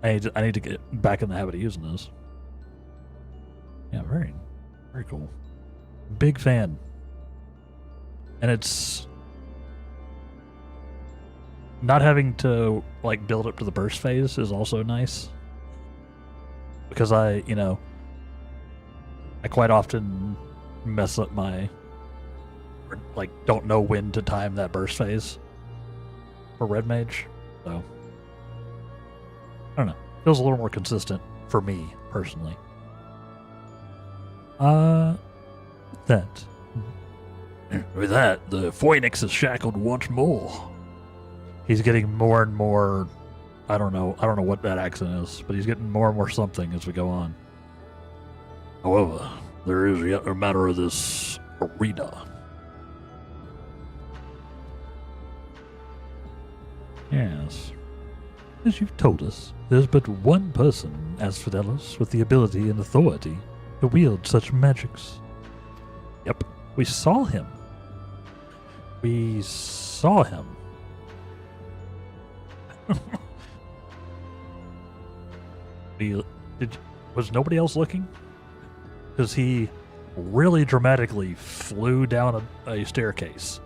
I need to get back in the habit of using those. Yeah, very cool. Big fan. And it's not having to like build up to the burst phase is also nice. Because I quite often mess up don't know when to time that burst phase for Red Mage. So I don't know. Feels a little more consistent for me personally. With that, the Phoenix is shackled once more. He's getting more and more. I don't know what that accent is, but he's getting more and more something as we go on. However, there is yet a matter of this arena. Yes. As you've told us, there's but one person, as Fidelis, with the ability and authority to wield such magics. Yep, we saw him. We saw him. Was nobody else looking? Because he really dramatically flew down a staircase.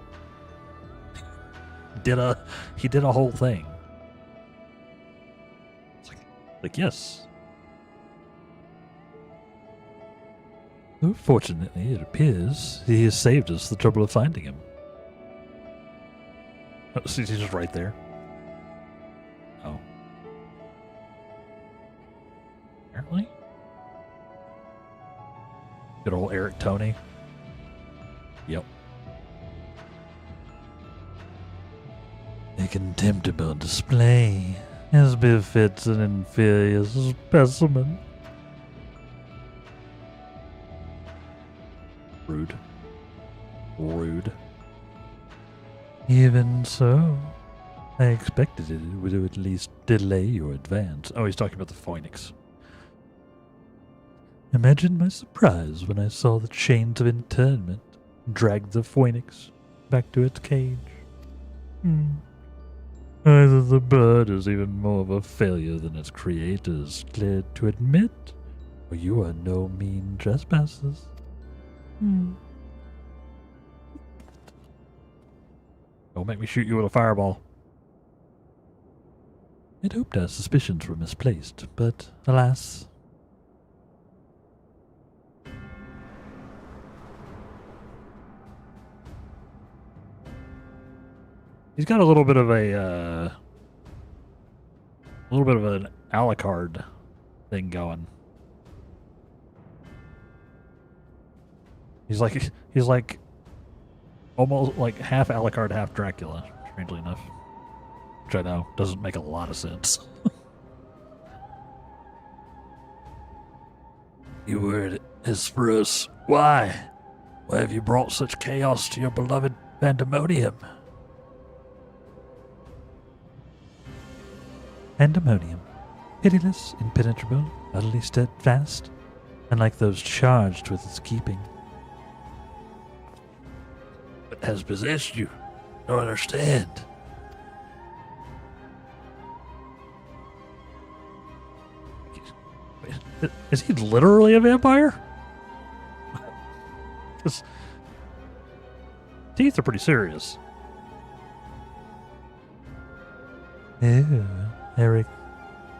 He did a whole thing. It's like yes. Though fortunately, it appears he has saved us the trouble of finding him. Oh, he's just right there. Oh. Apparently. Good old Eric Tony. Yep. A contemptible display, as befits an inferior specimen. Rude. Rude. Even so, I expected it would at least delay your advance. Oh, he's talking about the Phoenix. Imagine my surprise when I saw the chains of internment drag the phoenix back to its cage. Either the bird is even more of a failure than its creators glad to admit, or you are no mean trespassers. Don't make me shoot you with a fireball. I'd hoped our suspicions were misplaced, but alas. He's got a little bit of an Alucard thing going. He's like almost like half Alucard, half Dracula, strangely enough. Which I know doesn't make a lot of sense. You were Hesperus. Why? Why have you brought such chaos to your beloved Pandemonium? Pandemonium, pitiless, impenetrable, utterly steadfast, unlike those charged with its keeping. What has possessed you? Don't understand. Is he literally a vampire? His teeth are pretty serious. Ew,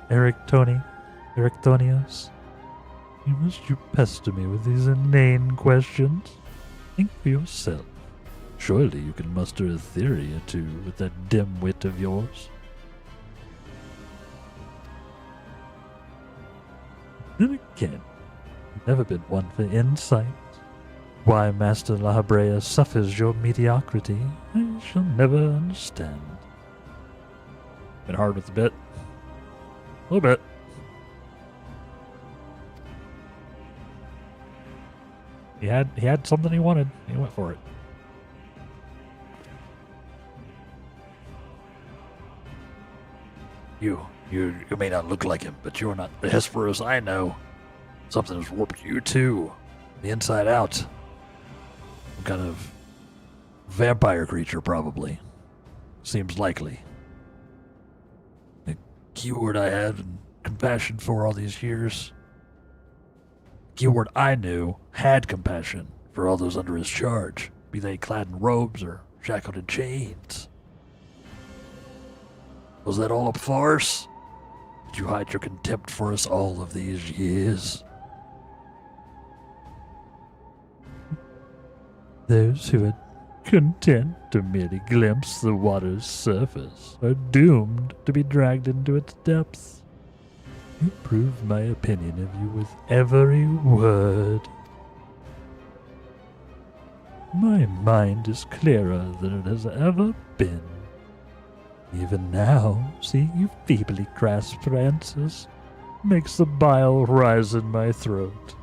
Erictonios. You must you pester me with these inane questions? Think for yourself. Surely you can muster a theory or two with that dim wit of yours. Then again, I've never been one for insight. Why Master La Habrea suffers your mediocrity, I shall never understand. Been hard with the bit. A little bit. He had something he wanted. He went for it. You may not look like him, but you're not the Hesperus I know. Something has warped you too, the inside out. Some kind of vampire creature, probably. Seems likely. The keyword I had and compassion for all these years. Keyword I knew had compassion for all those under his charge, be they clad in robes or shackled in chains. Was that all a farce? Did you hide your contempt for us all of these years? Those who are content to merely glimpse the water's surface are doomed to be dragged into its depths. You prove my opinion of you with every word. My mind is clearer than it has ever been. Even now, seeing you feebly grasp for answers makes the bile rise in my throat.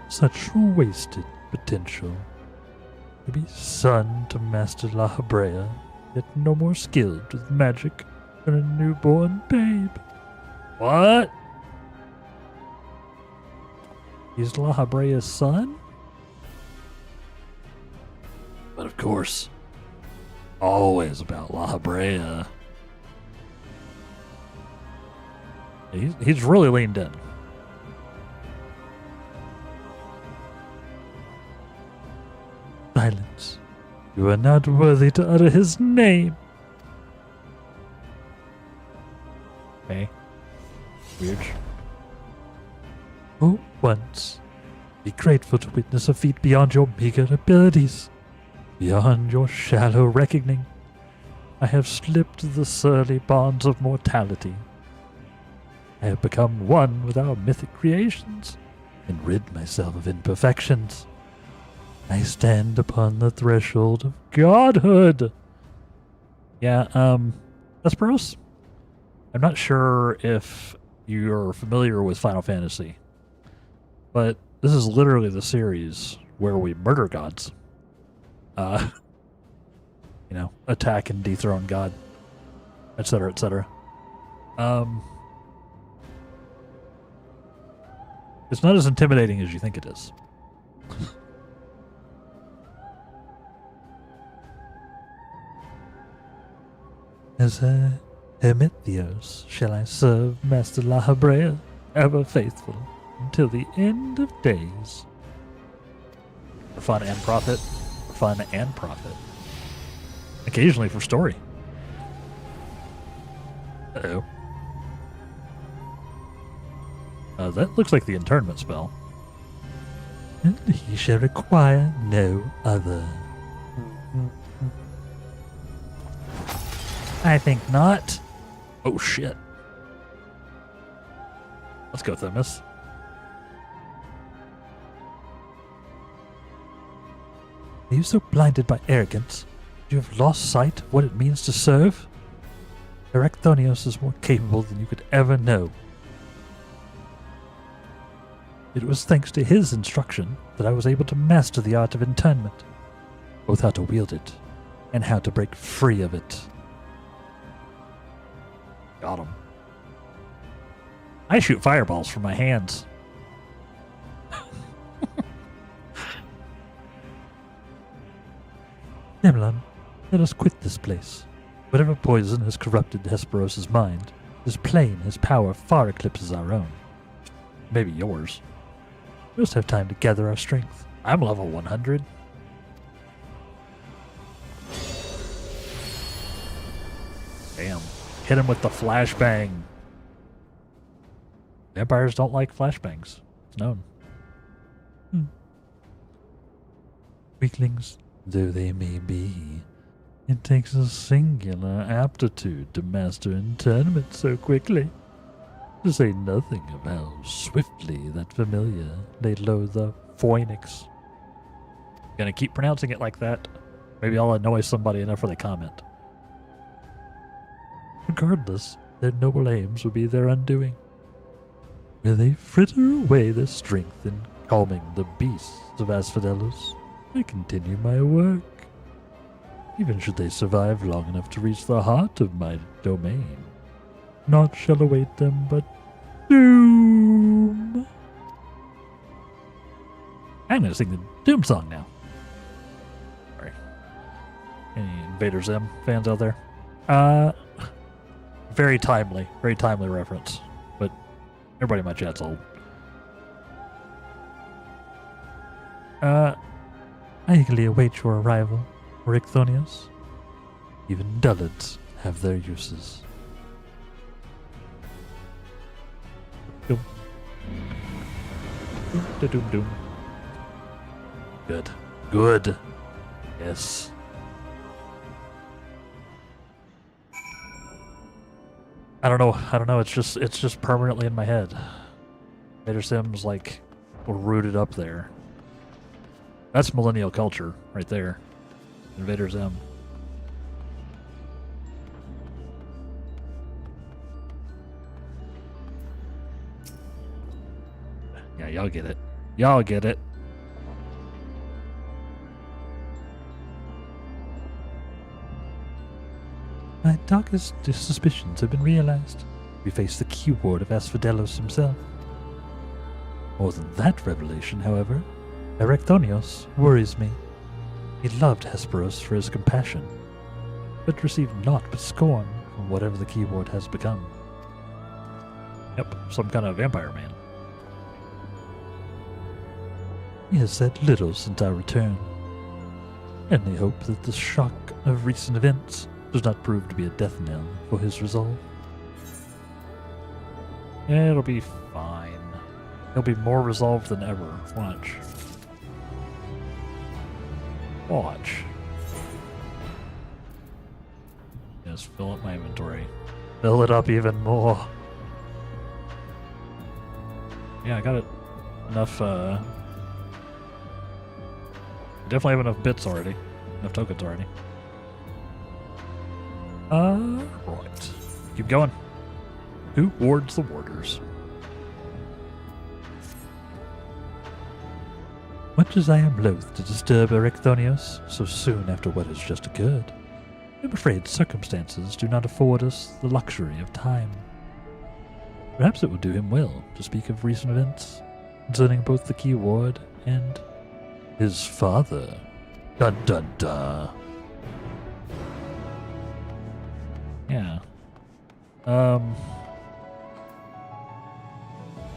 Such wasted potential. To be son to Master La Habrea, yet no more skilled with magic than a newborn babe. What? He's La Habrea's son? But of course, always about La Habrea. He's really leaned in. Silence. You are not worthy to utter his name. Okay. Weird. Oh, once. Be grateful to witness a feat beyond your meager abilities. Beyond your shallow reckoning. I have slipped the surly bonds of mortality. I have become one with our mythic creations and rid myself of imperfections. I stand upon the threshold of godhood. Yeah, Hesperus? I'm not sure if you're familiar with Final Fantasy, but this is literally the series where we murder gods. Attack and dethrone God, etc., etc. It's not as intimidating as you think it is. As Hermithios shall I serve Master Lahabrea, ever faithful, until the end of days. For fun and profit. For fun and profit. Occasionally for story. Uh-oh. That looks like the internment spell. And he shall require no other. I think not. Oh shit. Let's go, Themis. Are you so blinded by arrogance? You have lost sight of what it means to serve? Erecthonios is more capable than you could ever know. It was thanks to his instruction that I was able to master the art of internment, both how to wield it and how to break free of it. Got him. I shoot fireballs from my hands. Nemlon, let us quit this place. Whatever poison has corrupted Hesperos' mind, it is plain his power far eclipses our own. Maybe yours. We must have time to gather our strength. I'm level 100. Damn. Hit him with the flashbang. Vampires don't like flashbangs. It's known. Weaklings though they may be, it takes a singular aptitude to master internment so quickly. To say nothing of how swiftly that familiar laid low the Phoenix. Gonna keep pronouncing it like that. Maybe I'll annoy somebody enough for the comment. Regardless, their noble aims will be their undoing. Will they fritter away their strength in calming the beasts of Asphodelos? I continue my work. Even should they survive long enough to reach the heart of my domain, naught shall await them but doom. I'm gonna sing the Doom song now. Sorry. Any Invader Zim fans out there? Very timely reference. But everybody in my chat's old. I eagerly await your arrival, Erecthonios. Even dullards have their uses. Doom. Doom, doom. Good. Good. Yes. I don't know. It's just permanently in my head. Vader Sim's like rooted up there. That's millennial culture right there. Invader Zim. Yeah, y'all get it. Y'all get it. My darkest suspicions have been realized. We face the keyword of Asphodelos himself. More than that revelation, however, Erecthonios worries me. He loved Hesperos for his compassion, but received naught but scorn from whatever the keyword has become. Yep, some kind of vampire man. He has said little since our return. I only hope that the shock of recent events does not prove to be a death knell for his resolve. Yeah, it'll be fine. He'll be more resolved than ever. Watch. Watch. Just fill up my inventory. Fill it up even more. Yeah, I got it. Enough, definitely have enough bits already. Enough tokens already. Right. Keep going. Who wards the warders? Much as I am loath to disturb Erecthonios so soon after what has just occurred, I'm afraid circumstances do not afford us the luxury of time. Perhaps it would do him well to speak of recent events. concerning both the key ward and his father. Dun dun dun. Yeah.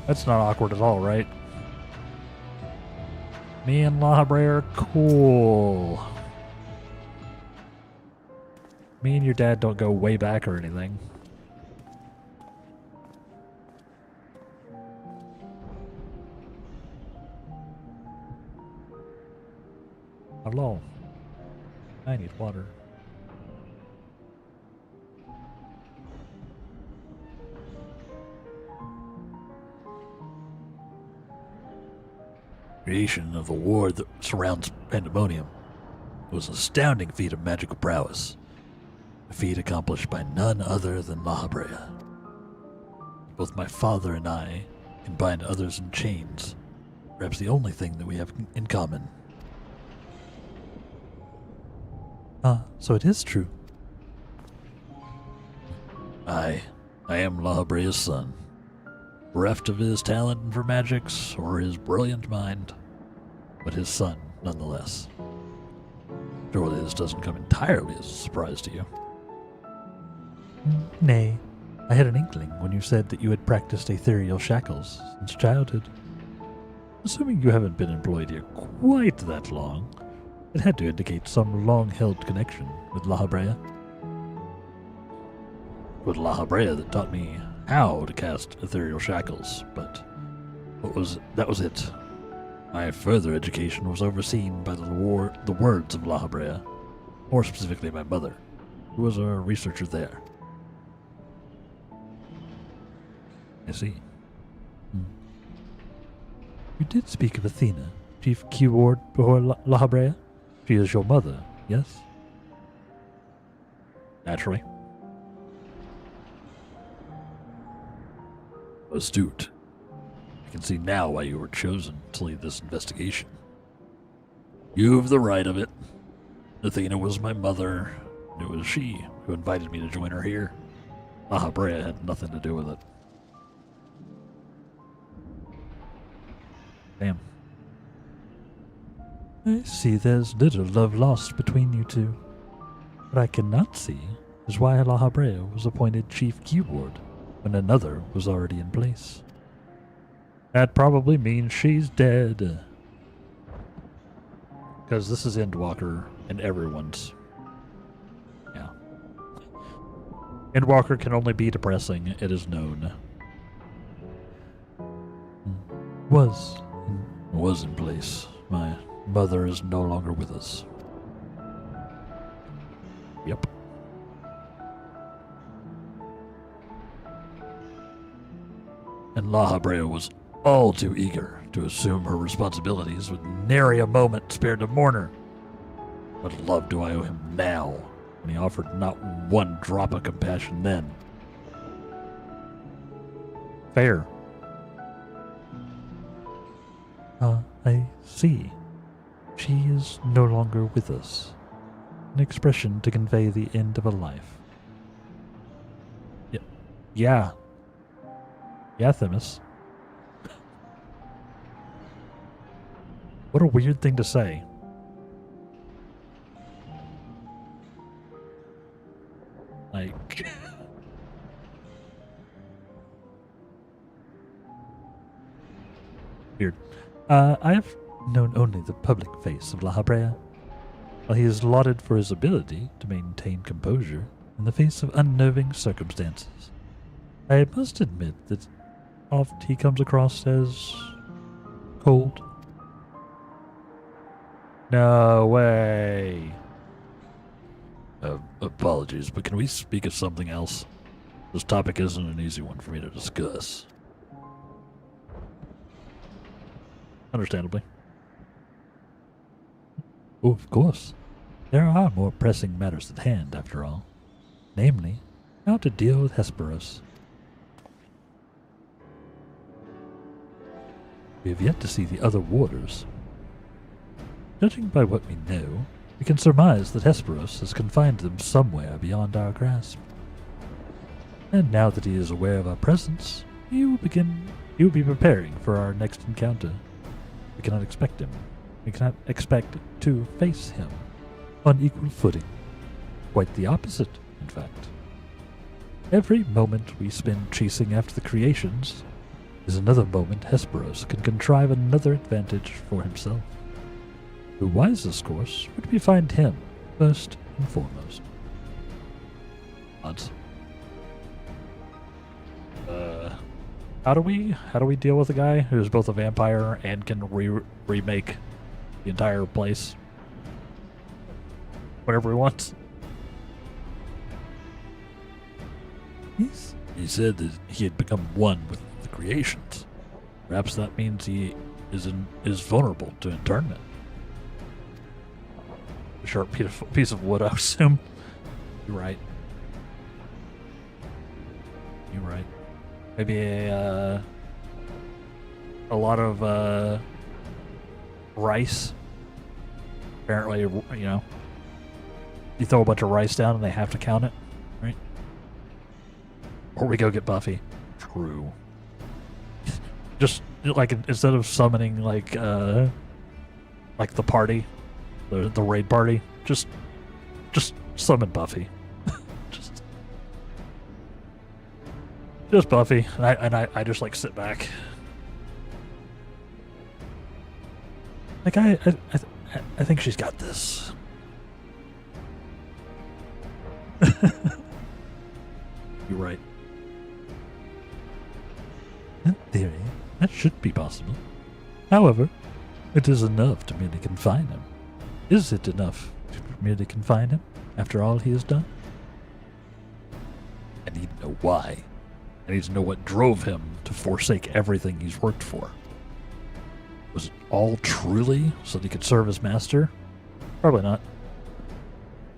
That's not awkward at all, right? Me and La Habrea are cool. Me and your dad don't go way back or anything. Hello. I need water. Creation of the ward that surrounds Pandemonium was an astounding feat of magical prowess, a feat accomplished by none other than La Habrea. Both my father and I can bind others in chains, perhaps the only thing that we have in common. So it is true. I am La Habrea's son, bereft of his talent for magics or his brilliant mind, but his son nonetheless. Surely this doesn't come entirely as a surprise to you. Nay, I had an inkling when you said that you had practiced ethereal shackles since childhood. Assuming you haven't been employed here quite that long, it had to indicate some long-held connection with La Habrea. With La Habrea that taught me how to cast ethereal shackles, but that was it. My further education was overseen by the words of La Habrea, more specifically my mother, who was a researcher there. I see. You did speak of Athena, Chief Keyword before La Habrea. She is your mother, yes? Naturally. Astute. I can see now why you were chosen to lead this investigation. You've the right of it. Athena was my mother, and it was she who invited me to join her here. La Habrea had nothing to do with it. Damn. I see there's little love lost between you two. What I cannot see is why La Habrea was appointed Chief Keyword when another was already in place. That probably means she's dead. Because this is Endwalker and everyone's. Yeah. Endwalker can only be depressing, it is known. Was in place. My mother is no longer with us. Yep. And La Habrea was all too eager to assume her responsibilities with nary a moment spared to mourn her. What love do I owe him now, when he offered not one drop of compassion then? Fair. I see. She is no longer with us. An expression to convey the end of a life. Yeah. Yeah, Themis. What a weird thing to say. Like... Weird. I have known only the public face of La Habrea. While he is lauded for his ability to maintain composure in the face of unnerving circumstances, I must admit that oft he comes across as cold. No way. Apologies, but can we speak of something else? This topic isn't an easy one for me to discuss. Understandably. Oh, of course. There are more pressing matters at hand, after all. Namely, how to deal with Hesperos. We have yet to see the other warders. Judging by what we know, we can surmise that Hesperos has confined them somewhere beyond our grasp. And now that he is aware of our presence, he will begin He will be preparing for our next encounter. We cannot expect him. We cannot expect to face him on equal footing. Quite the opposite, in fact. Every moment we spend chasing after the creations is another moment Hesperos can contrive another advantage for himself. The wisest course would be find him first and foremost. Odds. How do we deal with a guy who's both a vampire and can remake the entire place whatever he wants? He said that he had become one with the creations. Perhaps that means he is vulnerable to internment. A sharp piece of wood, I assume. You're right. You're right. Maybe a lot of rice. Apparently, you know, you throw a bunch of rice down and they have to count it, right? Or we go get Buffy. True. Just like instead of summoning like the party, the raid party, just summon Buffy. just Buffy, and I just like sit back. Like I think she's got this. You're right. In theory, that should be possible. However, it is enough to merely confine him. Is it enough to merely confine him after all he has done? I need to know why. I need to know what drove him to forsake everything he's worked for. Was it all truly so that he could serve his master? Probably not.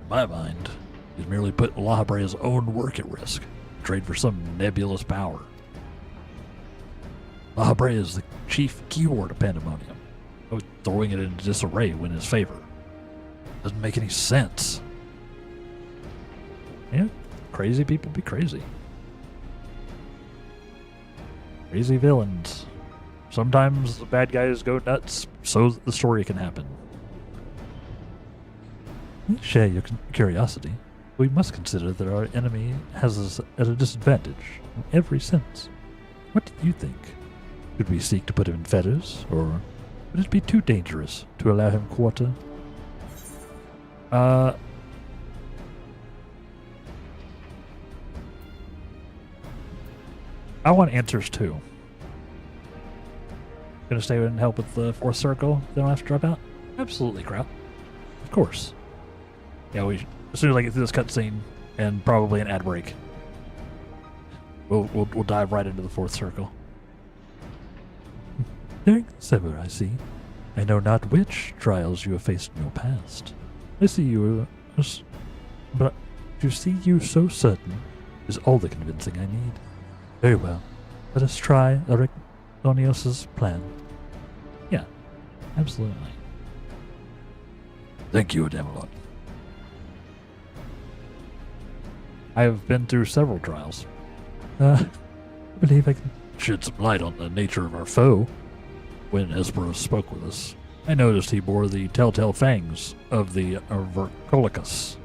In my mind, he's merely put La Habrea's own work at risk, to trade for some nebulous power. La Habrea is the chief keyword of Pandemonium. Throwing it into disarray will win his favor. Doesn't make any sense. Yeah, crazy people be crazy. Crazy villains. Sometimes the bad guys go nuts so that the story can happen. We share your curiosity. We must consider that our enemy has us at a disadvantage in every sense. What do you think? Should we seek to put him in fetters, or would it be too dangerous to allow him quarter? I want answers too. Gonna stay and help with the fourth circle? They don't have to drop out? Absolutely, crap. Of course. Yeah, as soon as I get through this cutscene and probably an ad break, we'll dive right into the fourth circle. During this ever, I see. I know not which trials you have faced in your past. I see you, but to see you so certain is all the convincing I need. Very well. Let us try Arachthonios' plan. Yeah, absolutely. Thank you, Demelot. I have been through several trials. I believe I can Shed some light on the nature of our foe. When Hesperos spoke with us, I noticed he bore the telltale fangs of the Vercolicus,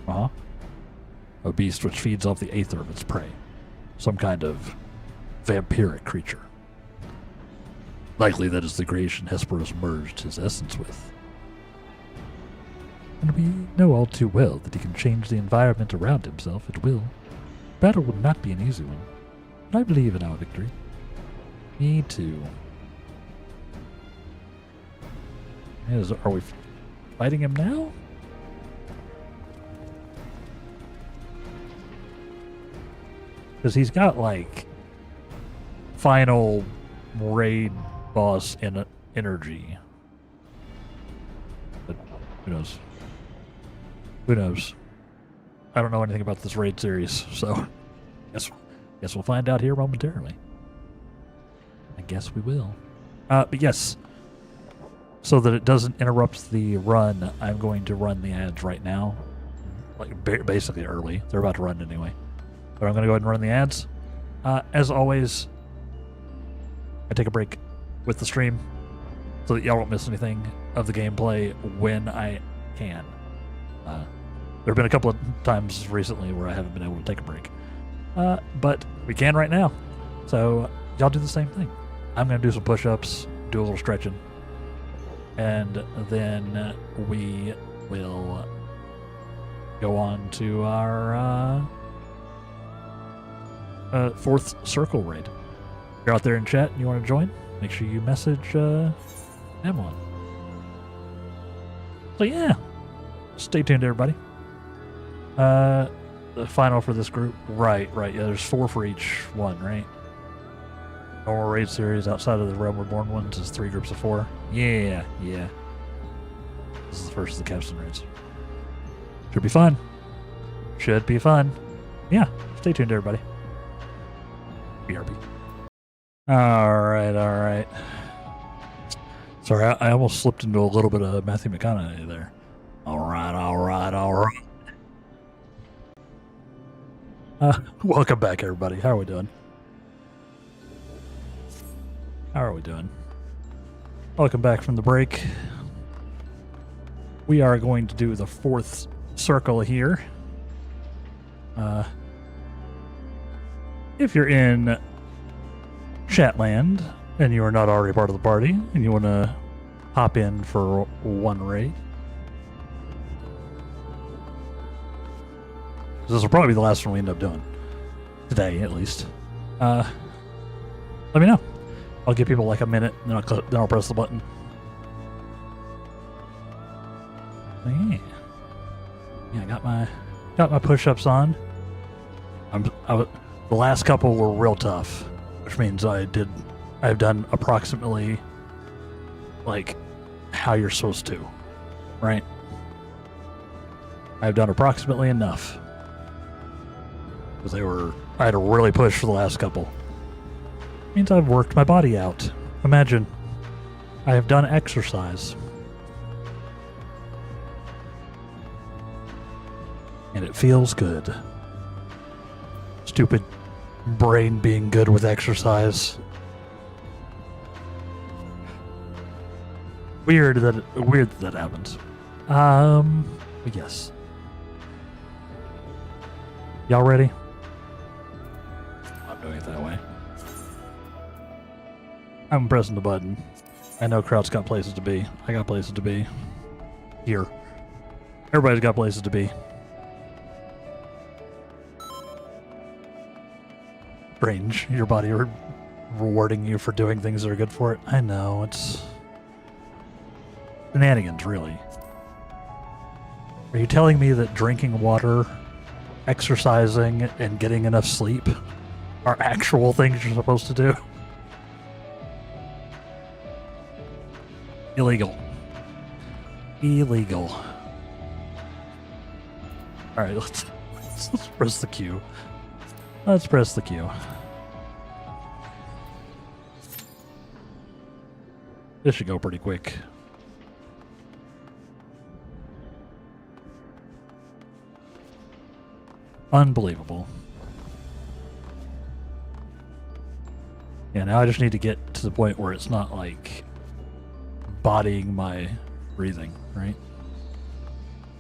Uh-huh. a beast which feeds off the aether of its prey. Some kind of vampiric creature. Likely that is the creation Hesperos merged his essence with. And we know all too well that he can change the environment around himself at will. Battle would not be an easy one, but I believe in our victory. Me too. Are we fighting him now? Because he's got like final raid boss energy. But who knows? Who knows? I don't know anything about this raid series, so guess we'll find out here momentarily. I guess we will. But yes, so that it doesn't interrupt the run, I'm going to run the ads right now. Like basically early. They're about to run anyway. But I'm going to go ahead and run the ads. As always, I take a break with the stream so that y'all don't miss anything of the gameplay when I can. There have been a couple of times recently where I haven't been able to take a break. But we can right now. So y'all do the same thing. I'm going to do some push-ups, do a little stretching, and then we will go on to our fourth circle raid. If you're out there in chat and you want to join, make sure you message Emlyn. So yeah, stay tuned, everybody. The final for this group, right? Yeah, there's 4 for each one, right? Normal raid series outside of the Realm Reborn ones is 3 groups of 4. Yeah. This is the first of the capstone raids. Should be fun. Yeah, stay tuned, everybody. BRB. All right. Sorry, I almost slipped into a little bit of Matthew McConaughey there. All right. Welcome back, everybody. How are we doing? Welcome back from the break. We are going to do the 4th circle here. If you're in Chatland and you are not already part of the party and you want to hop in for one raid, this will probably be the last one we end up doing today, at least. Let me know. I'll give people like a minute, and then I'll press the button. Yeah, I got my push-ups on. The last couple were real tough, which means I've done approximately like how you're supposed to, right? I've done approximately enough. Because I had to really push for the last couple. Means I've worked my body out. Imagine, I have done exercise. And it feels good. Stupid brain being good with exercise. Weird that happens. But yes. Y'all ready? I'm doing it that way. I'm pressing the button. I know Kraut's got places to be. I got places to be. Here. Everybody's got places to be. Strange. Your body rewarding you for doing things that are good for it. I know, it's shenanigans, really. Are you telling me that drinking water, exercising, and getting enough sleep are actual things you're supposed to do? Illegal. Alright, let's press the Q. Let's press the Q. This should go pretty quick. Unbelievable. Yeah, now I just need to get to the point where it's not like bodying my breathing, right?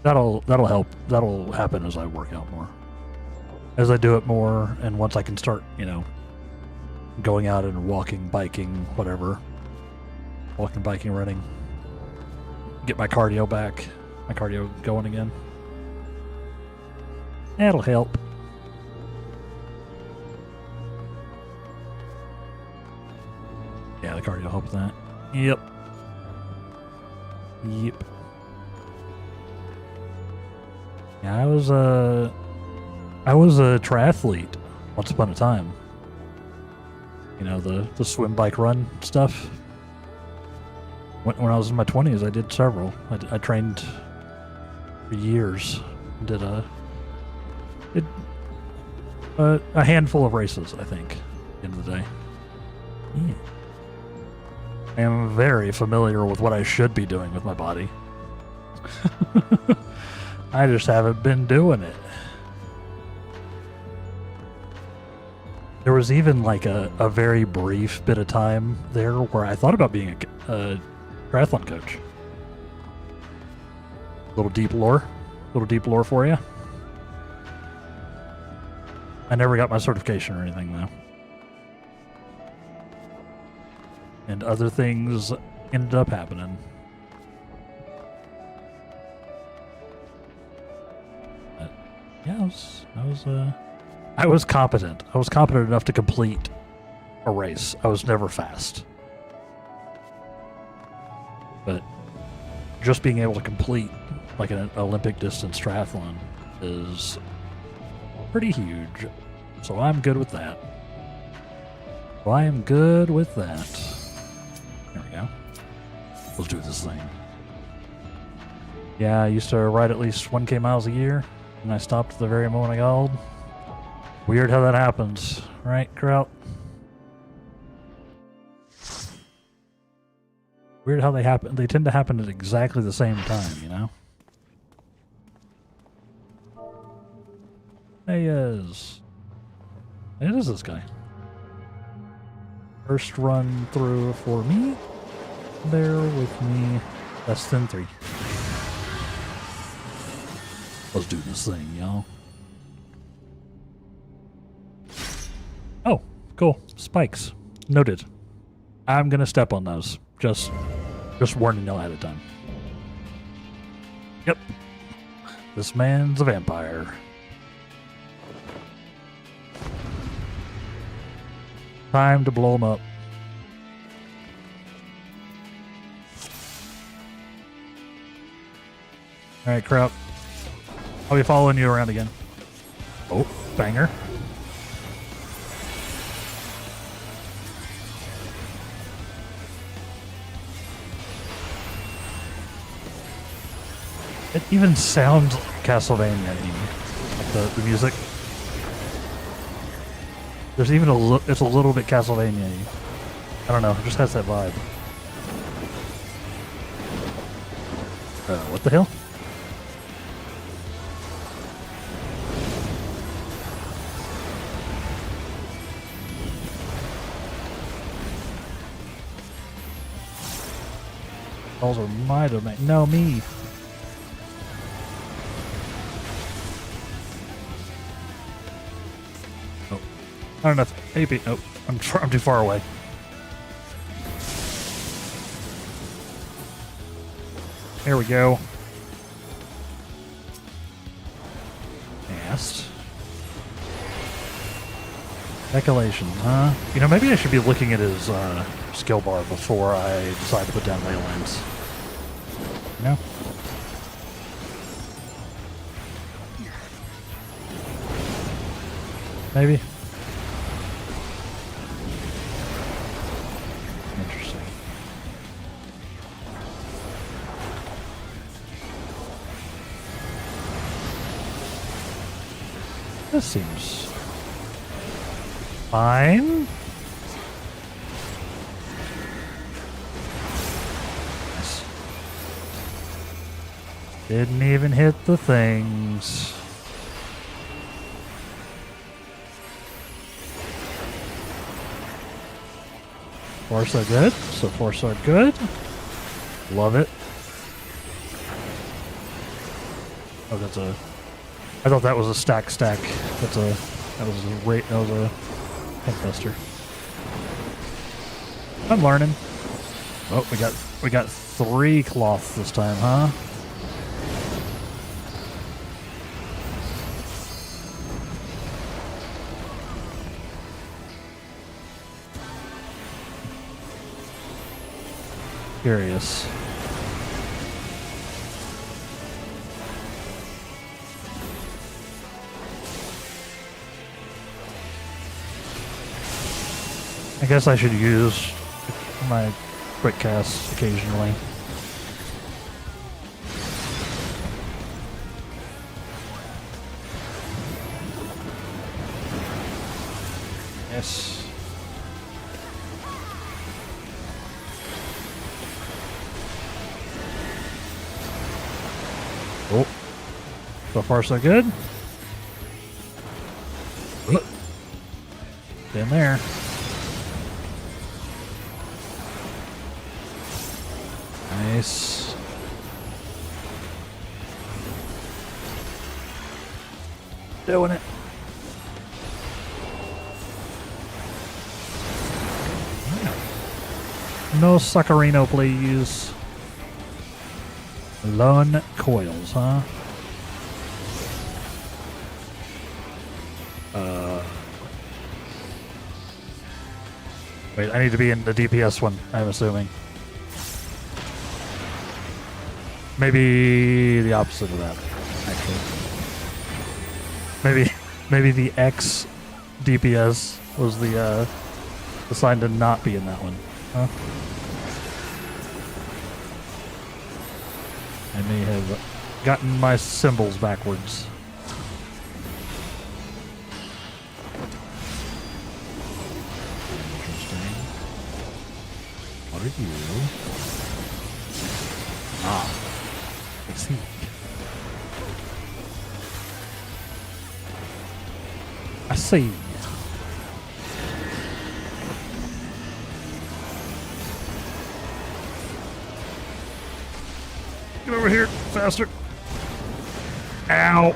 That'll help. That'll happen as I work out more. As I do it more, and once I can start, going out and walking, biking, whatever. Walking, biking, running. Get my cardio back. My cardio going again. That'll help. Yeah, the cardio helps that. Yep. Yeah, I was a triathlete once upon a time. The swim, bike, run stuff. When I was in my 20s, I did several. I trained for years. Did a handful of races, I think, at the end of the day. Yeah. I am very familiar with what I should be doing with my body. I just haven't been doing it. There was even like a very brief bit of time there where I thought about being a triathlon coach. Little deep lore for you. I never got my certification or anything though. And other things ended up happening. But yeah, I was competent. I was competent enough to complete a race. I was never fast. But just being able to complete like an Olympic distance triathlon is pretty huge. So I'm good with that. So I am good with that. There we go. Let's do this thing. Yeah, I used to ride at least 1K miles a year, and I stopped the very moment I got old. Weird how that happens, right, Kraut? Weird how they happen. They tend to happen at exactly the same time, you know? Hey, it is this guy. First run through for me. Bear with me. Less than 3. Let's do this thing, y'all. Oh, cool. Spikes. Noted. I'm gonna step on those. Just warning y'all ahead of time. Yep. This man's a vampire. Time to blow him up. Alright, Kraut. I'll be following you around again. Oh, banger. It even sounds like Castlevania, like the music. There's even it's a little bit Castlevania. I don't know, it just has that vibe. What the hell? Those are my domain. No, me. Oh, I don't know. Maybe. Oh, I'm too far away. There we go. Fast. Speculation, huh? You know, maybe I should be looking at his skill bar before I decide to put down ley lines. You know? Maybe. Interesting. This seems fine. Nice. Didn't even hit the things. Far so good. So far so good. Love it. Oh, that's a. I thought that was a stack. That was a Pinkbuster. I'm learning. Oh, we got 3 cloth this time, huh? Curious. I guess I should use my quick cast occasionally. Yes. Oh. So far so good. In there. Nice. Doing it. No Suckerino, please. Lone coils, huh? Wait, I need to be in the DPS one, I'm assuming. Maybe the opposite of that, actually. Maybe the X DPS was the sign to not be in that one. Huh? I may have gotten my symbols backwards. Interesting. What are you? Ah. I see. I see. Get over here, faster. Ow.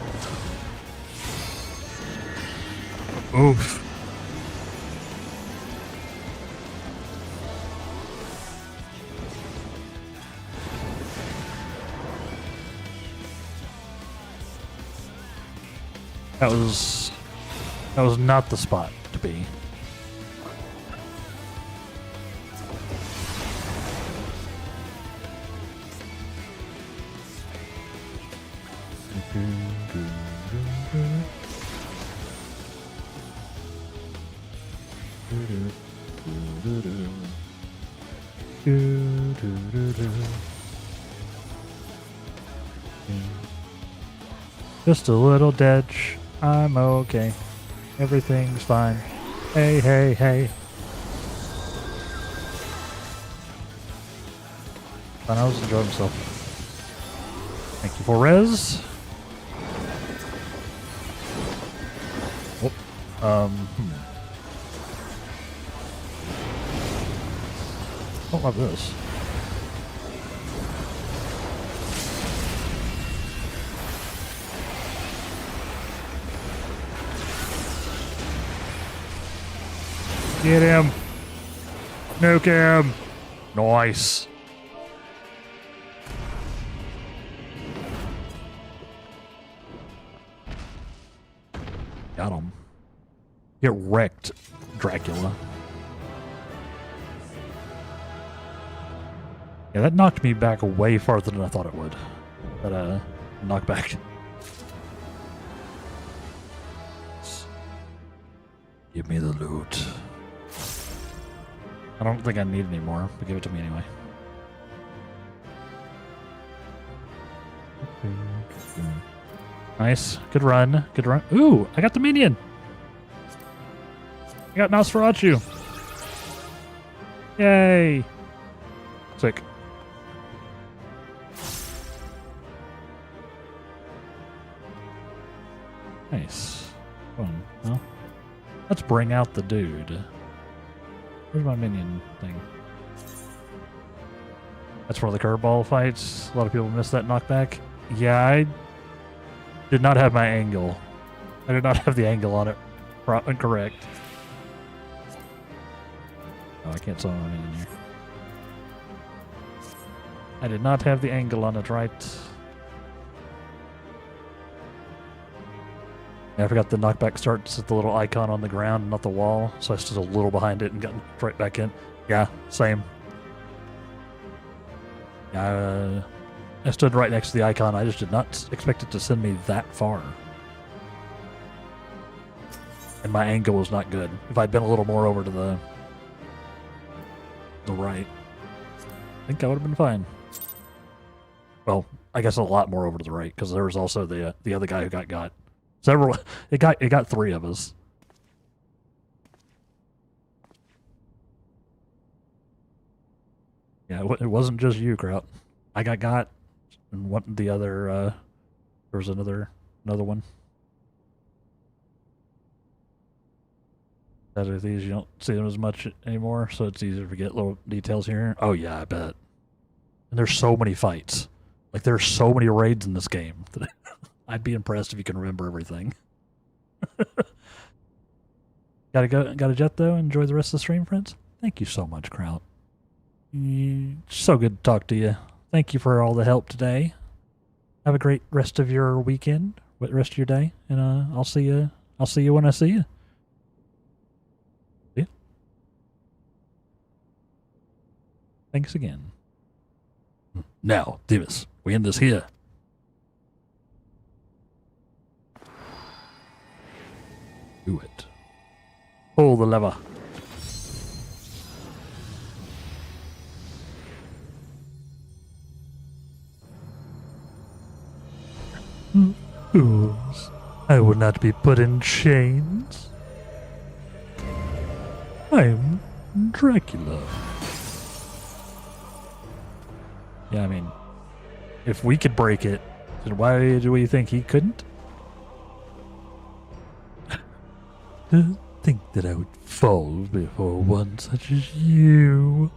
Oof. That was not the spot to be. Just a little ditch. I'm okay. Everything's fine. Hey, hey, hey. Thanos enjoy himself. Thank you for res. Oh, Don't love this. Get him. Nuke him. Nice. Got him. Get wrecked, Dracula. Yeah, that knocked me back way farther than I thought it would. That knockback. Give me the loot. I don't think I need any more, but give it to me anyway. Nice. Good run. Good run. Ooh, I got the minion. I got Nosferatu. Yay. Sick. Nice. Fun. Well, let's bring out the dude. Where's my minion thing? That's where the curveball fights. A lot of people miss that knockback. Yeah, I did not have my angle. I did not have the angle on it correct. Oh, I can't summon my minion here. I did not have the angle on it right. Yeah, I forgot the knockback starts at the little icon on the ground, not the wall. So I stood a little behind it and got right back in. Yeah, same. Yeah, I stood right next to the icon. I just did not expect it to send me that far. And my angle was not good. If I'd been a little more over to the right, I think I would have been fine. Well, I guess a lot more over to the right, because there was also the other guy who got. Several. It got three of us. Yeah, it wasn't just you, Kraut. I got, and what the other? There was another one. Out of these, you don't see them as much anymore, so it's easier to forget little details here. Oh yeah, I bet. And there's so many fights. Like there's so many raids in this game that I'd be impressed if you can remember everything. Gotta go. Got a jet though. Enjoy the rest of the stream, friends. Thank you so much, Kraut. So good to talk to you. Thank you for all the help today. Have a great rest of your weekend, rest of your day, and I'll see you. I'll see you when I see you. Yeah. Thanks again. Now, Demas, we end this here. Do it. Pull the lever. Fools, I will not be put in chains. I'm Dracula. Yeah, I mean, if we could break it, then why do we think he couldn't? To think that I would fall before one such as you.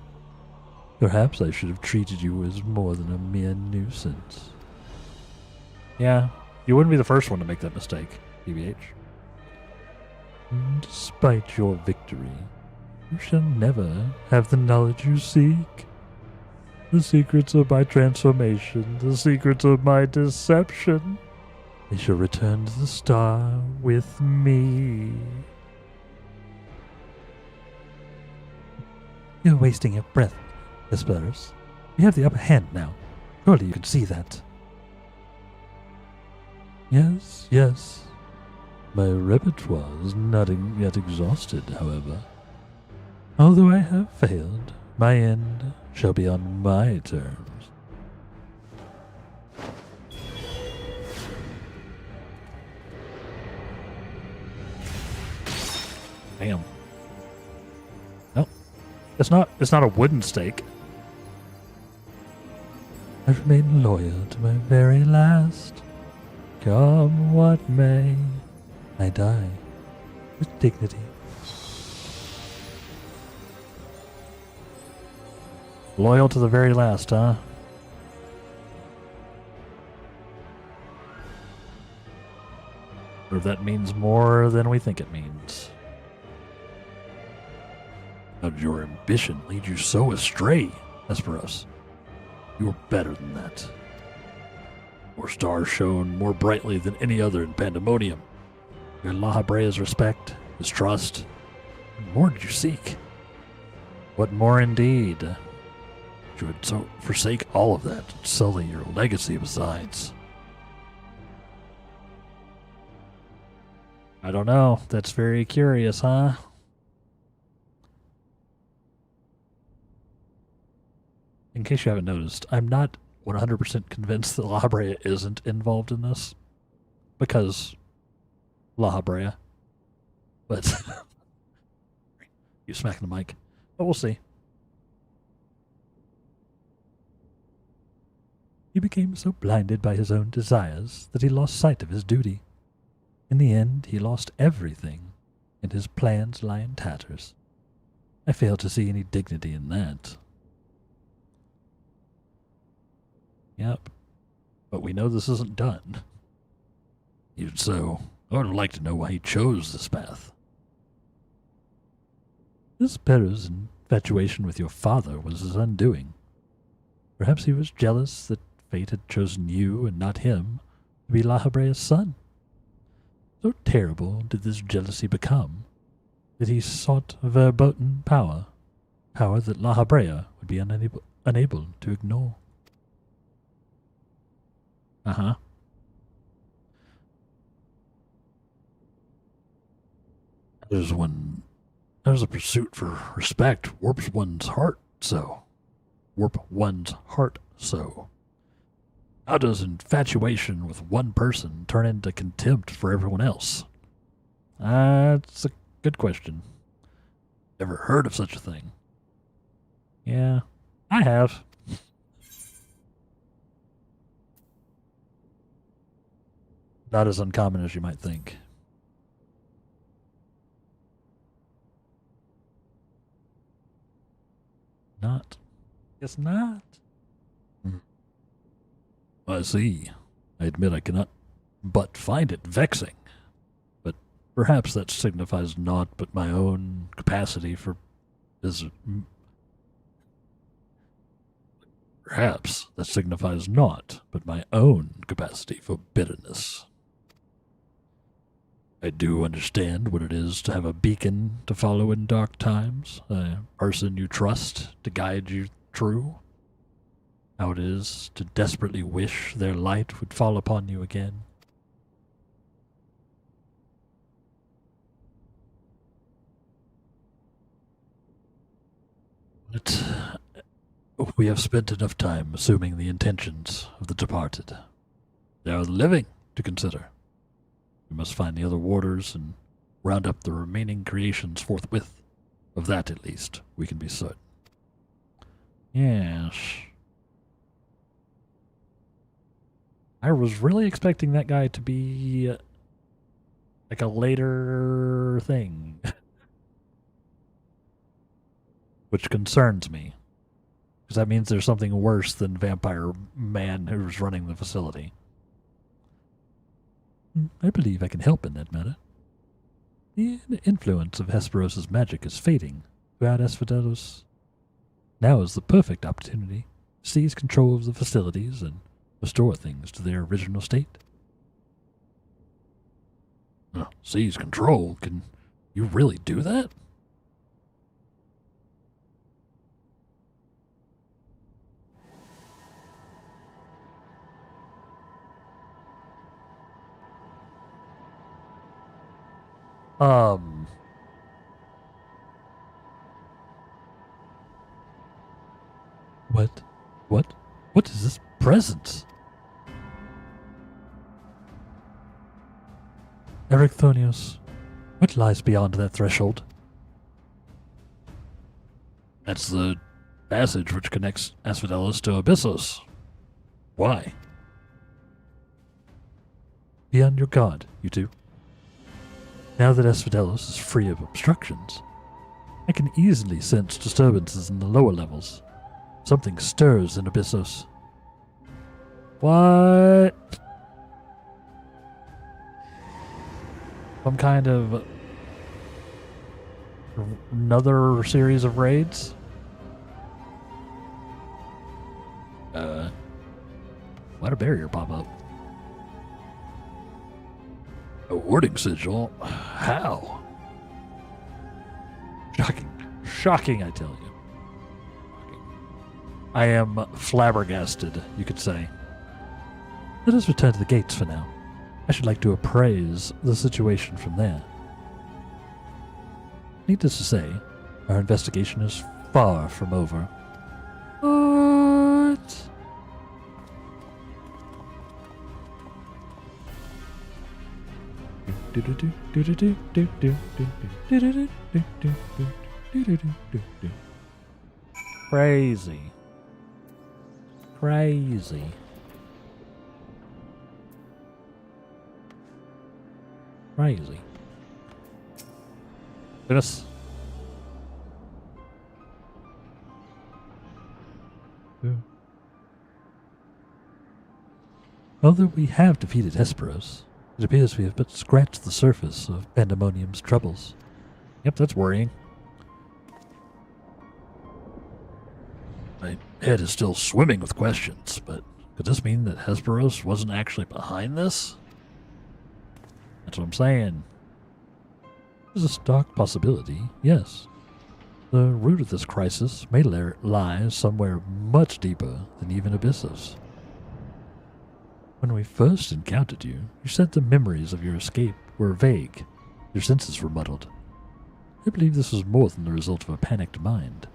Perhaps I should have treated you as more than a mere nuisance. Yeah, you wouldn't be the first one to make that mistake, BBH. Despite your victory, you shall never have the knowledge you seek. The secrets of my transformation, the secrets of my deception. They shall return to the star with me. You're wasting your breath, Hesperus. You have the upper hand now. Surely you can see that. Yes, yes. My repertoire is not yet exhausted, however. Although I have failed, my end shall be on my terms. Damn. No, it's not a wooden stake. I remain loyal to my very last. Come what may, I die with dignity. Loyal to the very last, huh? Or if that means more than we think it means. How did your ambition lead you so astray, Hesperus? You are better than that. Your star shone more brightly than any other in Pandemonium. You had La Habrea's respect, his trust. What more did you seek? What more indeed? You would so forsake all of that and sully your legacy besides. I don't know. That's very curious, huh? In case you haven't noticed, I'm not 100% convinced that La Habrea isn't involved in this. Because La Habrea. But you smacking the mic. But we'll see. He became so blinded by his own desires that he lost sight of his duty. In the end, he lost everything, and his plans lie in tatters. I fail to see any dignity in that. Yep. But we know this isn't done. Even so, I would like to know why he chose this path. Hesperus' infatuation with your father was his undoing. Perhaps he was jealous that fate had chosen you and not him to be La Habrea's son. So terrible did this jealousy become that he sought verboten power, power that La Habrea would be unable to ignore. Uh-huh. There's a pursuit for respect warps one's heart so. How does infatuation with one person turn into contempt for everyone else? That's a good question. Never heard of such a thing. Yeah, I have. Not as uncommon as you might think. Not. Guess not. I see. I admit I cannot but find it vexing. But perhaps that signifies naught but my own capacity for Perhaps that signifies naught but my own capacity for bitterness. I do understand what it is to have a beacon to follow in dark times, a person you trust to guide you through. How it is to desperately wish their light would fall upon you again. But we have spent enough time assuming the intentions of the departed. There are the living to consider. We must find the other warders and round up the remaining creations forthwith. Of that, at least, we can be certain. Yes. I was really expecting that guy to be like a later thing. Which concerns me. Because that means there's something worse than Vampire Man who's running the facility. I believe I can help in that matter. The influence of Hesperos' magic is fading throughout Asphodelos. Now is the perfect opportunity to seize control of the facilities and restore things to their original state. Seize control? Can you really do that? What is this presence? Ericthonios, what lies beyond that threshold? That's the passage which connects Asphodelos to Abyssos. Why? Be on your guard, you two. Now that Asphodelos is free of obstructions, I can easily sense disturbances in the lower levels. Something stirs in Abyssos. What? Some kind of another series of raids? Why'd a barrier pop up? A warding sigil? How? Shocking, I tell you. I am flabbergasted, you could say. Let us return to the gates for now. I should like to appraise the situation from there. Needless to say, our investigation is far from over. What? Crazy. Crazy. Crazy. Goodness. Although we have defeated Hesperos, it appears we have but scratched the surface of Pandemonium's troubles. Yep, that's worrying. My head is still swimming with questions, but could this mean that Hesperos wasn't actually behind this? That's what I'm saying. There's a stark possibility, yes. The root of this crisis may lie somewhere much deeper than even Abyssos. When we first encountered you, you said the memories of your escape were vague. Your senses were muddled. I believe this was more than the result of a panicked mind.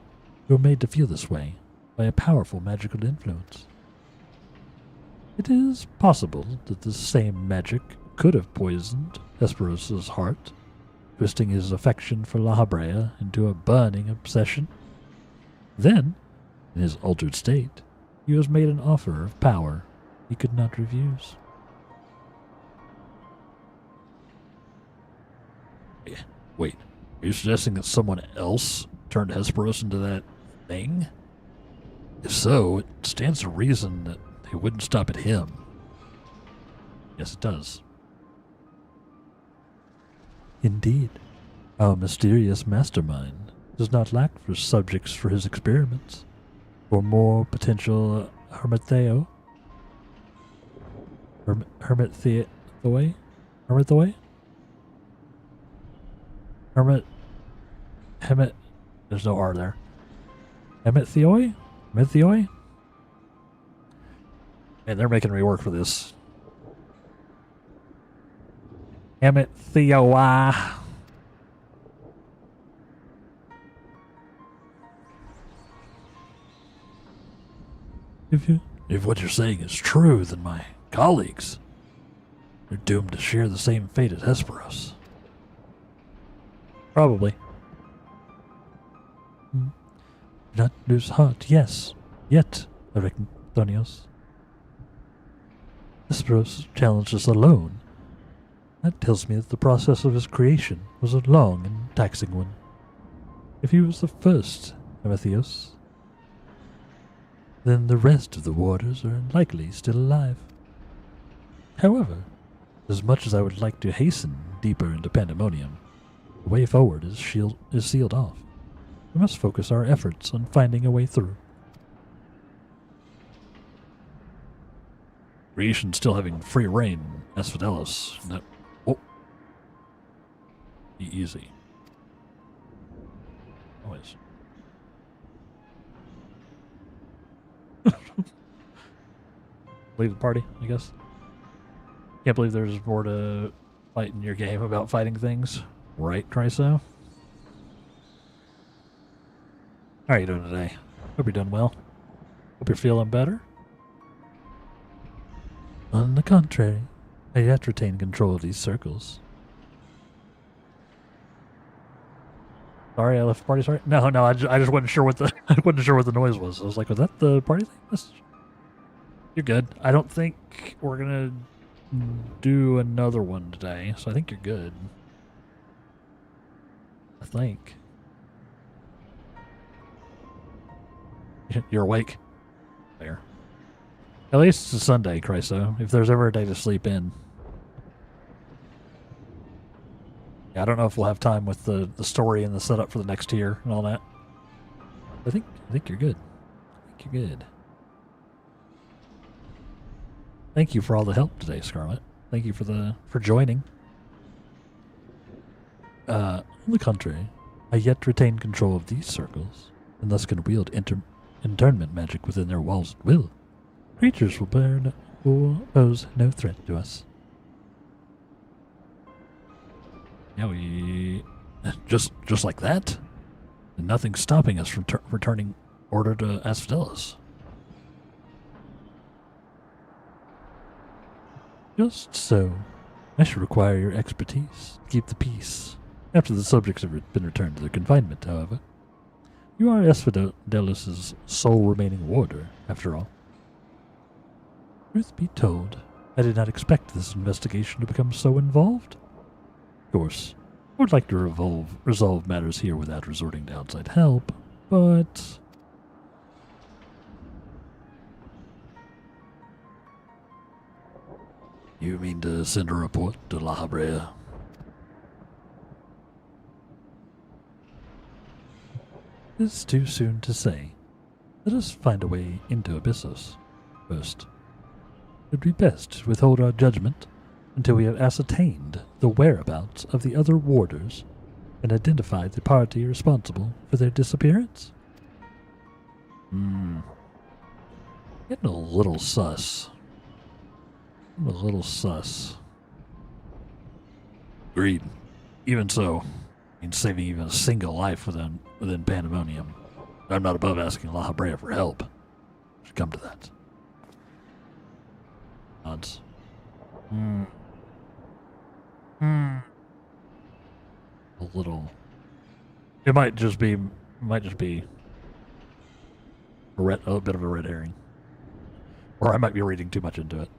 You were made to feel this way by a powerful magical influence. It is possible that this same magic could have poisoned Hesperos' heart, twisting his affection for La Habrea into a burning obsession. Then, in his altered state, he was made an offer of power he could not refuse. Wait, are you suggesting that someone else turned Hesperos into that thing? If so, it stands to reason that they wouldn't stop at him. Yes, it does. Indeed, our mysterious mastermind does not lack for subjects for his experiments, or more potential hermitheo. Hermit. There's no R there. Hermitheoi? Man, they're making me work for this. Hermitheoi. If what you're saying is true, then my colleagues are doomed to share the same fate as Hesperos. Probably. Do not lose heart, yes. Yet, I reckon, Thonios. Hesperos challenged us alone. That tells me that the process of his creation was a long and taxing one. If he was the first, Emethios, then the rest of the warders are likely still alive. However, as much as I would like to hasten deeper into Pandemonium, the way forward is sealed off. We must focus our efforts on finding a way through. Creation still having free reign, Asphodelos. No. Oh. Be easy. Always. Leave the party, I guess. Can't believe there's more to fight in your game about fighting things. Right, Chryso? How are you doing today? Hope you're doing well. Hope you're feeling better. On the contrary, I yet retain control of these circles. Sorry, I left the party. Sorry. No, I just wasn't sure what the I wasn't sure what the noise was. I was like, was that the party thing? You're good. I don't think we're gonna do another one today, so I think you're good. I think. You're awake. There. At least it's a Sunday, Chryso. If there's ever a day to sleep in. Yeah, I don't know if we'll have time with the story and the setup for the next tier and all that. I think you're good. I think you're good. Thank you for all the help today, Scarlet. Thank you for joining. On the contrary, I yet retain control of these circles, and thus can wield internment magic within their walls at will. Creatures will pose no threat to us. Yeah, we just like that, and nothing's stopping us from returning order to Asphodelos. Just so. I should require your expertise to keep the peace. After the subjects have been returned to their confinement, however. You are Asphodelos' sole remaining warder, after all. Truth be told, I did not expect this investigation to become so involved. Of course, I would like to resolve matters here without resorting to outside help, but... You mean to send a report to La Habrea? It's too soon to say. Let us find a way into Abyssos first. It would be best to withhold our judgment until we have ascertained the whereabouts of the other warders and identified the party responsible for their disappearance. Getting a little sus. Agreed. Even so, in saving even a single life within Pandemonium, I'm not above asking La Habrea for help. Should come to that. Odds. A little. It might just be a bit of a red herring, or I might be reading too much into it.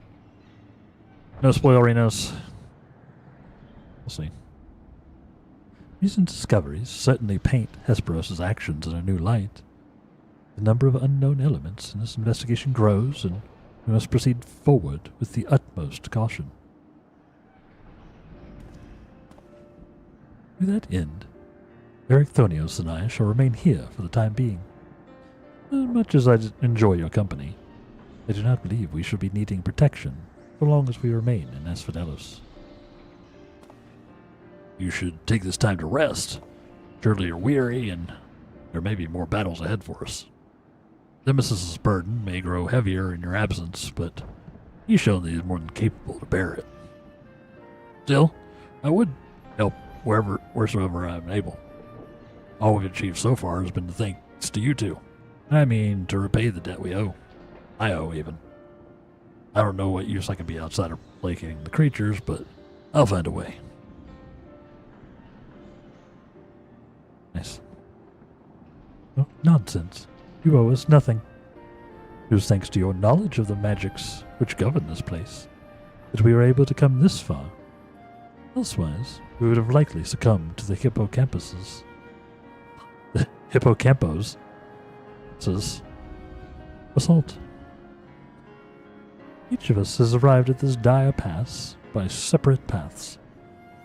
No spoilerinos. We'll see. Recent discoveries certainly paint Hesperos' actions in a new light. The number of unknown elements in this investigation grows, and we must proceed forward with the utmost caution. To that end, Eric Thonios and I shall remain here for the time being. As much as I enjoy your company, I do not believe we shall be needing protection so long as we remain in Asphodelos. You should take this time to rest. Surely you're weary, and there may be more battles ahead for us. Nemesis's burden may grow heavier in your absence, but he's shown that he's more than capable to bear it. Still, I would help wheresoever I'm able. All we've achieved so far has been thanks to you two. I mean, to repay the debt we owe. I owe, even. I don't know what use I can be outside of placating the creatures, but I'll find a way. Nice. Oh, nonsense. You owe us nothing. It was thanks to your knowledge of the magics which govern this place that we were able to come this far. Elsewise, we would have likely succumbed to the hippocampuses. The hippocampos' assault. Each of us has arrived at this dire pass by separate paths,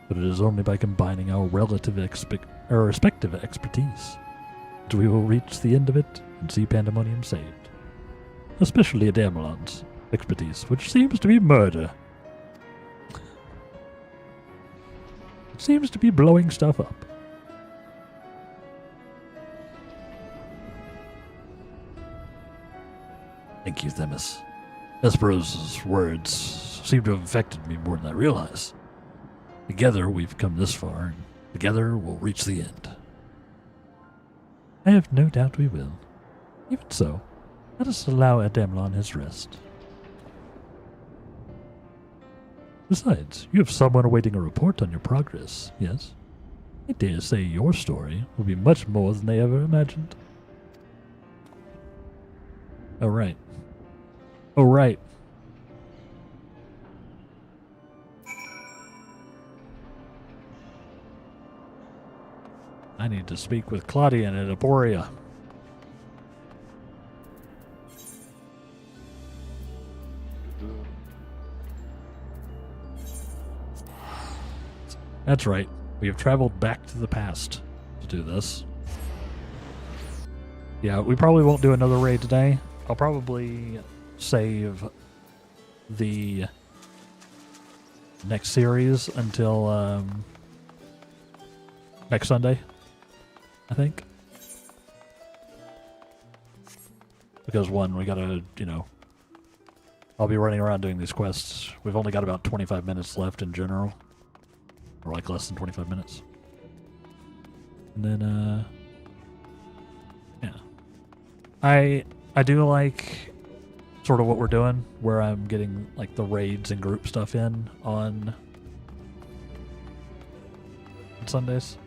but it is only by combining our respective expertise that we will reach the end of it and see Pandemonium saved. Especially Adamelon's expertise, which seems to be murder. It seems to be blowing stuff up. Thank you, Themis. Hesperos' words seem to have affected me more than I realize. Together we've come this far, and together we'll reach the end. I have no doubt we will. Even so, let us allow Adamelon his rest. Besides, you have someone awaiting a report on your progress, yes? I dare say your story will be much more than they ever imagined. Oh, right. Oh, right. I need to speak with Claudian at Aporia. That's right. We have traveled back to the past to do this. Yeah, we probably won't do another raid today. I'll probably save the next series until next Sunday, I think. Because one, we gotta, I'll be running around doing these quests. We've only got about 25 minutes left in general. Or like less than 25 minutes. And then, yeah. I do like sort of what we're doing, where I'm getting like the raids and group stuff in on Sundays.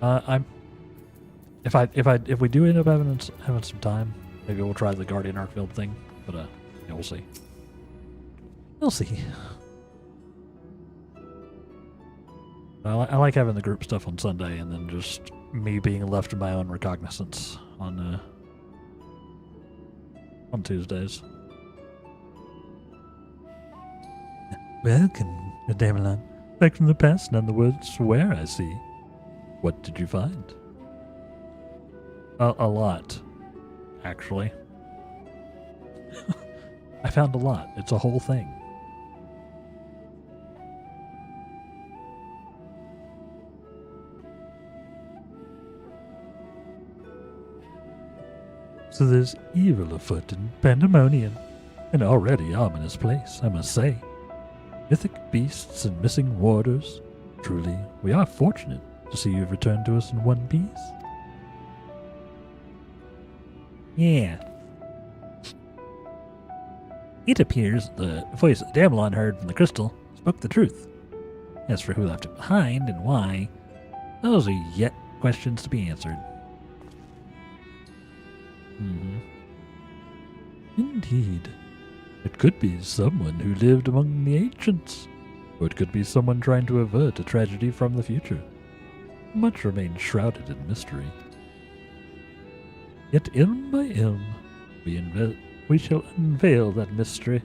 If we do end up having some time, maybe we'll try the Guardian Arkfield thing. But yeah, we'll see. We'll see. I like having the group stuff on Sunday, and then just me being left to my own recognizance on Tuesdays. Welcome, Adamelon. Back from the past, none the words where I see. What did you find? A lot, actually. I found a lot. It's a whole thing. So there's evil afoot in Pandemonium, an already ominous place, I must say. Mythic beasts and missing warders. Truly, we are fortunate to see you've returned to us in one piece. Yeah. It appears the voice Adamelon heard from the crystal spoke the truth. As for who left it behind and why, those are yet questions to be answered. Indeed. It could be someone who lived among the ancients, or it could be someone trying to avert a tragedy from the future. Much remains shrouded in mystery. Yet ilm by ilm, we shall unveil that mystery.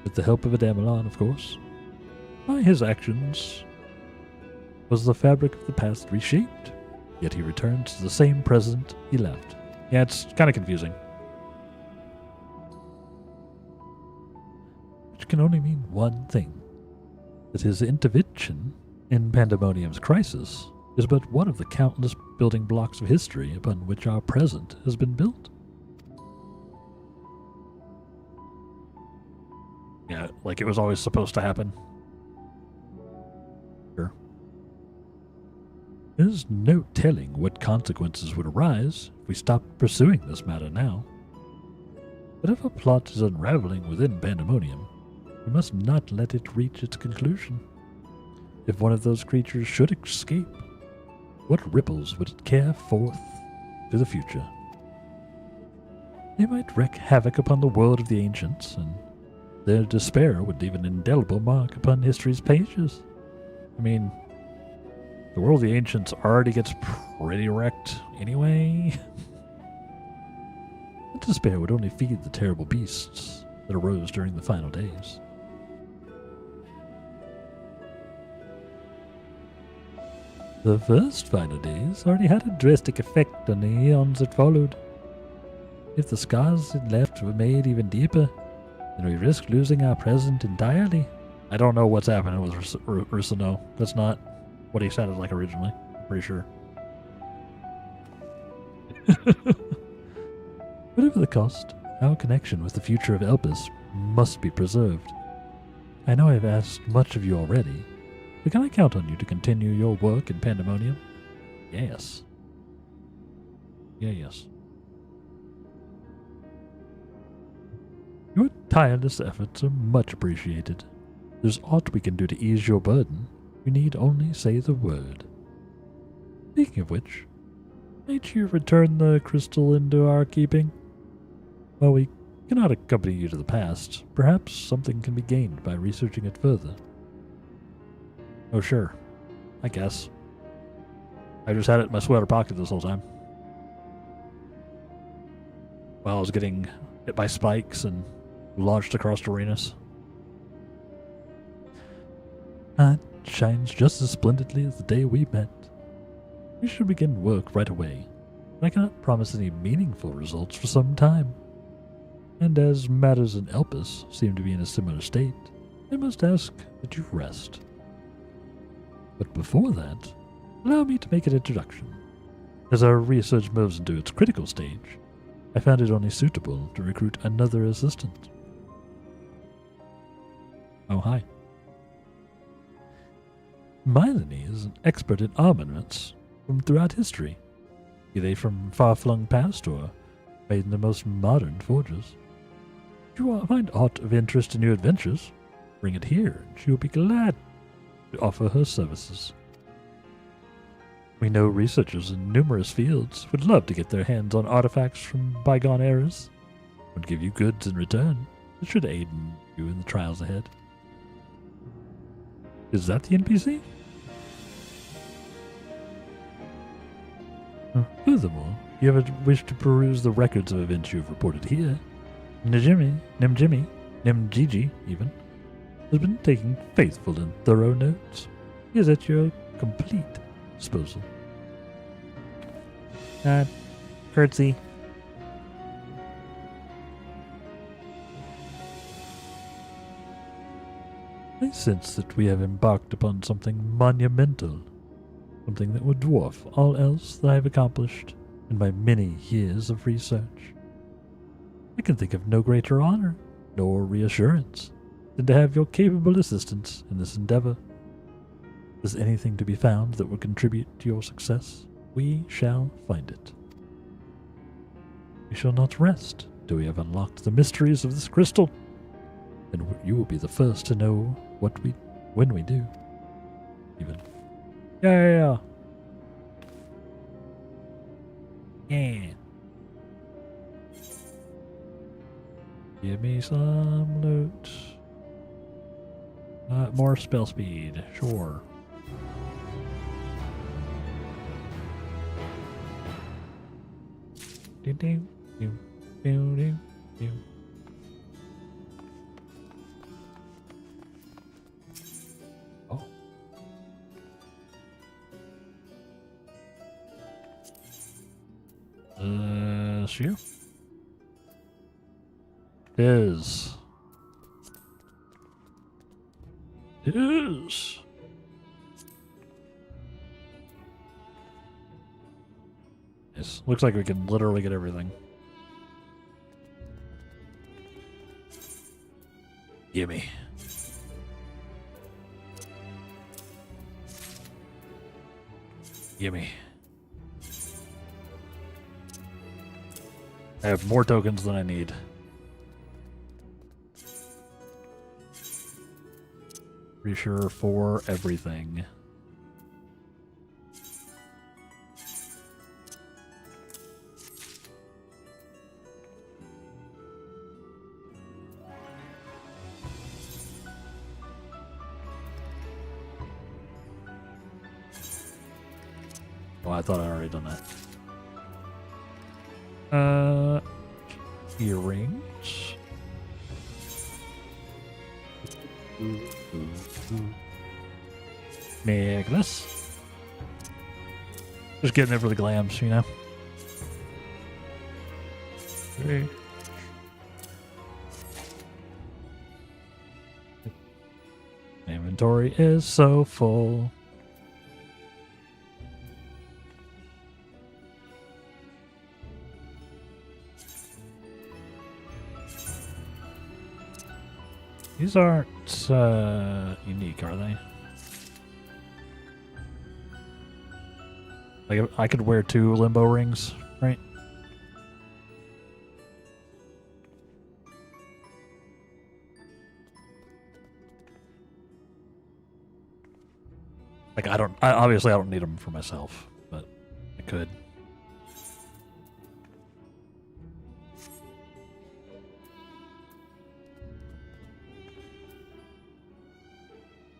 With the help of Adamelon, of course. By his actions was the fabric of the past reshaped, yet he returns to the same present he left. Yeah, it's kind of confusing. Which can only mean one thing. That his intervention in Pandemonium's crisis is but one of the countless building blocks of history upon which our present has been built. Yeah, like it was always supposed to happen. Sure. There's no telling what consequences would arise if we stopped pursuing this matter now. But if a plot is unraveling within Pandemonium, we must not let it reach its conclusion. If one of those creatures should escape, what ripples would it carry forth to the future? They might wreak havoc upon the world of the ancients, and their despair would leave an indelible mark upon history's pages. I mean, the world of the ancients already gets pretty wrecked anyway. That despair would only feed the terrible beasts that arose during the final days. The first final days already had a drastic effect on the eons that followed. If the scars it left were made even deeper, then we risk losing our present entirely. I don't know what's happening with Rusano. That's not what he sounded like originally. I'm pretty sure. Whatever the cost, our connection with the future of Elpis must be preserved. I know I've asked much of you already, but can I count on you to continue your work in Pandemonium? Yes. Yes. Your tireless efforts are much appreciated. If there's aught we can do to ease your burden, we need only say the word. Speaking of which, might you return the crystal into our keeping? While we cannot accompany you to the past, perhaps something can be gained by researching it further. Oh, sure. I guess. I just had it in my sweater pocket this whole time. While I was getting hit by spikes and launched across arenas. It shines just as splendidly as the day we met. We should begin work right away. I cannot promise any meaningful results for some time. And as matters in Elpis seem to be in a similar state, I must ask that you rest. But before that, allow me to make an introduction. As our research moves into its critical stage, I found it only suitable to recruit another assistant. Oh, hi. Mylene is an expert in armaments from throughout history, be they from far-flung past or made in the most modern forges. If you find aught of interest in your adventures, bring it here, and she will be glad to offer her services. We know researchers in numerous fields would love to get their hands on artifacts from bygone eras. Would give you goods in return that should aid you in the trials ahead. Is that the NPC? Furthermore, if you ever wish to peruse the records of events you've reported here, Nimjimi, even, has been taking faithful and thorough notes. He is at your complete disposal. Curtsy. I sense that we have embarked upon something monumental, something that would dwarf all else that I have accomplished in my many years of research. I can think of no greater honor, nor reassurance, than to have your capable assistance in this endeavor. Is anything to be found that will contribute to your success? We shall find it. We shall not rest till we have unlocked the mysteries of this crystal, and you will be the first to know when we do. Even. Yeah. Give me some loot. More spell speed, sure. Do, do, do, do, do, do. Oh. Sure. Is. Is. Yes. Looks like we can literally get everything. Gimme. Gimme. I have more tokens than I need. Pretty sure for everything. Oh, I thought I already done that. Earrings. Necklace. Just getting it for the glams, you know. Okay. Inventory is so full. These aren't unique, are they? Like, I could wear 2 limbo rings, right? Like, obviously I don't need them for myself, but I could.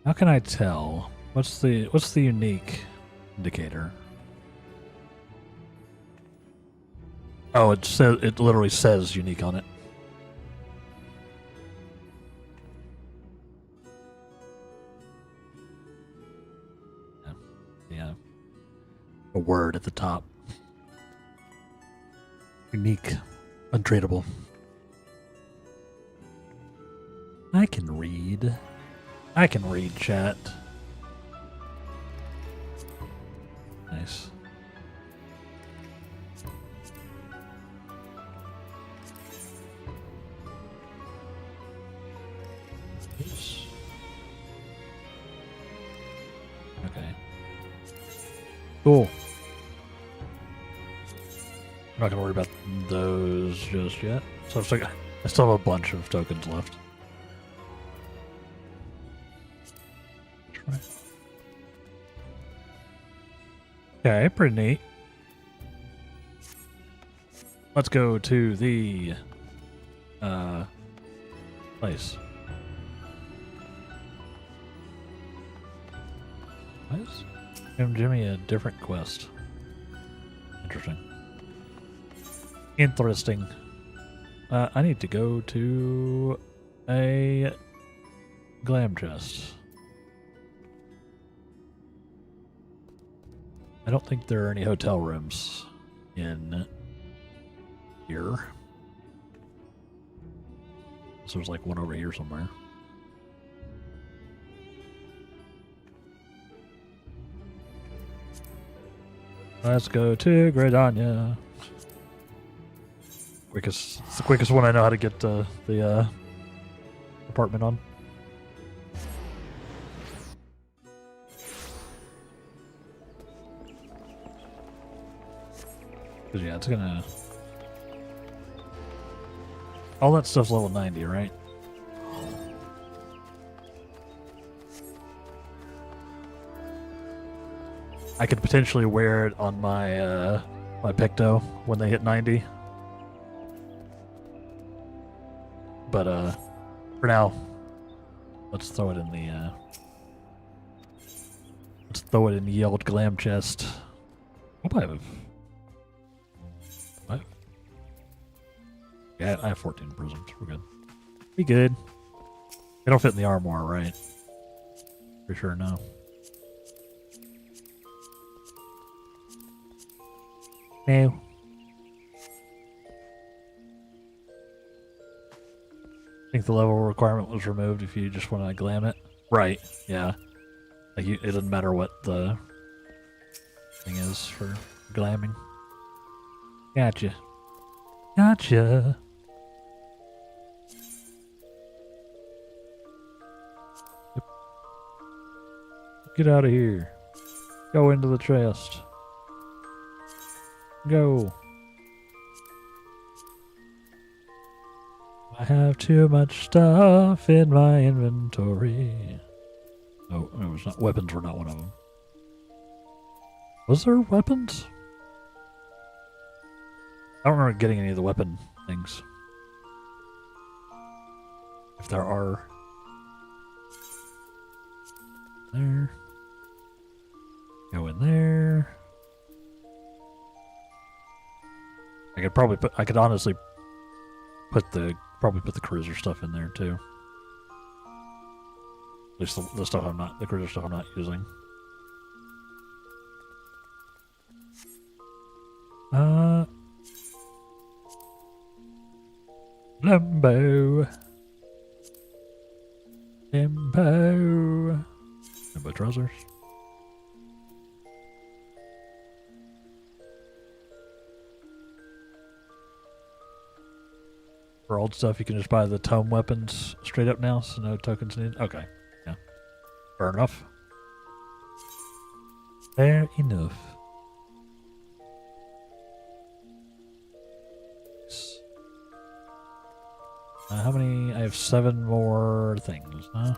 How can I tell? What's the unique indicator? Oh, it literally says unique on it. Yeah. A word at the top. Unique. Untradeable. I can read. I can read chat. Nice. Oops. Okay. Cool. I'm not gonna worry about those just yet. So I still have a bunch of tokens left. Okay, pretty neat. Let's go to the place. Nice. Give Jimmy a different quest. Interesting. Interesting. I need to go to a glam chest. I don't think there are any hotel rooms in here. So there's like one over here somewhere. Let's go to Gridania. It's the quickest one I know how to get the apartment on. Cause yeah, it's gonna. All that stuff's level 90, right? I could potentially wear it on my my Picto when they hit 90. But for now, let's throw it in the the old glam chest. Hope I have. Yeah, I have 14 prisms. We're good. We good. They don't fit in the armoire, right? For sure, no. No. I think the level requirement was removed if you just want to glam it. Right, yeah. Like it doesn't matter what the thing is for glamming. Gotcha. Gotcha. Yep. Get out of here. Go into the chest. Go. I have too much stuff in my inventory. Oh, it was not. Weapons were not one of them. Was there weapons? I don't remember getting any of the weapon things. If there are. There. Go in there. I could honestly probably put the cruiser stuff in there too. At least the cruiser stuff I'm not using. Limbo trousers. For old stuff, you can just buy the tome weapons straight up now, so no tokens needed. Okay, yeah, fair enough. Fair enough. How many? I have 7 more things, huh?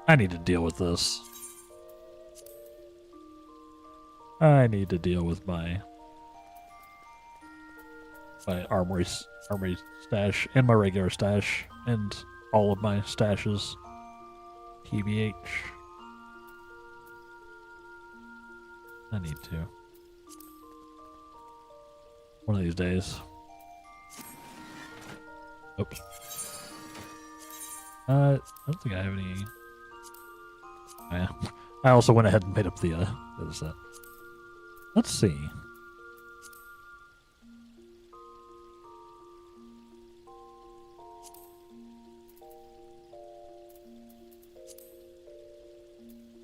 I need to deal with this. I need to deal with my armory stash and my regular stash and all of my stashes. TBH. I need to. One of these days. Oops. I don't think I have any. Yeah. I also went ahead and made up the other set. Let's see.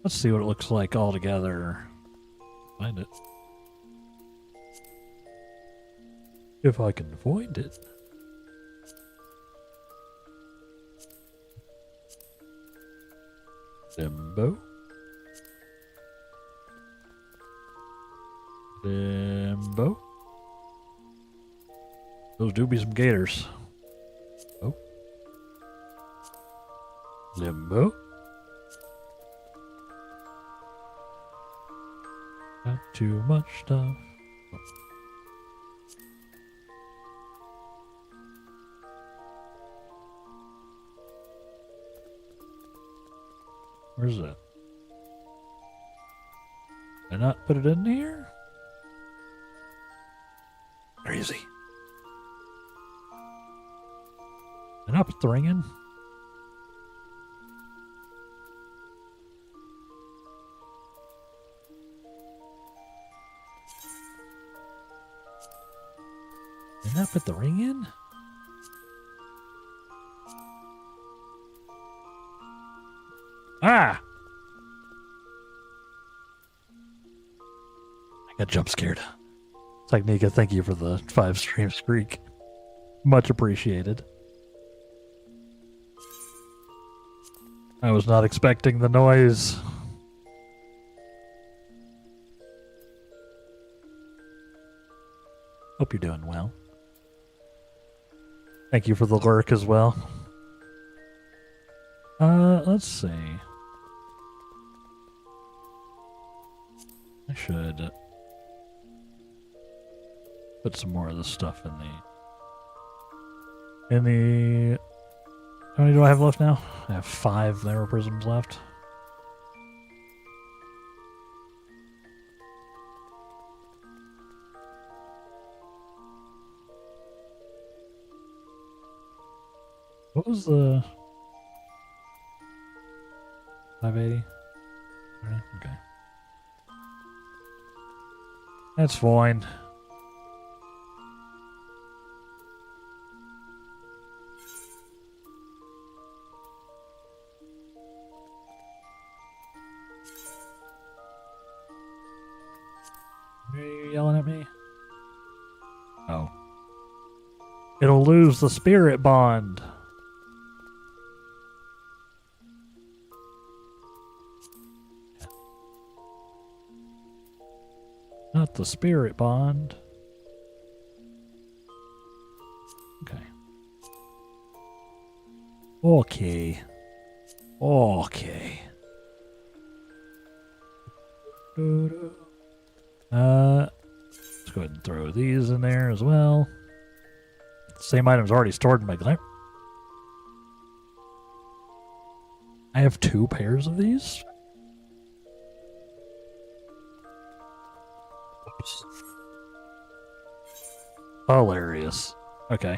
Let's see what it looks like all together. Find it. If I can find it. Limbo. Limbo. Those do be some gators. Oh. Limbo. Got too much stuff. Oh. Where's that? Did I not put it in here? Crazy. Did I not put the ring in? Did I not put the ring in? Ah! I got jump scared. It's like, Nika, thank you for the 5 stream streak. Much appreciated. I was not expecting the noise. Hope you're doing well. Thank you for the lurk as well. Let's see. I should put some more of this stuff in the... How many do I have left now? I have 5 Mirror Prisms left. What was the 580? Okay. That's fine. Are you yelling at me? Oh. It'll lose the spirit bond. Not the spirit bond. Okay. Okay. Okay. Let's go ahead and throw these in there as well. Same item's already stored in my glamp. I have 2 pairs of these. Oops. Hilarious. Okay.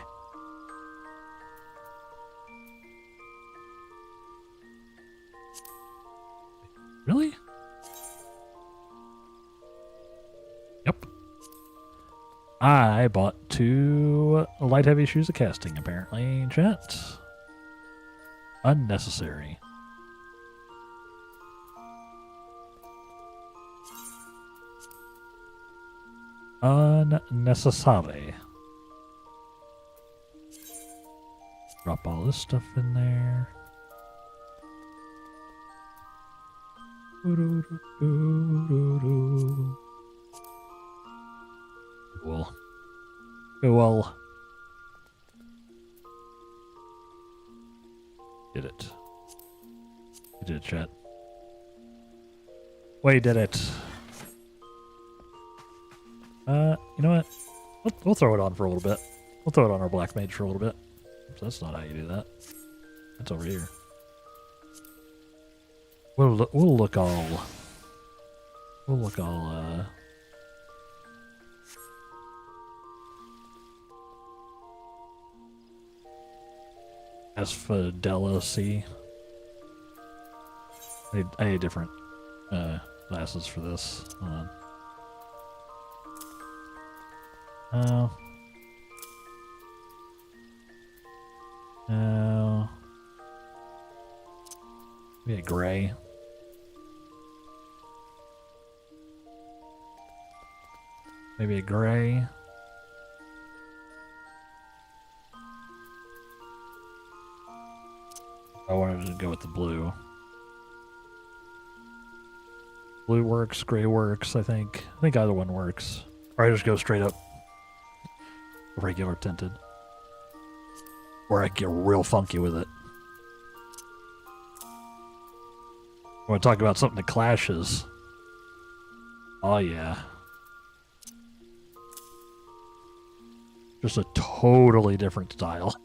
Really? Yep. I bought 2 light heavy shoes of casting, apparently, chat. Unnecessary. Unnecessary. Drop all this stuff in there. Cool. Cool. Did it. You did it, chat. We did it. You know what? We'll throw it on for a little bit. We'll throw it on our black mage for a little bit. Oops, that's not how you do that. That's over here. We'll look all asphodelacy. I need different glasses for this. Hold on. Oh. No. Maybe a gray. Maybe a gray. I wanted to go with the blue. Blue works, gray works, I think. I think either one works. Or I just go straight up regular tinted. Or I get real funky with it. I want to talk about something that clashes. Oh yeah. Just a totally different style.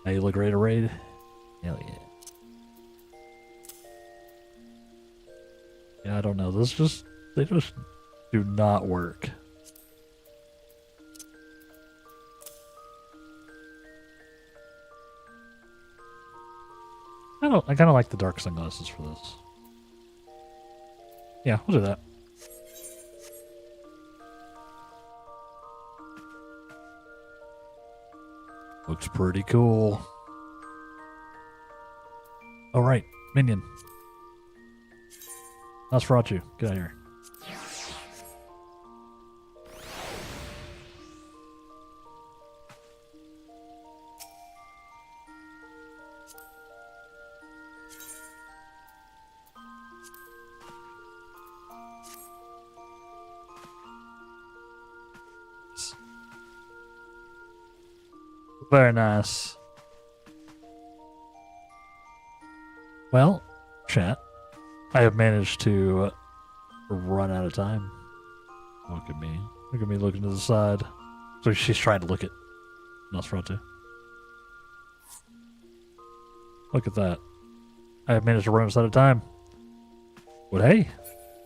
Now you look ready to raid? Hell yeah. Yeah, I don't know. They just do not work. I kind of like the dark sunglasses for this. Yeah, we'll do that. Looks pretty cool. All right, minion. Nosferatu, get out of here. Very nice. Well, chat, I have managed to run out of time. Look at me. Look at me looking to the side. So she's trying to look at Nosferatu. Look at that. I have managed to run us out of time. But hey,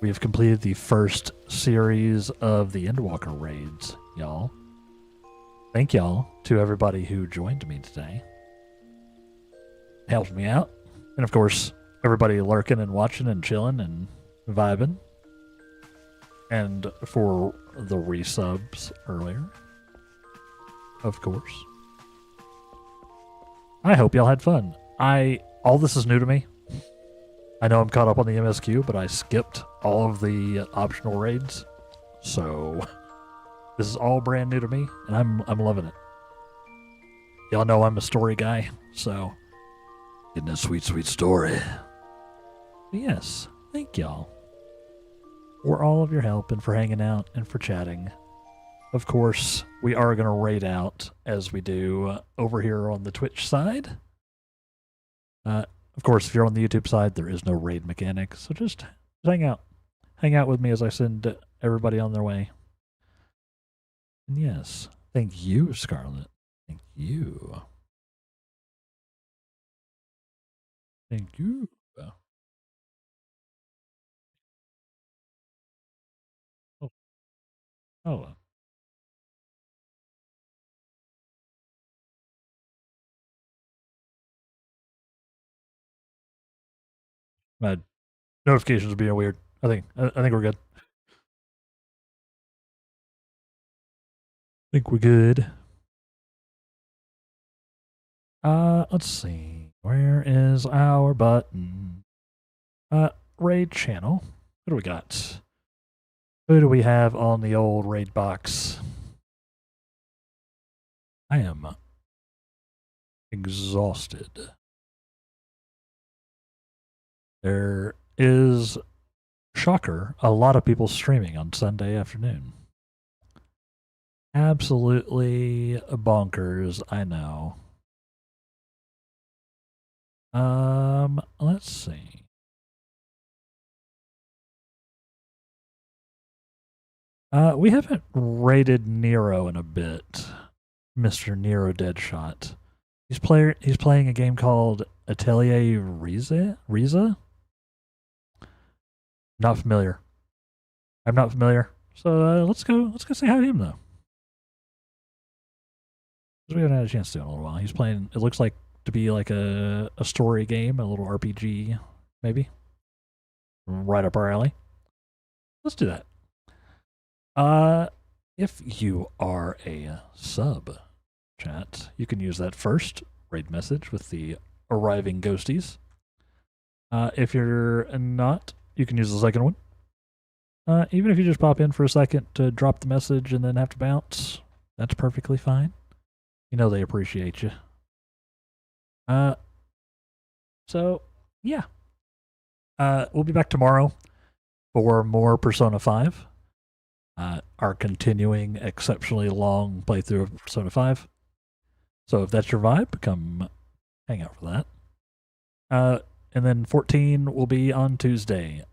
we have completed the first series of the Endwalker raids. y'all. Thank y'all to everybody who joined me today. Helped me out. And of course, everybody lurking and watching and chilling and vibing. And for the resubs earlier. Of course. I hope y'all had fun. All this is new to me. I know I'm caught up on the MSQ, but I skipped all of the optional raids. So this is all brand new to me, and I'm loving it. Y'all know I'm a story guy, so Getting a sweet, sweet story. yes, thank y'all for all of your help and for hanging out and for chatting. Of course, we are going to raid out as we do over here on the Twitch side. Of course, if you're on the YouTube side, there is no raid mechanic, so just hang out. Hang out with me as I send everybody on their way. And yes, thank you, Scarlet. Thank you. Thank you. Oh. My notifications are being weird. I think we're good. I think we're good. Let's see. Where is our button? Raid channel. What do we got? Who do we have on the old raid box? I am exhausted. There is, shocker, a lot of people streaming on Sunday afternoon. Absolutely bonkers, I know. Let's see. We haven't rated Nero in a bit. Mr. Nero Deadshot. He's playing a game called Atelier Riza? Not familiar. I'm not familiar. So let's go say hi to him though. We haven't had a chance to in a little while. He's playing, it looks like to be like a story game, a little RPG, maybe. Right up our alley. Let's do that. If you are a sub chat, you can use that first raid message with the arriving ghosties. If you're not, you can use the second one. Even if you just pop in for a second to drop the message and then have to bounce, that's perfectly fine. You know they appreciate you. So yeah. We'll be back tomorrow for more Persona 5. Our continuing exceptionally long playthrough of Persona 5. So if that's your vibe, come hang out for that. And then 14 will be on Tuesday,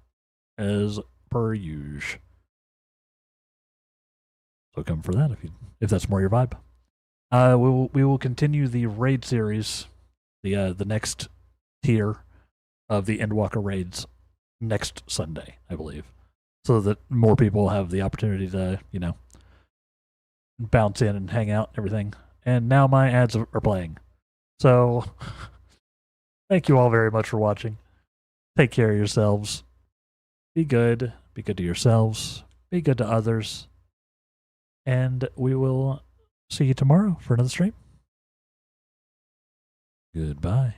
as per usual. So come for that if that's more your vibe. We will continue the raid series, the next tier of the Endwalker raids next Sunday, I believe, so that more people have the opportunity to, bounce in and hang out and everything. And now my ads are playing. So thank you all very much for watching. Take care of yourselves. Be good. Be good to yourselves. Be good to others. And we will see you tomorrow for another stream. Goodbye.